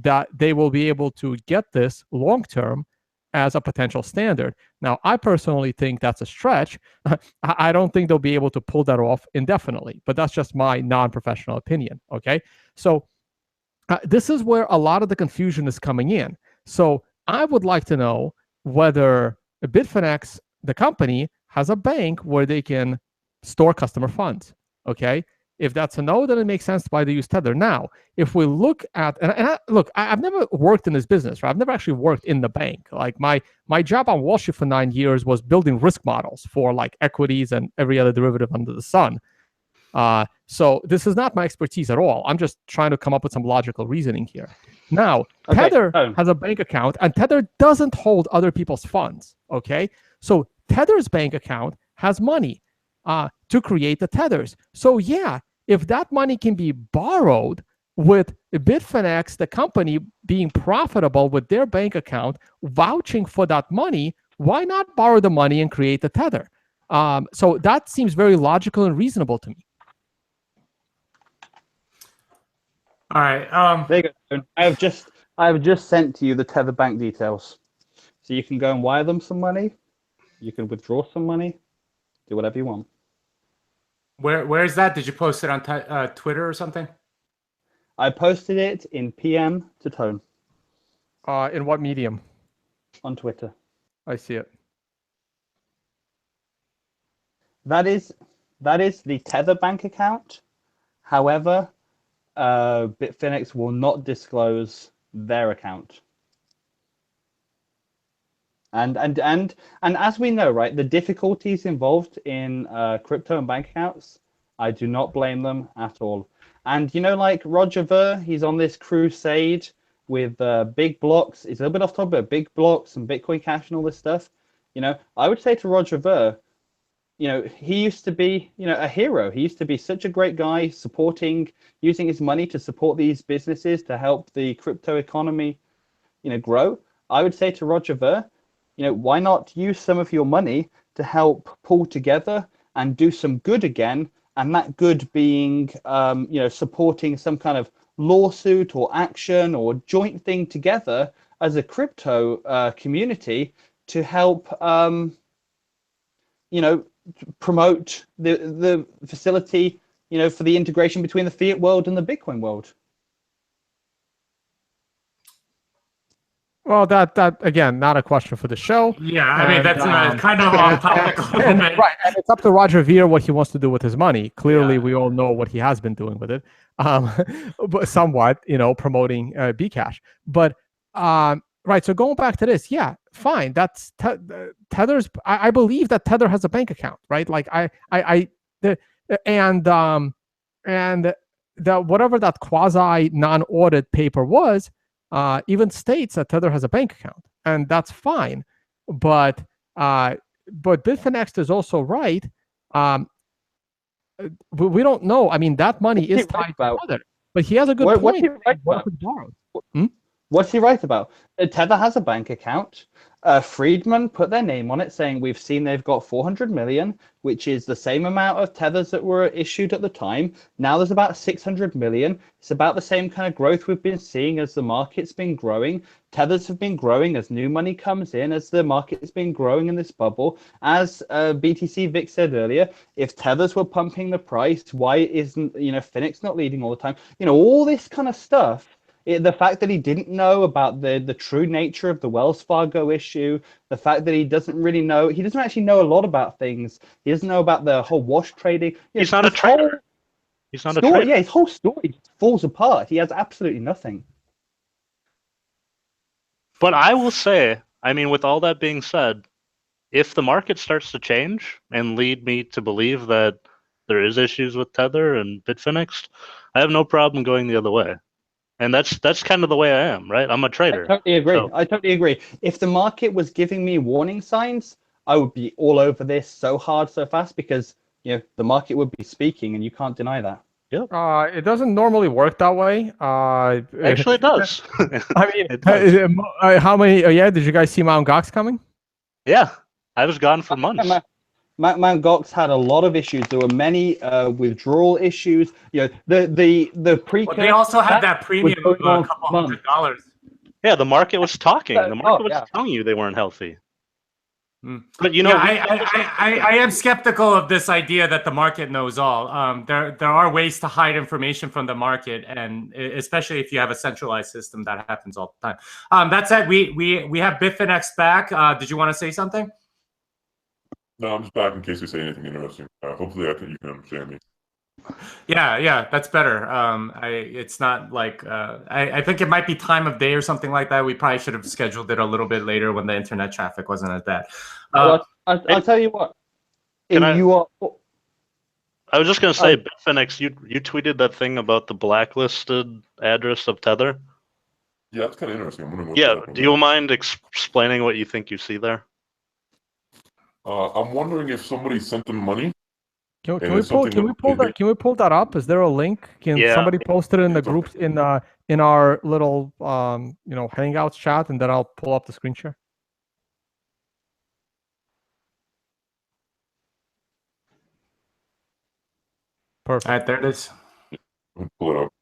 that they will be able to get this long term as a potential standard. Now, I personally think that's a stretch. I don't think they'll be able to pull that off indefinitely, but that's just my non-professional opinion. Okay, so this is where a lot of the confusion is coming in. So I would like to know whether Bitfinex, the company, has a bank where they can store customer funds. Okay, if that's a no, then it makes sense why they use Tether. Now, if we look at, I've never worked in this business, right? I've never actually worked in the bank. Like my job on Wall Street for 9 years was building risk models for like equities and every other derivative under the sun. So this is not my expertise at all. I'm just trying to come up with some logical reasoning here. Now, Tether has a bank account, and Tether doesn't hold other people's funds. Okay, so Tether's bank account has money to create the Tethers. So yeah, if that money can be borrowed with Bitfinex, the company, being profitable with their bank account, vouching for that money, why not borrow the money and create the Tether? So that seems very logical and reasonable to me. All right. There you go. I have just sent to you the Tether bank details, so you can go and wire them some money. You can withdraw some money. Do whatever you want. Where is that? Did you post it on Twitter or something? I posted it in PM to Tone. In what medium? On Twitter. I see it. That is the Tether bank account. However, Bitfinex will not disclose their account. And as we know, right, the difficulties involved in crypto and bank accounts, I do not blame them at all. And like Roger Ver, he's on this crusade with big blocks. It's a little bit off topic, but big blocks and Bitcoin Cash and all this stuff. I would say to Roger Ver, he used to be, a hero. He used to be such a great guy, using his money to support these businesses to help the crypto economy, grow. I would say to Roger Ver, why not use some of your money to help pull together and do some good again? And that good being, supporting some kind of lawsuit or action or joint thing together as a crypto community to help, promote the facility, for the integration between the fiat world and the Bitcoin world. Well, that again, not a question for the show. Yeah, I mean, that's kind of off topic a little bit. Right, and it's up to Roger Ver what he wants to do with his money. Clearly, we all know what he has been doing with it, but somewhat, promoting Bcash. But right, so going back to this, yeah, fine. That's Tether's. I believe that Tether has a bank account, right? Like and the whatever that quasi non-audit paper was. Even states that Tether has a bank account, and that's fine. But Bitfinex'ed is also right. We don't know. I mean, that money is tied to Tether, but he has a good point. What he right about? What's he right about? Tether has a bank account. Friedman put their name on it, saying we've seen they've got 400 million, which is the same amount of tethers that were issued at the time. Now there's about 600 million. It's about the same kind of growth we've been seeing as the market's been growing. Tethers have been growing as new money comes in, as the market's been growing in this bubble. As BTC Vic said earlier, if tethers were pumping the price, why isn't Finex'ed not leading all the time? All this kind of stuff. The fact that he didn't know about the true nature of the Wells Fargo issue, the fact that he doesn't actually know a lot about things. He doesn't know about the whole wash trading. He's not a trader. He's not a trader. Yeah, his whole story falls apart. He has absolutely nothing. But I will say, I mean, with all that being said, if the market starts to change and lead me to believe that there is issues with Tether and Bitfinex'ed, I have no problem going the other way. And that's kind of the way I am, right? I'm a trader. I totally agree. So, I totally agree. If the market was giving me warning signs, I would be all over this so hard, so fast, because the market would be speaking, and you can't deny that. It doesn't normally work that way. actually, it does. I mean, It does. how many? Did you guys see Mt. Gox coming? Yeah, I was gone for months. Mt. Gox had a lot of issues. There were many withdrawal issues. The precursor. They also had that premium of a couple $100. Yeah, the market was talking. The market was telling you they weren't healthy. But I am skeptical of this idea that the market knows all. There are ways to hide information from the market, and especially if you have a centralized system, that happens all the time. That said, we have Bitfinex'ed back. Did you want to say something? No, I'm just back in case we say anything interesting. Hopefully, you can understand me. Yeah, that's better. It's not like I think it might be time of day or something like that. We probably should have scheduled it a little bit later when the internet traffic wasn't as bad. I'll tell you what. I was just gonna say, Bitfinex, you tweeted that thing about the blacklisted address of Tether. Yeah, that's kind of interesting. I'm wondering what do you mind explaining what you think you see there? I'm wondering if somebody sent them money. Can we pull that up? Is there a link? Can somebody post it in the groups in our little Hangouts chat, and then I'll pull up the screen share. Perfect. All right, there it is. Pull it up.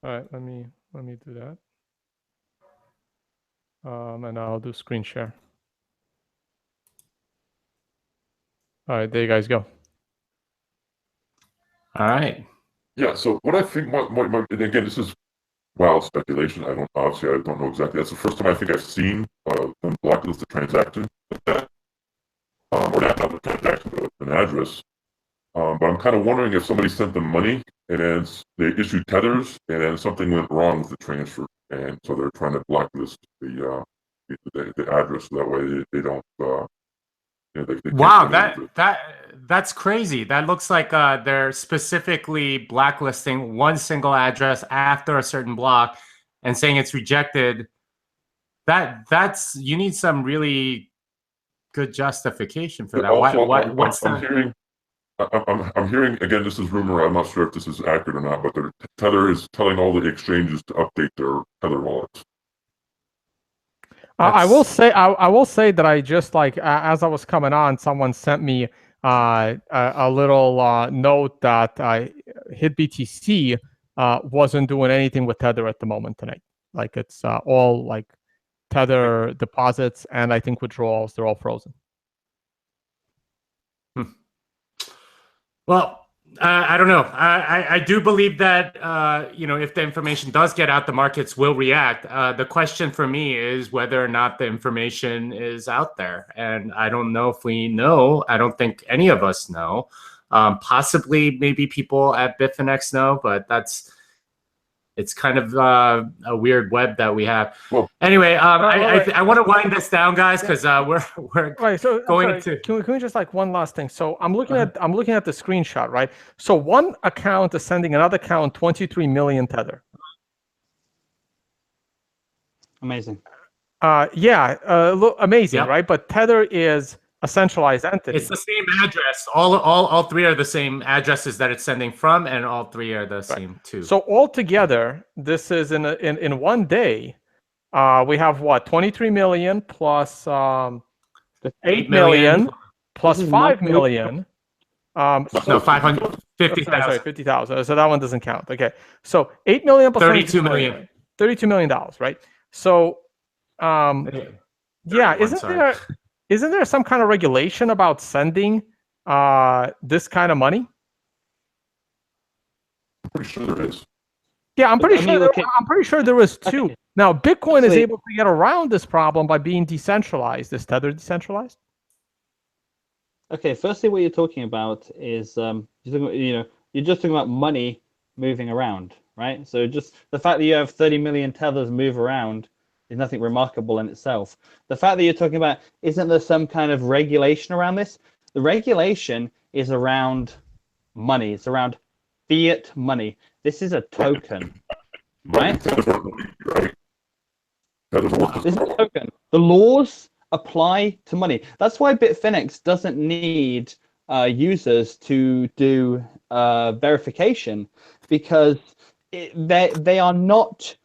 All right, let me do that. And I'll do screen share. All right, there you guys go. All right. Yeah. So what I think, and again, this is wild speculation. I don't know exactly. That's the first time I think I've seen them blacklist a transaction like that, or not a transaction, but an address. But I'm kind of wondering if somebody sent them money and then they issued tethers, and then something went wrong with the transfer, and so they're trying to blacklist the address so that way they don't. Wow, that's crazy. That looks like they're specifically blacklisting one single address after a certain block and saying it's rejected. That's you need some really good justification for that. Also, What's that? I'm hearing again. This is rumor. I'm not sure if this is accurate or not, but Tether is telling all the exchanges to update their Tether wallets. I will say that I just as I was coming on, someone sent me a little note that HitBTC wasn't doing anything with Tether at the moment tonight. Like it's all like Tether deposits and I think withdrawals, they're all frozen. Well, I don't know. I do believe that if the information does get out, the markets will react. The question for me is whether or not the information is out there, and I don't know if we know. I don't think any of us know. Possibly, maybe people at Bitfinex know, but it's kind of a weird web that we have. Well, anyway, I want to wind this down, guys, because we're going into. Can we just one last thing? So I'm looking at the screenshot, right? So one account is sending another account 23 million Tether. Amazing. Look amazing, right? But Tether is a centralized entity. It's the same address. All three are the same addresses that it's sending from, and all three are the same too. So altogether, this is in one day, we have what, 23 million plus 8 million plus 5 million. No, 550,000. Sorry, 50,000. So that one doesn't count. Okay. So 8 million plus 32 million. $32 million, right? So, yeah, isn't there some kind of regulation about sending this kind of money? Pretty sure there is. Yeah, I'm pretty I mean, sure. okay. I'm pretty sure there is too. Okay. Now, Bitcoin is So- able to get around this problem by being decentralized. Is Tether decentralized? Okay, firstly, what you're talking about is you're just talking about money moving around, right? So just the fact that you have 30 million tethers move around is nothing remarkable in itself. The fact that you're talking about, isn't there some kind of regulation around this? The regulation is around money. It's around fiat money. This is a token, right? Right? This is a token. The laws apply to money. That's why Bitfinex doesn't need users to do verification, because they are not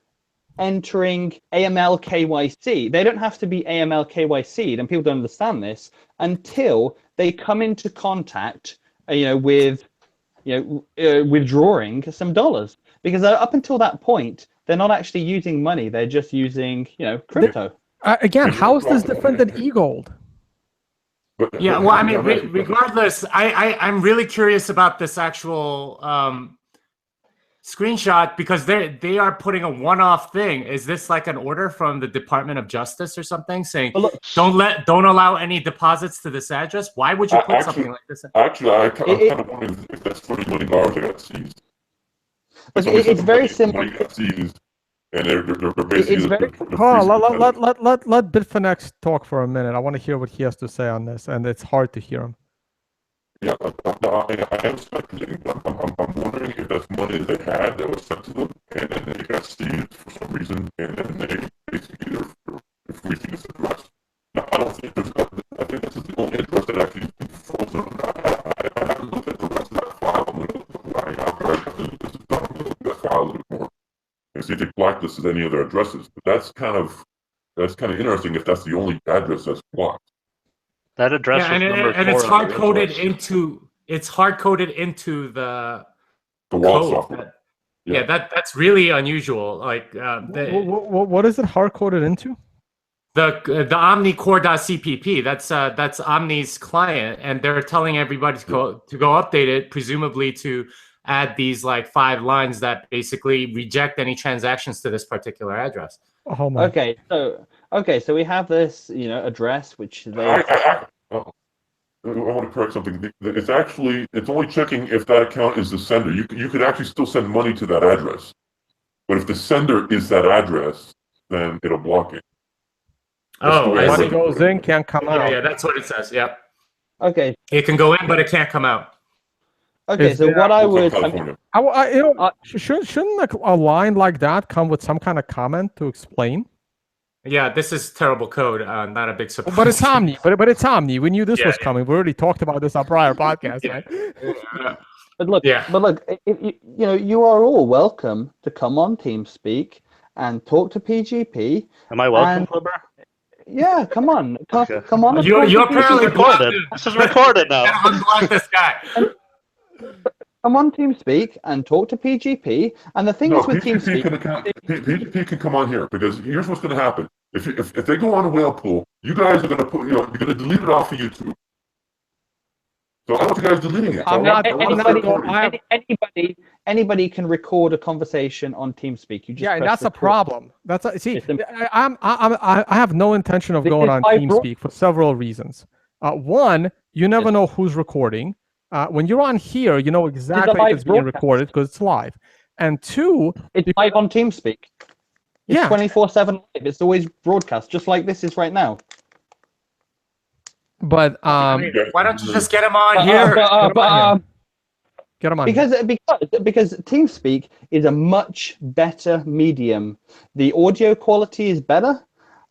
entering AML KYC. They don't have to be AML KYC'd, and people don't understand this until they come into contact, with withdrawing some dollars. Because up until that point, they're not actually using money. They're just using, crypto. Again, how is this different than e-gold? Yeah, well, I mean, regardless, I'm really curious about this actual screenshot, because they are putting a one-off thing. Is this like an order from the Department of Justice or something saying, Look, don't allow any deposits to this address? Why would you put something like this? Actually, I'm kind of wondering if that's $30 million that got seized. It's very simple. Money got seized, and they're basically. Hold on, let Bitfinex talk for a minute. I want to hear what he has to say on this, and it's hard to hear him. Yeah, I am speculating. I'm wondering if that's money they had that was sent to them, and then they got seized for some reason, and then they basically they're freezing this address. Now, I don't think I think this is the only address that actually been frozen. I haven't looked at the rest of that file. I'm going to look at that file a little bit more and see if they blacklisted any other addresses. But that's kind of interesting if that's the only address that's blocked. That address was number 4 and it's on the hard coded list. into the wall code. software. Yeah, that's really unusual. Like What is it hard coded into? the omnicore.cpp. That's Omni's client, and they're telling everybody to go update it, presumably to add these like 5 lines that basically reject any transactions to this particular address. Oh my. Okay, so we have this, address which they. I want to correct something. It's only checking if that account is the sender. You could actually still send money to that address, but if the sender is that address, then it'll block it. Money goes in, can't come out. Yeah, that's what it says. Yep. Okay. It can go in, but it can't come out. Okay, so what I would. Shouldn't a line like that come with some kind of comment to explain? Yeah, this is terrible code. Not a big surprise. But it's Omni. But it's Omni. We knew this was coming. We already talked about this on prior podcasts, right? But look, you are all welcome to come on TeamSpeak and talk to PGP. Am I welcome, Flipper? Yeah, come on, come on. You're apparently recorded. This is recorded now. Unblock this guy. Come on TeamSpeak and talk to PGP. And the thing is with TeamSpeak, PGP can come on here, because here's what's going to happen. If they go on a Whalepool, you guys are going to you're going to delete it off of YouTube. So I don't want you guys deleting it. Anybody can record a conversation on TeamSpeak. You just and that's a problem. I have no intention of going on TeamSpeak for several reasons. One, you never know who's recording. When you're on here, you know exactly if it's being recorded because it's live. And 2, it's live on TeamSpeak. It's 24/7 live. It's always broadcast, just like this is right now. But why don't you just get him on here? Get him on. Because TeamSpeak is a much better medium. The audio quality is better.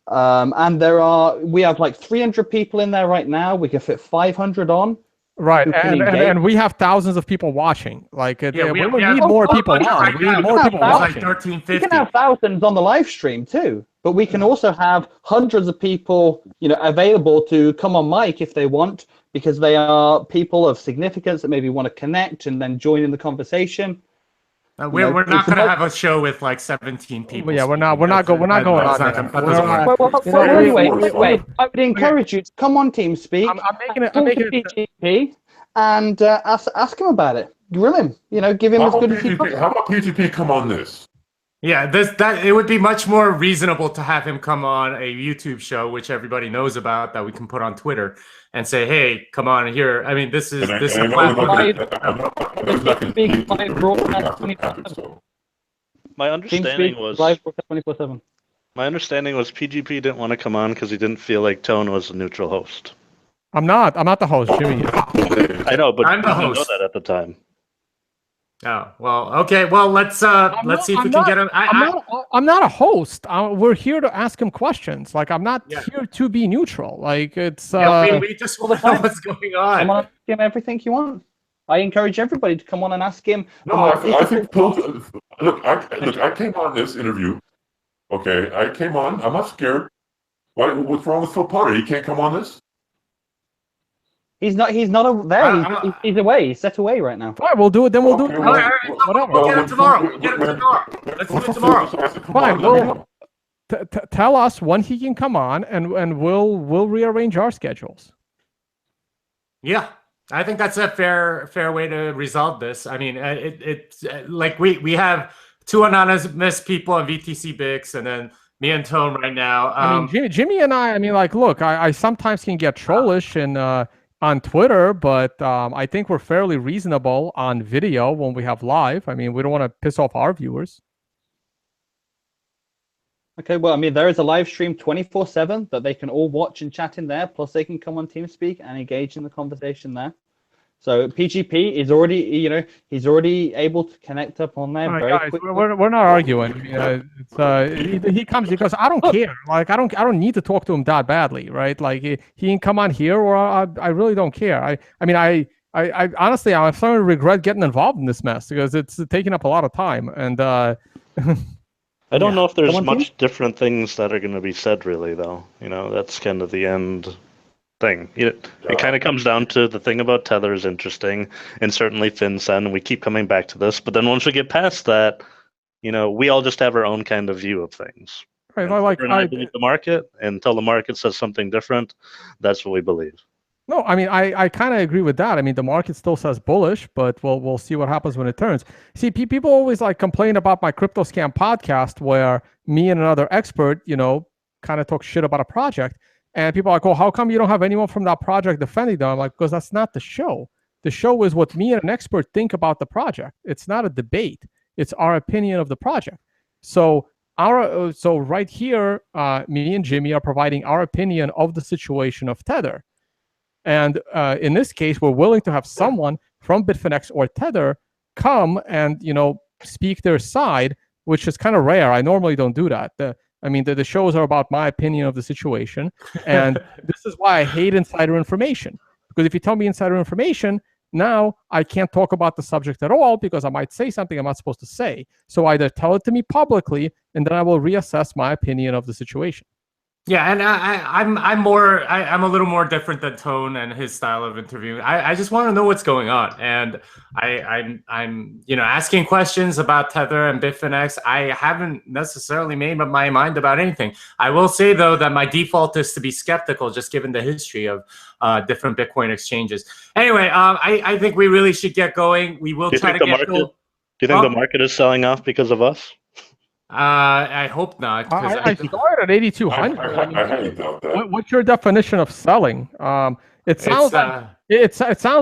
And we have like 300 people in there right now. We can fit 500 on. Right, who can and engage. we have thousands of people watching. Like, we have- need more people on. right We need now, more people it's like watching. 1350. We can have thousands on the live stream too, but we can also have hundreds of people, available to come on mic if they want, because they are people of significance that maybe want to connect and then join in the conversation. We're not going to have a show with like 17 people. Yeah, we're not going on there. Anyway, I would encourage you to come on TeamSpeak. I'm making it. PGP and ask him about it. Grill him. Give him as good as he can. How about PGP come on this? Yeah, it would be much more reasonable to have him come on a YouTube show, which everybody knows about, that we can put on Twitter and say, "Hey, come on here." I mean, this is a platform. My understanding was live 24/7. My understanding was PGP didn't want to come on because he didn't feel like Tone was a neutral host. I'm not the host, Jimmy. I know, but I'm the you didn't know host. that at the time. Oh, well, okay. Well, let's see if we can get him. I'm not a host. We're here to ask him questions. Like, I'm not here to be neutral. Like, it's we just want to know what's going on. Come on, ask him everything you want. I encourage everybody to come on and ask him. No, I think look, I came on this interview. Okay, I came on. I'm not scared. What's wrong with Phil Potter? He can't come on this? He's not there. He's away. He's set away right now. All right, we'll do it. Then we'll do it. All right, whatever. We'll get it tomorrow. Let's do it tomorrow. Fine. Well, tell us when he can come on, and we'll rearrange our schedules. Yeah, I think that's a fair way to resolve this. I mean, it's like we have two anonymous people on VTC Bix, and then me and Tone right now. I mean, Jimmy and I mean, like, look, I sometimes can get trollish and on Twitter, but I think we're fairly reasonable on video when we have live. I mean, we don't want to piss off our viewers. Okay, well, I mean, there is a live stream 24/7 that they can all watch and chat in there. Plus, they can come on TeamSpeak and engage in the conversation there. So PGP is already, he's already able to connect up on there very quickly. We're not arguing. He comes because I don't care. Like, I don't need to talk to him that badly, right? Like, he can come on here, or I really don't care. I mean, I honestly, I'm starting to regret getting involved in this mess because it's taking up a lot of time. And I don't know if there's much different things that are going to be said, really, though. That's kind of the end thing. It kind of comes down to the thing about Tether is interesting, and certainly FinCEN. We keep coming back to this, but then once we get past that, we all just have our own kind of view of things. Right, I believe the market, and until the market says something different, that's what we believe. No, I mean, I kind of agree with that. I mean, the market still says bullish, but we'll see what happens when it turns. See, people always complain about my Crypto Scam podcast, where me and another expert, kind of talk shit about a project. And people are like, oh, how come you don't have anyone from that project defending them? I'm like, because that's not the show. The show is what me and an expert think about the project. It's not a debate. It's our opinion of the project. So right here, me and Jimmy are providing our opinion of the situation of Tether. And in this case, we're willing to have someone from Bitfinex'ed or Tether come and, speak their side, which is kind of rare. I normally don't do that. The shows are about my opinion of the situation. And this is why I hate insider information. Because if you tell me insider information, now I can't talk about the subject at all because I might say something I'm not supposed to say. So either tell it to me publicly, and then I will reassess my opinion of the situation. Yeah, and I'm a little more different than Tone and his style of interviewing. I just want to know what's going on, and I'm asking questions about Tether and Bitfinex. I haven't necessarily made up my mind about anything. I will say though that my default is to be skeptical, just given the history of different Bitcoin exchanges. Anyway, I think we really should get going. We will try to get. Do you think the market is selling off because of us? I hope not. I started at 8,200. What's your definition of selling? It sounds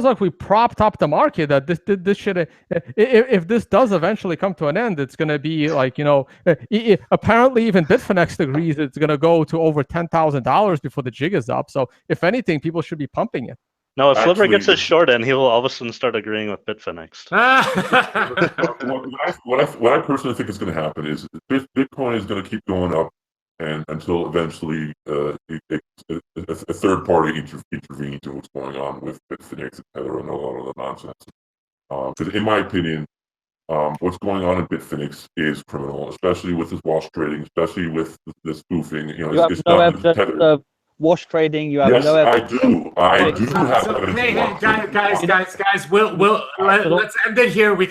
like we propped up the market. That this should, if this does eventually come to an end, it's going to be like, apparently even Bitfinex agrees it's going to go to over $10,000 before the jig is up. So if anything, people should be pumping it. No, if Sliver gets his short end, he will all of a sudden start agreeing with Bitfinex'ed. What I personally think is going to happen is Bitcoin is going to keep going up and until eventually a third party intervenes in what's going on with Bitfinex, Tether, and a lot of the nonsense. Because in my opinion, what's going on in Bitfinex is criminal, especially with this wash trading, especially with the spoofing. You know, You have it's no not just evidence Tether. of wash trading. You have Yes, no I evidence. do. I do So, have so, evidence hey, of hey, wash trading. guys, let's end it here. We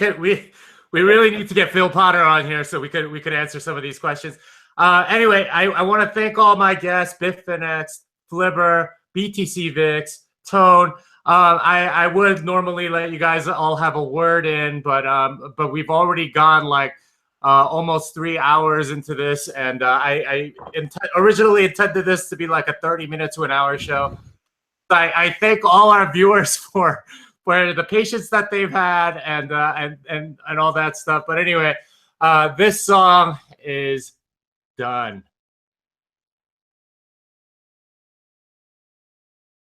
really need to get Phil Potter on here so we could answer some of these questions. Anyway, I want to thank all my guests: Bitfinexed, Flibber, BTC Vix, Tone. I would normally let you guys all have a word in, but we've already gone like almost 3 hours into this, and I originally intended this to be like a 30-minute to an hour show. I thank all our viewers for the patience that they've had and all that stuff. But anyway, this song is done.